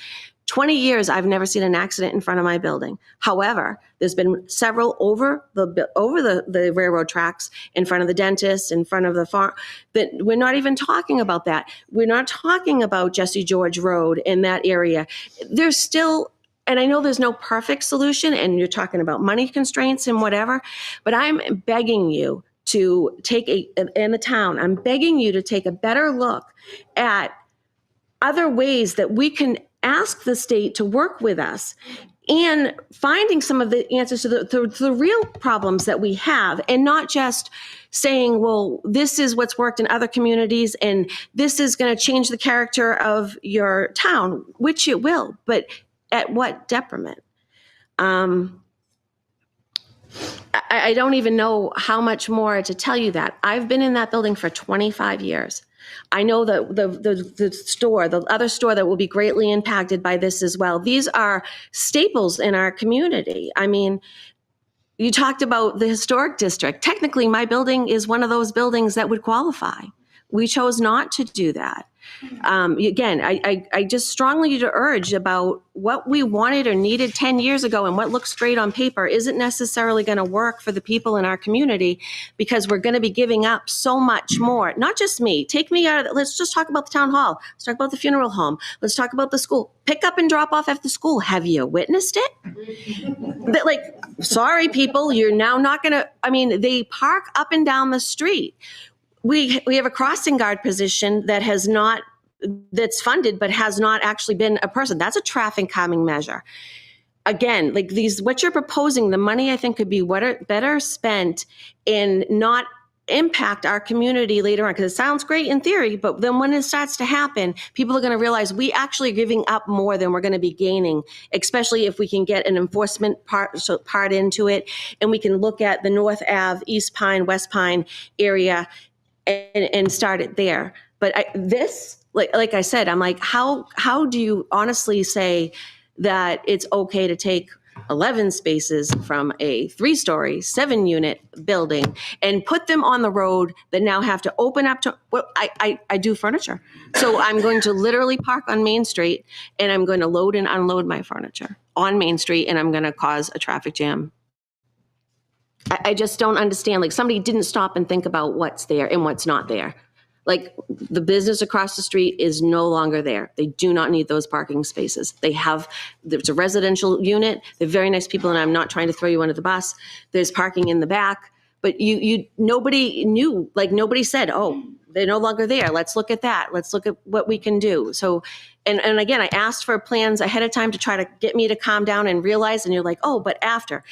20 years, I've never seen an accident in front of my building. However, there's been several over the railroad tracks, in front of the dentist, in front of the farm. That we're not even talking about that. We're not talking about Jesse George Road in that area. There's still, and I know there's no perfect solution, and you're talking about money constraints and whatever, but I'm begging you to take in the town, I'm begging you to take a better look at other ways that we can ask the state to work with us and finding some of the answers to the real problems that we have, and not just saying, well, this is what's worked in other communities and this is going to change the character of your town, which it will, but at what detriment? I don't even know how much more to tell you that. I've been in that building for 25 years. I know that the other store that will be greatly impacted by this as well. These are staples in our community. I mean, you talked about the historic district. Technically, my building is one of those buildings that would qualify. We chose not to do that. Again, I just strongly urge about what we wanted or needed 10 years ago and what looks great on paper isn't necessarily going to work for the people in our community, because we're going to be giving up so much more. Not just me. Take me out of it. Let's just talk about the town hall. Let's talk about the funeral home. Let's talk about the school. Pick up and drop off at the school. Have you witnessed it? That, like, sorry, people, you're now not going to, I mean, they park up and down the street. We have a crossing guard position that has not, that's funded, but has not actually been a person. That's a traffic calming measure. Again, like these, what you're proposing, the money I think could be better spent in not impact our community later on, because it sounds great in theory, but then when it starts to happen, people are going to realize we actually are giving up more than we're going to be gaining, especially if we can get an enforcement part into it, and we can look at the North Ave, East Pine, West Pine area and start it there. But like I said, I'm like, how do you honestly say that it's okay to take 11 spaces from a 3-story, 7-unit building and put them on the road that now have to open up to, well, I do furniture. So I'm going to literally park on Main Street and I'm going to load and unload my furniture on Main Street, and I'm going to cause a traffic jam. I just don't understand. Like, somebody didn't stop and think about what's there and what's not there. Like, the business across the street is no longer there. They do not need those parking spaces. It's a residential unit. They're very nice people, and I'm not trying to throw you under the bus. There's parking in the back, but nobody knew, like, nobody said, oh, they're no longer there. Let's look at that. Let's look at what we can do. So, and again, I asked for plans ahead of time to try to get me to calm down and realize, and you're like, oh, but after.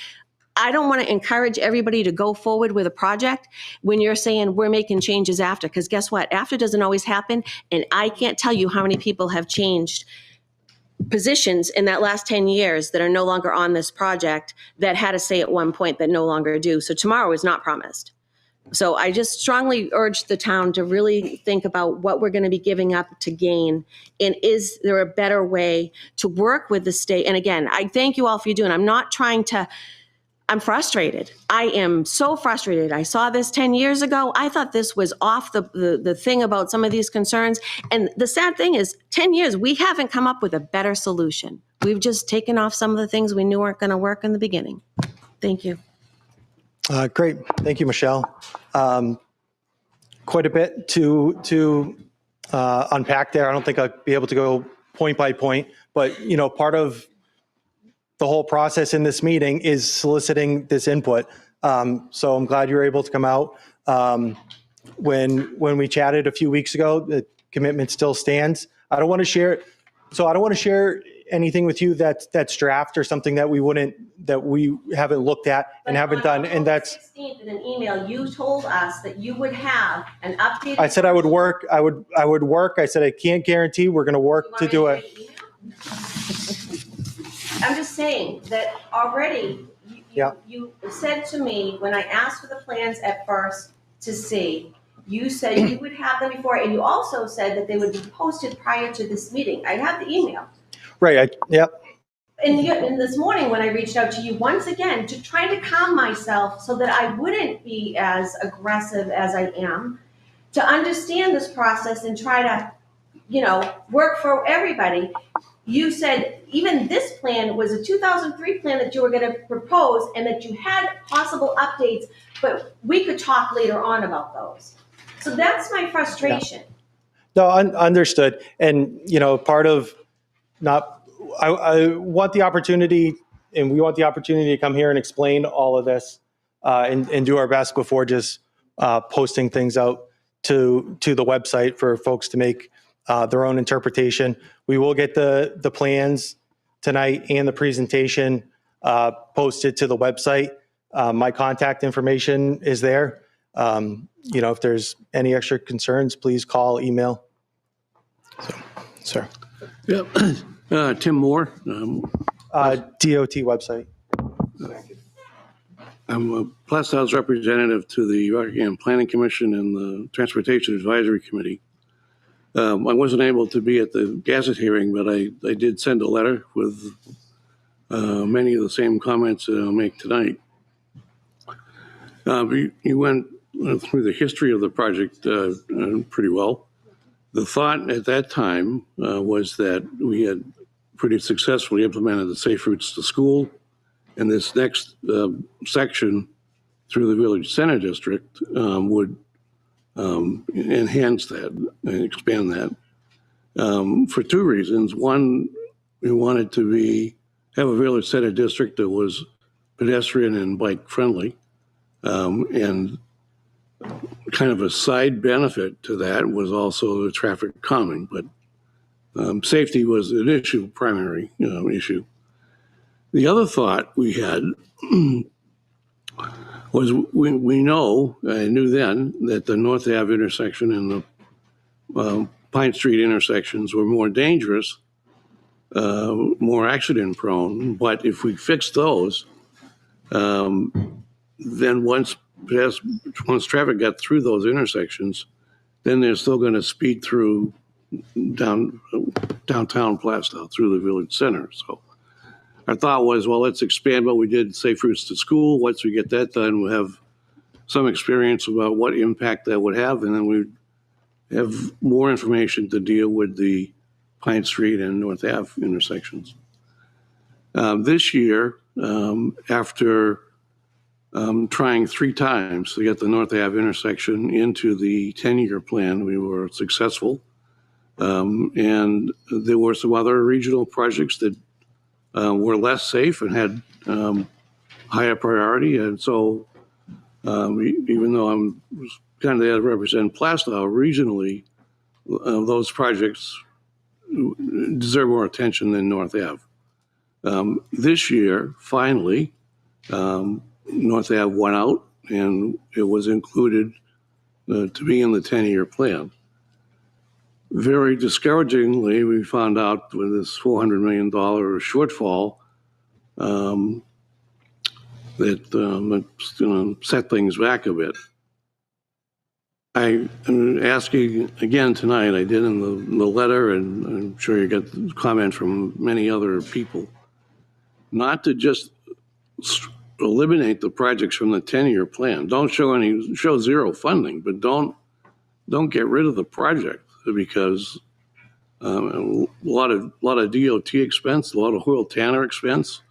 I don't want to encourage everybody to go forward with a project when you're saying we're making changes after, because guess what? After doesn't always happen. And I can't tell you how many people have changed positions in that last 10 years that are no longer on this project that had a say at one point that no longer do. So tomorrow is not promised. So I just strongly urge the town to really think about what we're going to be giving up to gain. And is there a better way to work with the state? And again, I thank you all for doing. I'm frustrated. I am so frustrated. I saw this 10 years ago. I thought this was off the thing about some of these concerns. And the sad thing is 10 years, we haven't come up with a better solution. We've just taken off some of the things we knew weren't going to work in the beginning. Thank you. Great. Thank you, Michelle. Quite a bit to unpack there. I don't think I'd be able to go point by point, but part of the whole process in this meeting is soliciting this input. So I'm glad you were able to come out. When we chatted a few weeks ago, the commitment still stands. I don't want to share anything with you that's draft or something that we haven't looked at and haven't done. And that's 16th in an email, you told us that you would have an updated. I said I would work. I would work. I said I can't guarantee we're going to work to do it. I'm just saying that already you said to me when I asked for the plans at first to see, you said you would have them before, and you also said that they would be posted prior to this meeting. I have the email. Right. Yep. And this morning when I reached out to you once again to try to calm myself so that I wouldn't be as aggressive as I am, to understand this process and try to, work for everybody. You said even this plan was a 2003 plan that you were going to propose and that you had possible updates, but we could talk later on about those. So that's my frustration. No, understood. And, part of I want the opportunity, and we want the opportunity to come here and explain all of this and do our best before just posting things out to the website for folks to make their own interpretation. We will get the plans tonight and the presentation posted to the website. My contact information is there. If there's any extra concerns, please call, email. So, sir. Yeah. Tim Moore. DOT website. I'm a Plasto's representative to the Rockingham Planning Commission and the Transportation Advisory Committee. I wasn't able to be at the Gazette hearing, but I did send a letter with many of the same comments that I'll make tonight. You went through the history of the project pretty well. The thought at that time was that we had pretty successfully implemented the Safe Routes to School, and this next section through the Village Center District would enhance that and expand that for two reasons. One, we wanted to have a Village Center District that was pedestrian and bike friendly, and kind of a side benefit to that was also the traffic calming, but safety was an issue, primary issue. The other thought we had was we know, I knew then, that the North Ave intersection and the Pine Street intersections were more dangerous, more accident prone, but if we fix those, then once traffic got through those intersections, then they're still going to speed through downtown Plastow through the village center. So our thought was, well, let's expand what we did, Safe Routes to School. Once we get that done, we'll have some experience about what impact that would have, and then we'd have more information to deal with the Pine Street and North Ave intersections. This year, after trying 3 times to get the North Ave intersection into the 10-year plan, we were successful. And there were some other regional projects that were less safe and had higher priority. And so even though I'm kind of there to represent Plastow regionally, those projects deserve more attention than North Ave. This year, finally, North Ave went out and it was included to be in the 10-year plan. Very discouragingly, we found out with this $400 million shortfall that it's set things back a bit. I am asking again tonight, I did in the letter, and I'm sure you got the comment from many other people, not to just eliminate the projects from the 10-year plan. Don't show zero funding, but don't get rid of the project, because a lot of DOT expense, a lot of Hoyle Tanner expense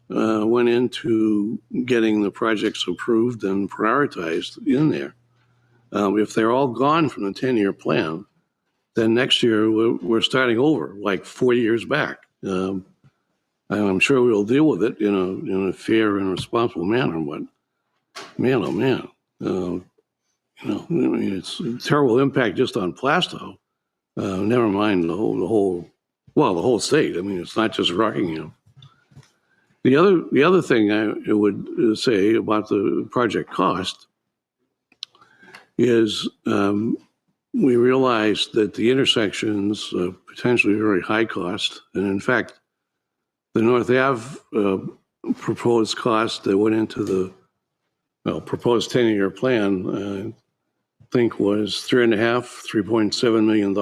went into getting the projects approved and prioritized in there. If they're all gone from the 10-year plan, then next year we're starting over, like 4 years back. I'm sure we'll deal with it in a fair and responsible manner, but man, oh man, I mean, it's a terrible impact just on Plastow. Never mind the whole state. I mean, it's not just Rockingham. The other thing I would say about the project cost is we realized that the intersections are potentially very high cost, and in fact, the North Ave proposed cost that went into the proposed 10-year plan, I think was $3.7 million.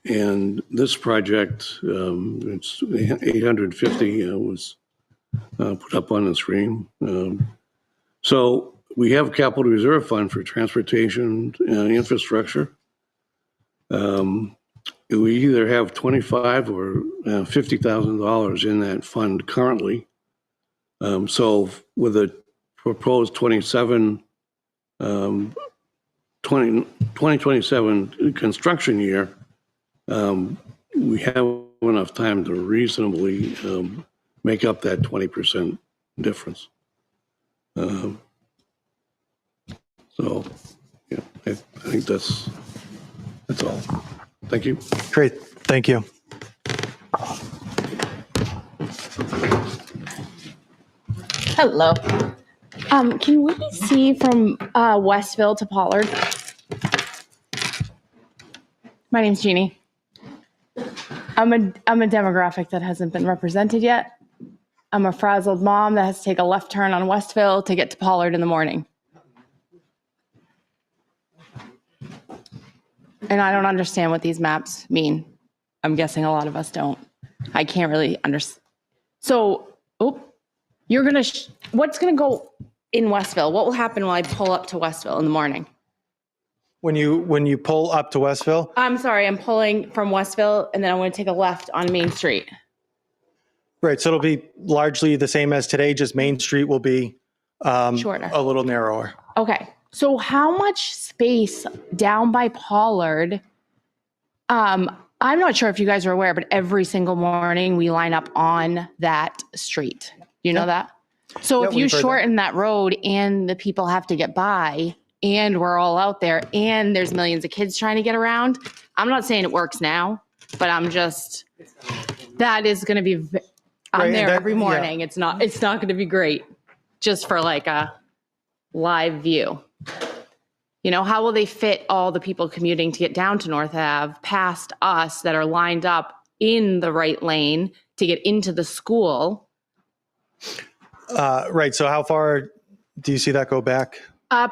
And this project, it's 850 was put up on the screen. So we have a capital reserve fund for transportation infrastructure. We either have $25,000 or $50,000 in that fund currently. So with a proposed 2027 construction year, we have enough time to reasonably make up that 20% difference. So, yeah, I think that's all. Thank you. Great, thank you. Hello. Can we see from Westville to Pollard? My name's Jeannie. I'm a demographic that hasn't been represented yet. I'm a frazzled mom that has to take a left turn on Westville to get to Pollard in the morning. And I don't understand what these maps mean. I'm guessing a lot of us don't. I can't really understand. So, you're going to, what's going to go in Westville? What will happen when I pull up to Westville in the morning? When you pull up to Westville, I'm sorry, I'm pulling from Westville and then I'm going to take a left on Main Street. right? So it'll be largely the same as today. Just Main Street will be Shorter. a little narrower. Okay. So how much space down by Pollard? I'm not sure if you guys are aware, but every single morning we line up on that street. You know that? So if you shorten that road and the people have to get by and we're all out there and there's millions of kids trying to get around, I'm not saying it works now, but that is going to be, I'm there every morning. It's not going to be great just for like a live view. You know, how will they fit all the people commuting to get down to North Ave past us that are lined up in the right lane to get into the school? Right. So how far do you see that go back?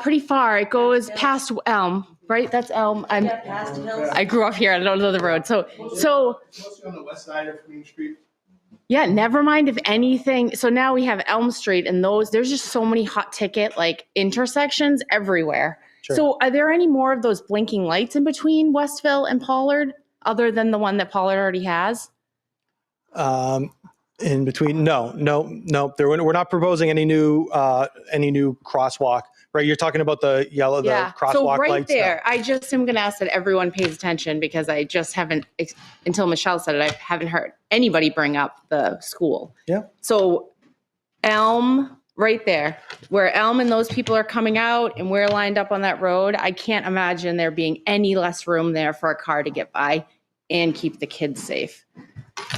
Pretty far. It goes past Elm, right? That's Elm. I grew up here. I don't know the road. So on the west side of Main Street. yeah, never mind if anything. So now we have Elm Street and there's just so many hot ticket like intersections everywhere. Sure. So are there any more of those blinking lights in between Westville and Pollard other than the one that Pollard already has? In between? No. We're not proposing any new crosswalk, right? You're talking about the yellow, the crosswalk so right lights. there, I just am going to ask that everyone pays attention because I just haven't, until Michelle said it, I haven't heard anybody bring up the school. Yeah. So Elm, right there, where Elm and those people are coming out and we're lined up on that road, I can't imagine there being any less room there for a car to get by and keep the kids safe.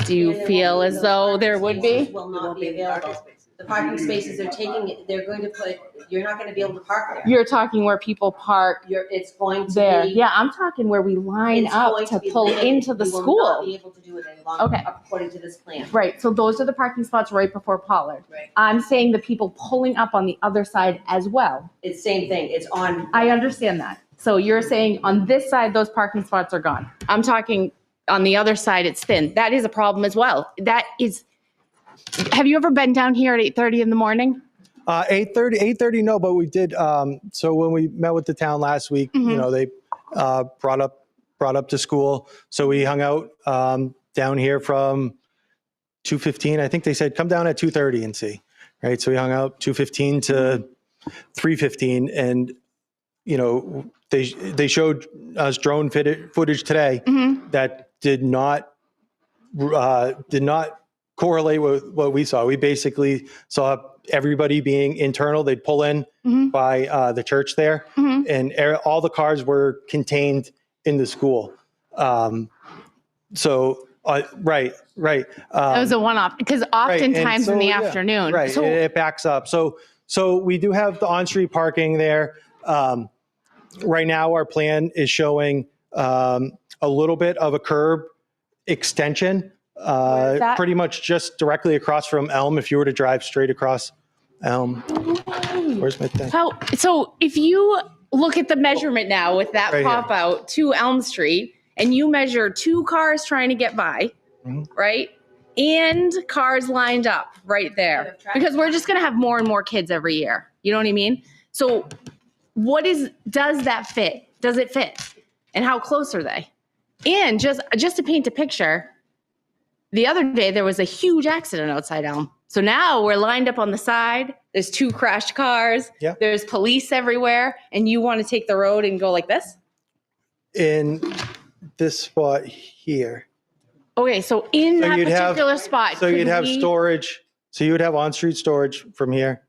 Do you feel as though there would be? Will not be available. The parking spaces they're going to put, you're not going to be able to park there. You're talking where people park. It's going to there. be. Yeah, I'm talking where we line up to pull into the school. You will not be able to do it any longer, Okay. according to this plan. Right. So those are the parking spots right before Pollard. Right. I'm saying the people pulling up on the other side as well. It's same thing. It's on. I understand that. So you're saying on this side, those parking spots are gone. I'm talking on the other side, it's thin. That is a problem as well. Have you ever been down here at 8:30 in the morning? 8:30, no, but we did. So when we met with the town last week, you know, they brought up to school. So we hung out down here from 2:15. I think they said come down at 2:30 and see. Right. So we hung out 2:15 to 3:15, and you know they showed us drone footage today that did not correlate with what we saw. We basically saw everybody being internal. They'd pull in by the church there, and all the cars were contained in the school. Right. That was a one-off because oftentimes in the afternoon. Right. So, it backs up. So we do have the on-street parking there. Right now, our plan is showing a little bit of a curb extension. Pretty much just directly across from Elm. If you were to drive straight across Elm, where's my thing? So if you look at the measurement now with that right pop out to Elm Street and you measure 2 cars trying to get by, right? And cars lined up right there because we're just going to have more and more kids every year. You know what I mean? So does that fit? Does it fit? And how close are they? And just to paint a picture, the other day there was a huge accident outside Elm. So now we're lined up on the side. There's 2 crashed cars. Yeah. There's police everywhere. And you want to take the road and go like this? In this spot here. Okay, so in that particular spot. So you'd have storage. So you would have on-street storage from here,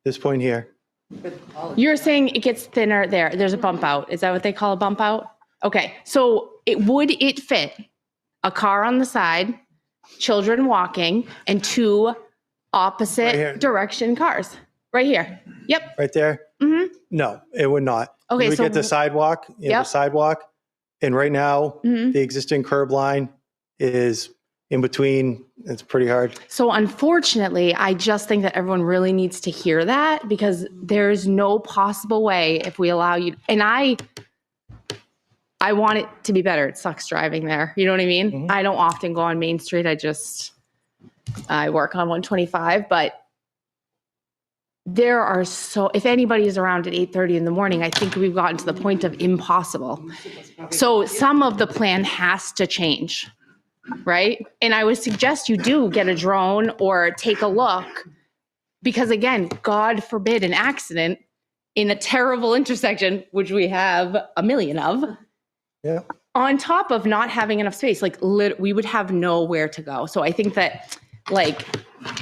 this point here. You're saying it gets thinner there. There's a bump out. Is that what they call a bump out? Okay, so would it fit a car on the side, children walking, and 2 opposite direction cars? Right here. Yep. Right there? No, it would not. Okay, you would so get the sidewalk, the sidewalk, and right now the existing curb line is in between. It's pretty hard. So unfortunately, I just think that everyone really needs to hear that because there's no possible way if we allow you. And I want it to be better. It sucks driving there. You know what I mean? I don't often go on Main Street. I work on 125, but there are if anybody is around at 8:30 in the morning, I think we've gotten to the point of impossible. So some of the plan has to change, right? And I would suggest you do get a drone or take a look, because again, God forbid an accident in a terrible intersection, which we have a million of, Yeah. on top of not having enough space, like we would have nowhere to go. So I think that, like,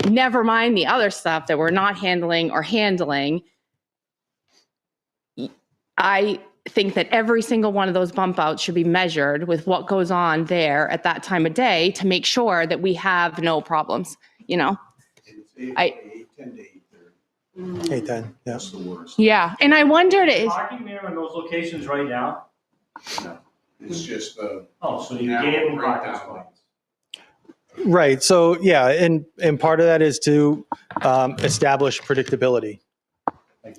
never mind the other stuff that we're not handling or handling, I think that every single one of those bump outs should be measured with what goes on there at that time of day to make sure that we have no problems, you know? 8:10, yeah. Yeah, and I wondered if... Parking there in those locations right now? No, it's just the. Oh, so you gave them parking spots. Right. So yeah, and part of that is to establish predictability.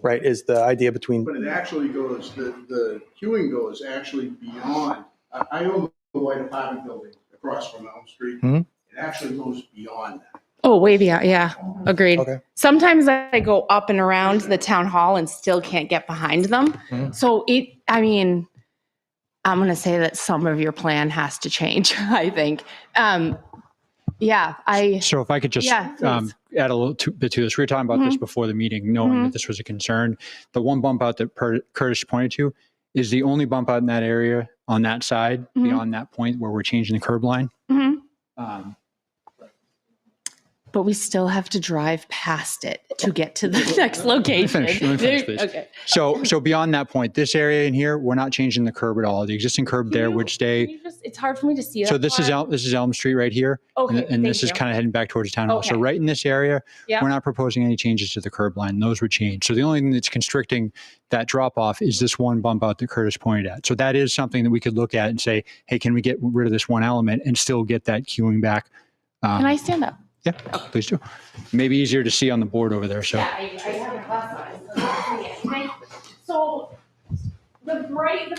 Right, is the idea between. But it actually goes, the queuing goes actually beyond. I own the white apartment building across from Elm Street. Mm-hmm. It actually goes beyond that. Oh, way beyond. Yeah, agreed. Okay. Sometimes I go up and around the town hall and still can't get behind them. Mhm. So I'm going to say that some of your plan has to change, I think. So if I could just add a little bit to this. We were talking about this before the meeting, knowing that this was a concern. The one bump out that Curtis pointed to is the only bump out in that area on that side beyond that point where we're changing the curb line. But we still have to drive past it to get to the next location. Let me finish, please. Okay. So beyond that point, this area in here, we're not changing the curb at all. The existing curb there would stay. It's hard for me to see that. So this is Elm Street right here. Okay, and this is thank you. kind of heading back towards town hall. Okay. So right in this area, Yeah. we're not proposing any changes to the curb line. Those would change. So the only thing that's constricting that drop off is this one bump out that Curtis pointed at. So that is something that we could look at and say, hey, can we get rid of this one element and still get that queuing back? Can I stand up? Yeah, please do. Maybe easier to see on the board over there. So. Yeah, I have a glass size. So the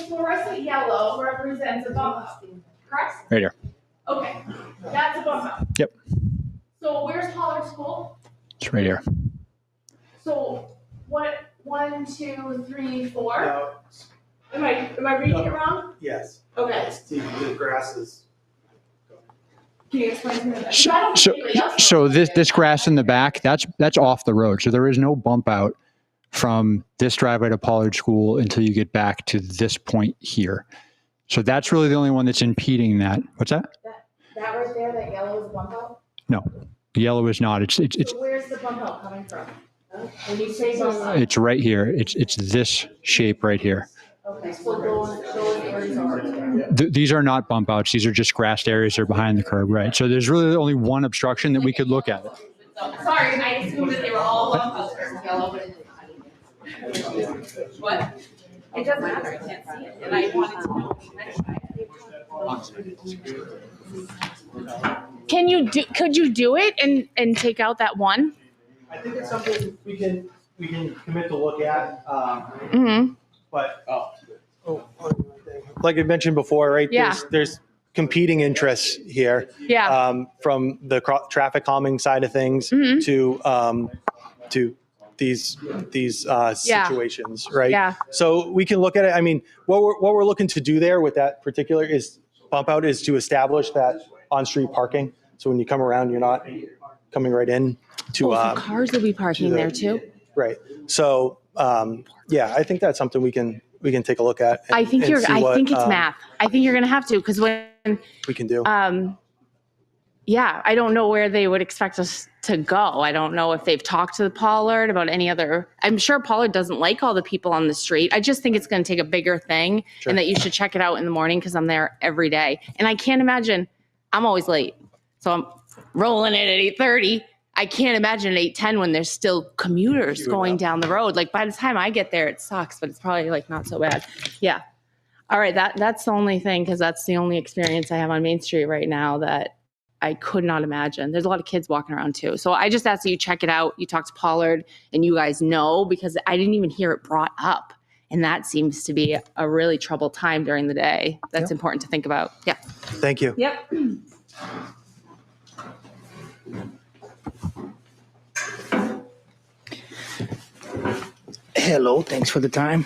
fluorescent yellow represents a bump out, correct? Right here. Okay, that's a bump out. Yep. So where's Pollard School? It's right here. So what? 1, 2, 3, 4. No. Am I reading it wrong? Yes. Okay. The grass is. Can you explain to me that? So this grass in the back, that's off the road. So there is no bump out from this driveway to Pollard School until you get back to this point here. So that's really the only one that's impeding that. What's that? That right there, that yellow is a bump out? No, the yellow is not. It's So where's the bump out coming from? When you say bump out. it's right here. It's this shape right here. Okay, so those areas are. These are not bump outs. These are just grassed areas that are behind the curb, right? So there's really only one obstruction that we could look at. Sorry, I assumed that they were all bump outs. Yellow. What? It doesn't matter. I can't see it. And I wanted to know. Could you do it and take out that one? I think it's something we can commit to look at. But like I mentioned before, right? Yeah. There's competing interests here. Yeah. From the traffic calming side of things to these situations, right? Yeah. So we can look at it. I mean, what we're looking to do there with that particular bump out is to establish that on-street parking. So when you come around, you're not coming right in to. So cars will be parking there too. Right. So yeah, I think that's something we can take a look at. I think it's math. I think you're going to have to, because when we can do. Yeah, I don't know where they would expect us to go. I don't know if they've talked to Pollard about any other. I'm sure Pollard doesn't like all the people on the street. I just think it's going to take a bigger thing, and that you should check it out in the morning because I'm there every day. And I can't imagine. I'm always late, so I'm rolling it at 8:30. I can't imagine at 8:10 when there's still commuters going down the road. Like by the time I get there, it sucks, but it's probably like not so bad. Yeah. All right. That's the only thing, because that's the only experience I have on Main Street right now that I could not imagine. There's a lot of kids walking around too. So I just asked that you check it out. You talk to Pollard and you guys know, because I didn't even hear it brought up. And that seems to be a really troubled time during the day. That's important to think about. Yeah. Thank you. Yep. Hello, thanks for the time.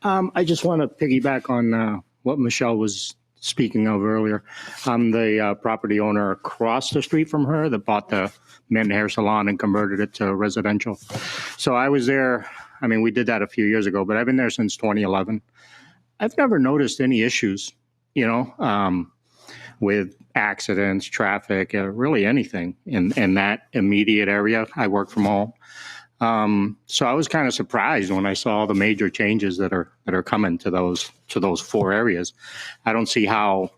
I just want to piggyback on what Michelle was speaking of earlier. I'm the property owner across the street from her that bought the men hair salon and converted it to residential. So I was there, I mean, we did that a few years ago, but I've been there since 2011. I've never noticed any issues, you know, with accidents, traffic, really anything in that immediate area. I work from home. So I was kind of surprised when I saw all the major changes that are coming to those 4 areas. I don't see how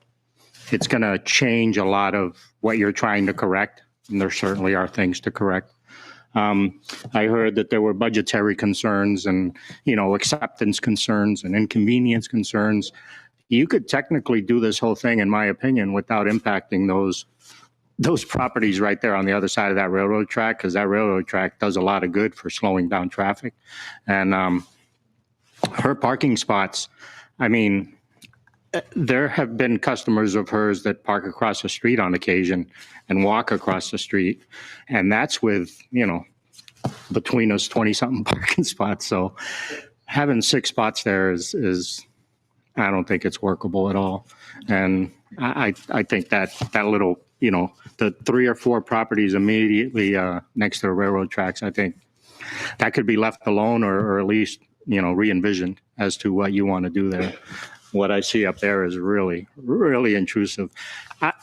it's going to change a lot of what you're trying to correct, and there certainly are things to correct. I heard that there were budgetary concerns and, you know, acceptance concerns and inconvenience concerns. You could technically do this whole thing, in my opinion, without impacting those properties right there on the other side of that railroad track, because that railroad track does a lot of good for slowing down traffic. And her parking spots, I mean, there have been customers of hers that park across the street on occasion and walk across the street. And that's with, you know, between us 20-something parking spots. So having 6 spots there is I don't think it's workable at all. And I think that little, you know, the 3 or 4 properties immediately next to the railroad tracks, I think that could be left alone or at least, you know, re-envisioned as to what you want to do there. What I see up there is really, really intrusive.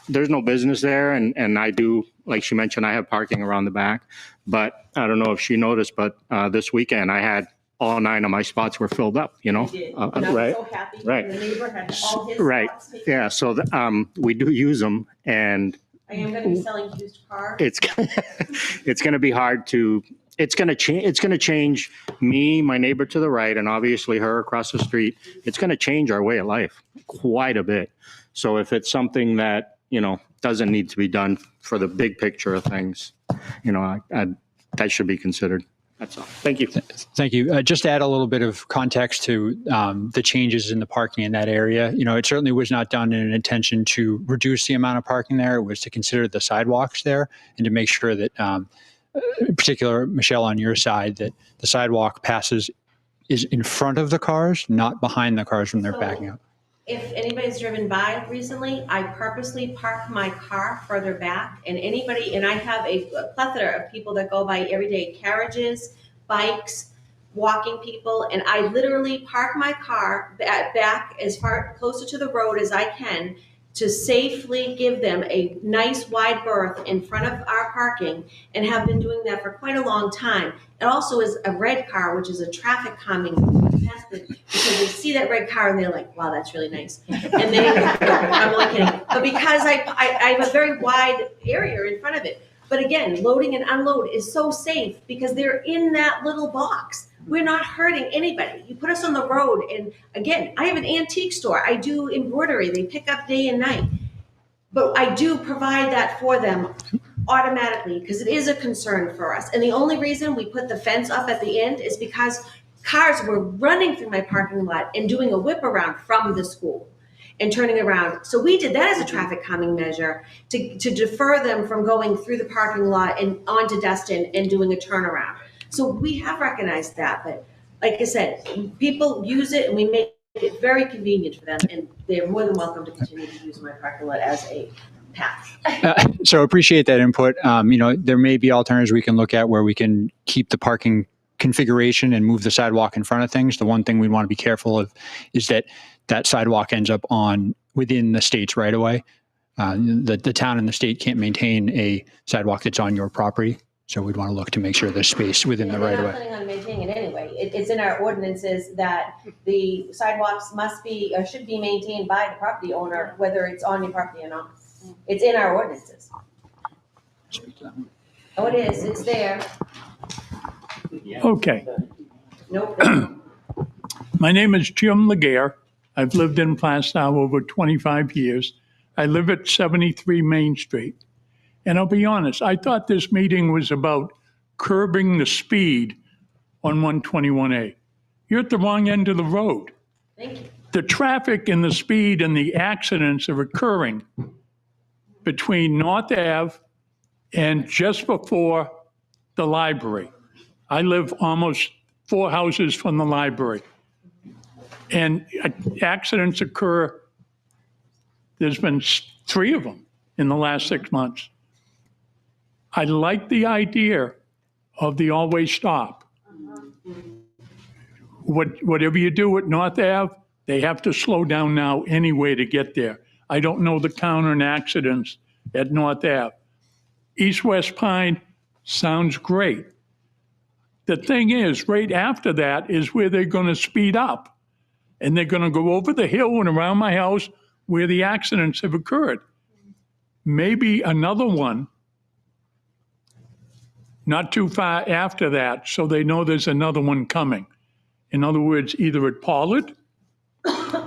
There's no business there, and I do, like she mentioned, I have parking around the back, but I don't know if she noticed, but this weekend I had all 9 of my spots were filled up, you know? And I was so happy. Right. And the neighbor had all his Right. spots taken. Yeah, so we do use them, and I am going to be selling used cars. it's going to be hard to, it's going to change me, my neighbor to the right, and obviously her across the street. It's going to change our way of life quite a bit. So if it's something that, you know, doesn't need to be done for the big picture of things, you know, that should be considered. That's all. Thank you. Thank you. Just to add a little bit of context to the changes in the parking in that area, you know, it certainly was not done in an intention to reduce the amount of parking there. It was to consider the sidewalks there and to make sure that, in particular, Michelle, on your side, that the sidewalk is in front of the cars, not behind the cars when they're backing up. If anybody's driven by recently, I purposely park my car further back, and I have a plethora of people that go by every day, carriages, bikes, walking people, and I literally park my car back as far closer to the road as I can to safely give them a nice wide berth in front of our parking, and have been doing that for quite a long time. It also is a red car, which is a traffic calming method, because they see that red car and they're like, wow, that's really nice. And then, I'm only kidding. But because I have a very wide area in front of it. But again, loading and unload is so safe because they're in that little box. We're not hurting anybody. You put us on the road, and again, I have an antique store. I do embroidery. They pick up day and night. But I do provide that for them automatically because it is a concern for us. And the only reason we put the fence up at the end is because cars were running through my parking lot and doing a whip around from the school and turning around. So we did that as a traffic calming measure to defer them from going through the parking lot and onto Destin and doing a turnaround. So we have recognized that, but like I said, people use it and we make it very convenient for them, and they're more than welcome to continue to use my parking lot as a path. So appreciate that input. You know, there may be alternatives we can look at where we can keep the parking configuration and move the sidewalk in front of things. The one thing we want to be careful of is that sidewalk ends up within the state's right of way. The town and the state can't maintain a sidewalk that's on your property. So we'd want to look to make sure there's space within the right of way. We're not planning on maintaining it anyway. It's in our ordinances that the sidewalks must be or should be maintained by the property owner, whether it's on your property or not. It's in our ordinances. Oh, it is. It's there. Okay. Nope. My name is Jim Laguerre. I've lived in Plastow over 25 years. I live at 73 Main Street. And I'll be honest, I thought this meeting was about curbing the speed on 121A. You're at the wrong end of the road. Thank you. The traffic and the speed and the accidents are occurring between North Ave and just before the library. I live almost 4 houses from the library. And accidents occur, there's been 3 of them in the last 6 months. I like the idea of the always stop. Whatever you do at North Ave, they have to slow down now anyway to get there. I don't know the count on accidents at North Ave. East-West Pine sounds great. The thing is, right after that is where they're going to speed up. And they're going to go over the hill and around my house where the accidents have occurred. Maybe another one not too far after that, so they know there's another one coming. In other words, either at Pollard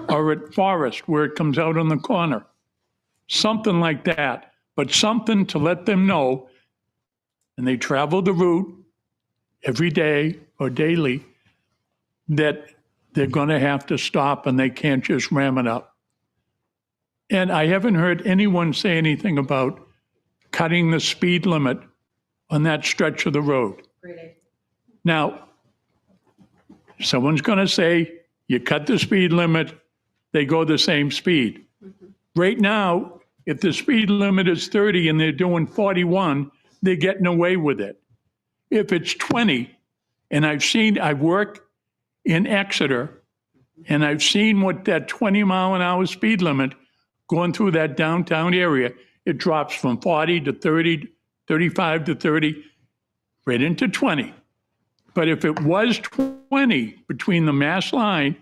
or at Forest, where it comes out on the corner. Something like that, but something to let them know, and they travel the route every day or daily, that they're going to have to stop and they can't just ram it up. And I haven't heard anyone say anything about cutting the speed limit on that stretch of the road. Now, someone's going to say, you cut the speed limit, they go the same speed. Right now, if the speed limit is 30 and they're doing 41, they're getting away with it. If it's 20, and I work in Exeter, and I've seen what that 20-mile-an-hour speed limit going through that downtown area, it drops from 40 to 30, 35 to 30, right into 20. But if it was 20 between the Mass line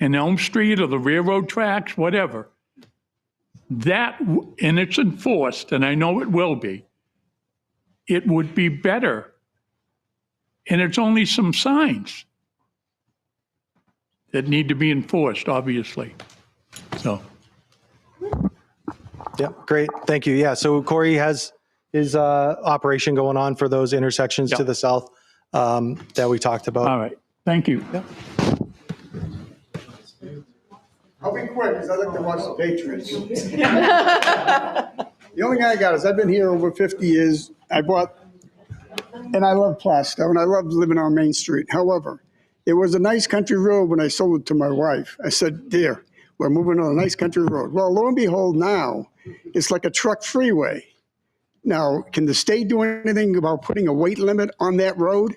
and Elm Street or the railroad tracks, whatever, that, and it's enforced, and I know it will be, it would be better. And it's only some signs that need to be enforced, obviously. So. Yeah, great. Thank you. Yeah, so Corey has his operation going on for those intersections to the south that we talked about. All right. Thank you. Yep. I'll be quick because I like to watch the Patriots. The only thing I got is I've been here over 50 years. I love Plastow and I love living on Main Street. However, it was a nice country road when I sold it to my wife. I said, dear, we're moving on a nice country road. Well, lo and behold, now it's like a truck freeway. Now, can the state do anything about putting a weight limit on that road?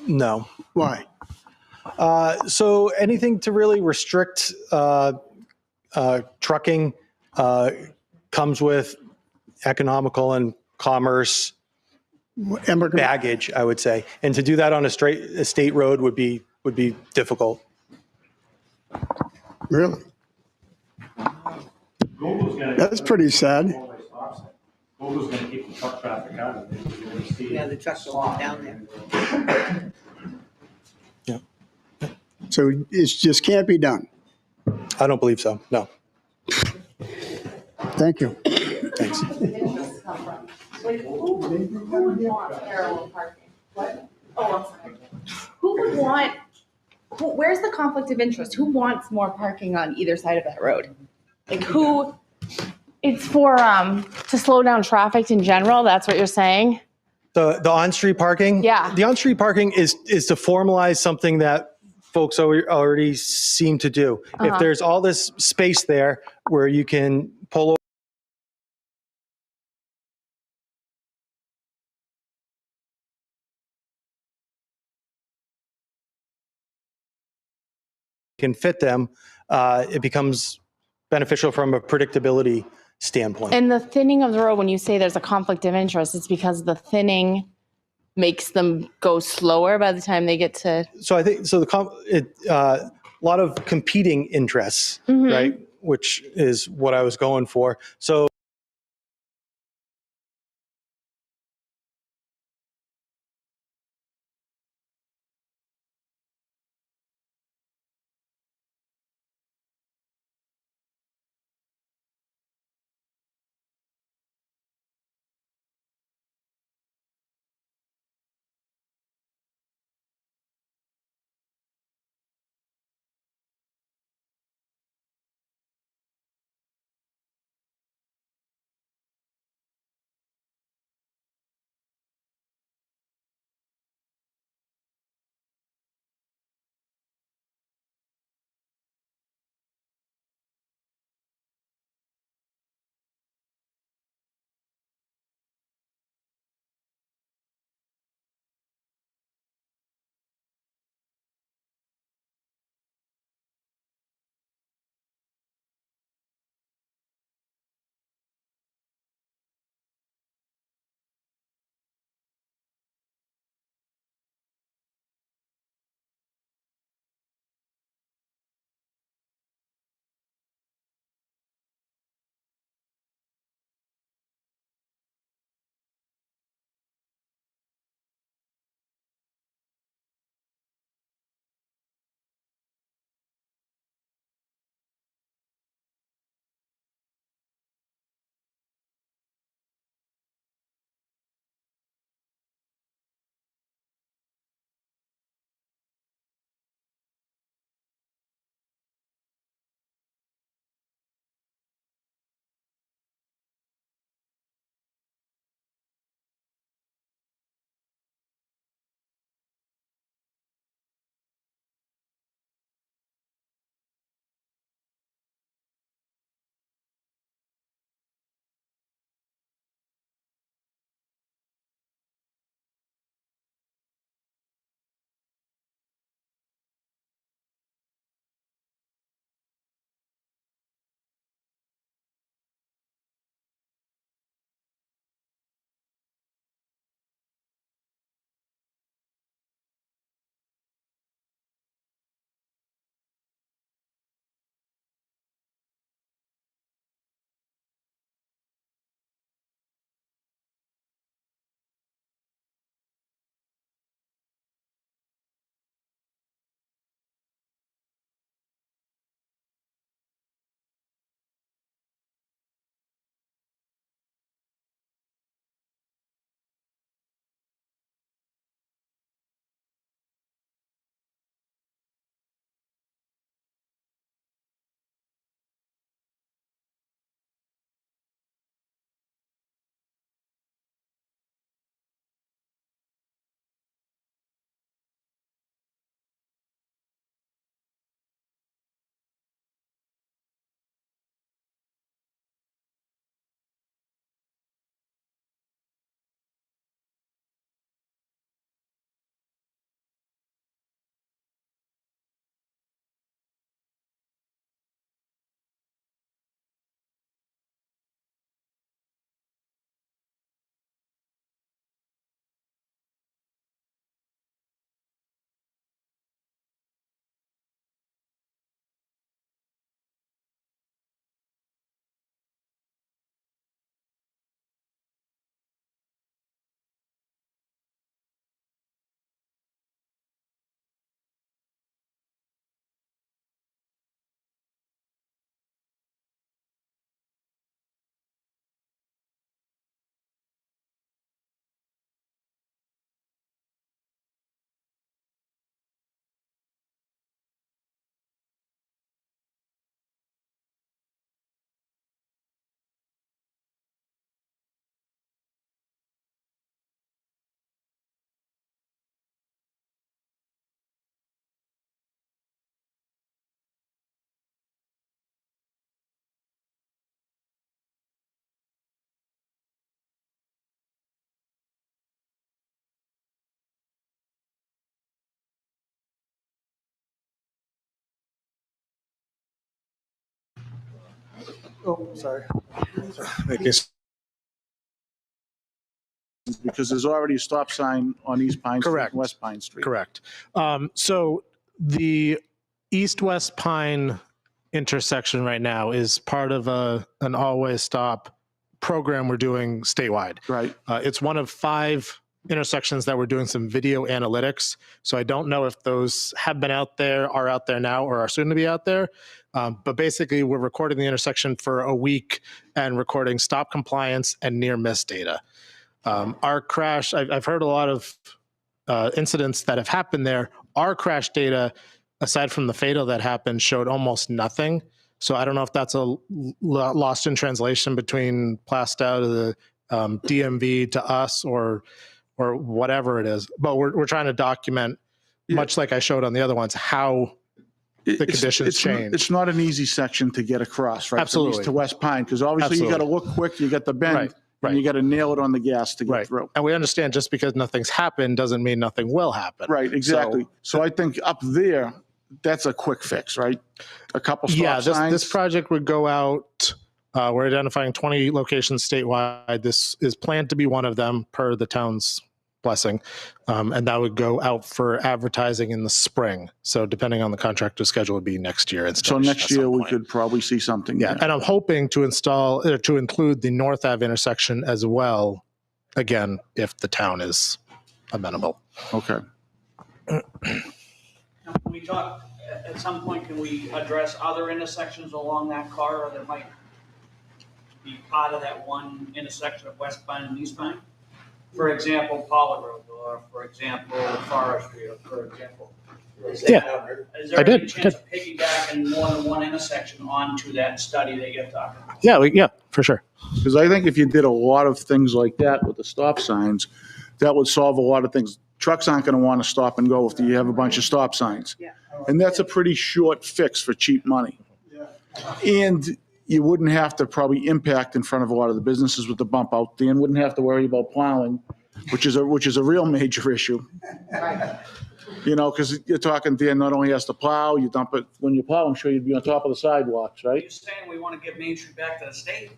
No. Why? So anything to really restrict trucking comes with economical and commerce baggage, I would say. And to do that on a state road would be difficult. Really? That's pretty sad. Google's going to keep the truck traffic out of it. Yeah, the trucks will come down there. Yeah. So it just can't be done. I don't believe so. No. Thank you. Thanks. Who would want parallel parking? What? Oh, I'm sorry. Who would want, where's the conflict of interest? Who wants more parking on either side of that road? Like who, it's for, to slow down traffic in general, that's what you're saying? The on-street parking? Yeah. The on-street parking is to formalize something that folks already seem to do. If there's all this space there where you can pull over, can fit them, it becomes beneficial from a predictability standpoint. And the thinning of the road, when you say there's a conflict of interest, it's because the thinning makes them go slower by the time they get to. So I think a lot of competing interests, right? Which is what I was going for. So Oh, sorry. Because there's already a stop sign on East Pine Street Correct. and West Pine Street. Correct. So the East-West Pine intersection right now is part of an always stop program we're doing statewide. Right. It's one of 5 intersections that we're doing some video analytics. So I don't know if those have been out there, are out there now, or are soon to be out there. But basically, we're recording the intersection for a week and recording stop compliance and near miss data. Our crash, I've heard a lot of incidents that have happened there. Our crash data, aside from the fatal that happened, showed almost nothing. So I don't know if that's a lost in translation between Plastow to the DMV to us or whatever it is. But we're trying to document, much like I showed on the other ones, how the conditions change. It's not an easy section to get across, right? Absolutely. From East to West Pine, because obviously you got to look quick, you got the bend, and you got to nail it on the gas to get through. And we understand just because nothing's happened doesn't mean nothing will happen. Right, exactly. So I think up there, that's a quick fix, right? A couple stop signs. This project would go out. We're identifying 20 locations statewide. This is planned to be one of them per the town's blessing. And that would go out for advertising in the spring. So depending on the contractor's schedule, would be next year. So next year we could probably see something. Yeah, and I'm hoping to include the North Ave intersection as well, again, if the town is amenable. Okay. Can we talk, at some point, can we address other intersections along that corridor that might be part of that one intersection of West Pine and East Pine? For example, Pollard Road, or for example, Forestry, or for example. Is there any chance of piggybacking more than one intersection onto that study that you're talking about? Yeah, for sure. Because I think if you did a lot of things like that with the stop signs, that would solve a lot of things. Trucks aren't going to want to stop and go if you have a bunch of stop signs. And that's a pretty short fix for cheap money. And you wouldn't have to probably impact in front of a lot of the businesses with the bump out there and wouldn't have to worry about plowing, which is a real major issue. You know, because you're talking Dan not only has to plow, you dump it. When you plow, I'm sure you'd be on top of the sidewalks, right? You're saying we want to give Main Street back to the state?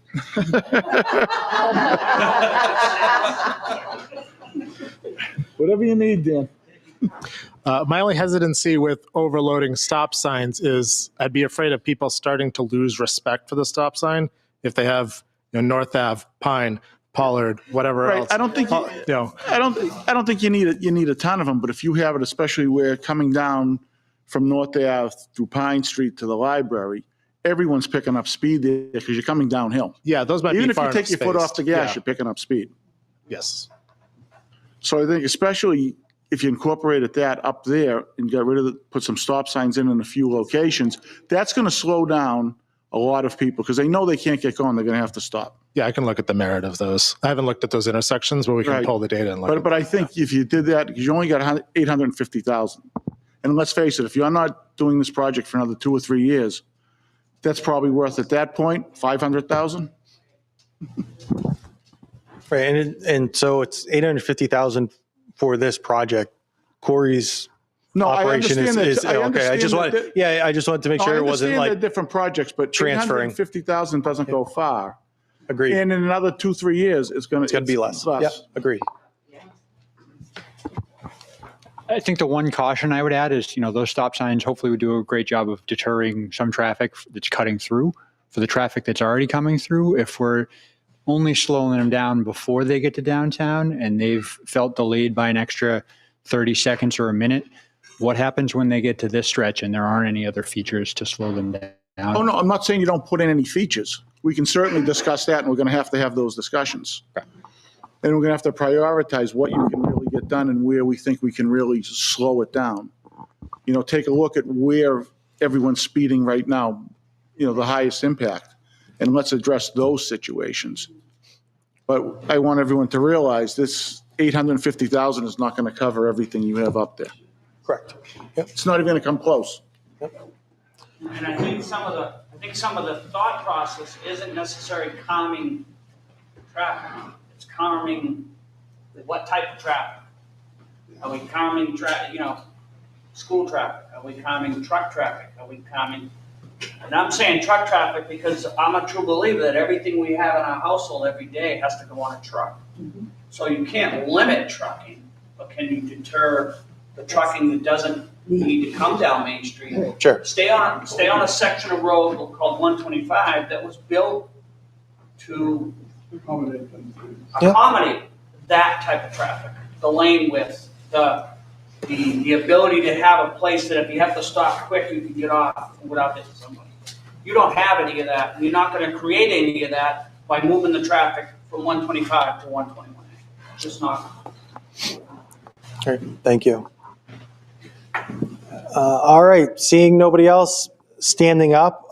Whatever you need, Dan. My only hesitancy with overloading stop signs is I'd be afraid of people starting to lose respect for the stop sign if they have North Ave, Pine, Pollard, whatever else. I don't think I don't think you need a ton of them, but if you have it, especially where coming down from North Ave through Pine Street to the library, everyone's picking up speed there because you're coming downhill. Yeah, those might even be if you take your foot off the gas, you're picking up speed. Yes. So I think especially if you incorporated that up there and got rid of put some stop signs in a few locations, that's going to slow down a lot of people because they know they can't get going. They're going to have to stop. Yeah, I can look at the merit of those. I haven't looked at those intersections, but we can pull the data and look. But I think if you did that, because you only got 850,000, and let's face it, if you're not doing this project for another 2 or 3 years, that's probably worth at that point 500,000. Right, and so it's 850,000 for this project. Corey's operation is okay. I just wanted to make sure it wasn't like different projects, but transferring. 850,000 doesn't go far. Agreed. And in another 2-3 years, it's going to be less. Yep, agreed. I think the one caution I would add is, those stop signs hopefully would do a great job of deterring some traffic that's cutting through. For the traffic that's already coming through, if we're only slowing them down before they get to downtown and they've felt delayed by an extra 30 seconds or a minute, what happens when they get to this stretch and there aren't any other features to slow them down? Oh, no, I'm not saying you don't put in any features. We can certainly discuss that, and we're going to have those discussions. Okay. And we're going to have to prioritize what you can really get done and where we think we can really slow it down. Take a look at where everyone's speeding right now, the highest impact, and let's address those situations. But I want everyone to realize this 850,000 is not going to cover everything you have up there. Correct. Yep. It's not even going to come close. Yep. And I think some of the thought process isn't necessarily calming traffic. It's calming what type of traffic. Are we calming school traffic? Are we calming truck traffic? Are we calming And I'm saying truck traffic because I'm a true believer that everything we have in our household every day has to go on a truck. So you can't limit trucking, but can you deter the trucking that doesn't need to come down Main Street? Sure. Stay on a section of road called 125 that was built to accommodate that type of traffic, the lane width, the ability to have a place that if you have to stop quick, you can get off without hitting somebody. You don't have any of that, and you're not going to create any of that by moving the traffic from 125 to 121. Just not. All right, thank you. All right, seeing nobody else standing up,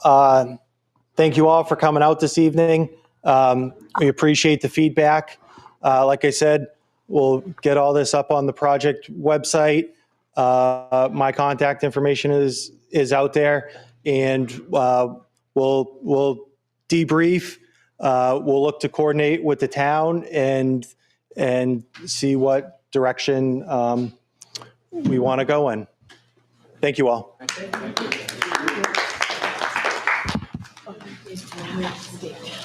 thank you all for coming out this evening. We appreciate the feedback. Like I said, we'll get all this up on the project website. My contact information is out there, and we'll debrief. We'll look to coordinate with the town and see what direction we want to go in. Thank you all. Thank you.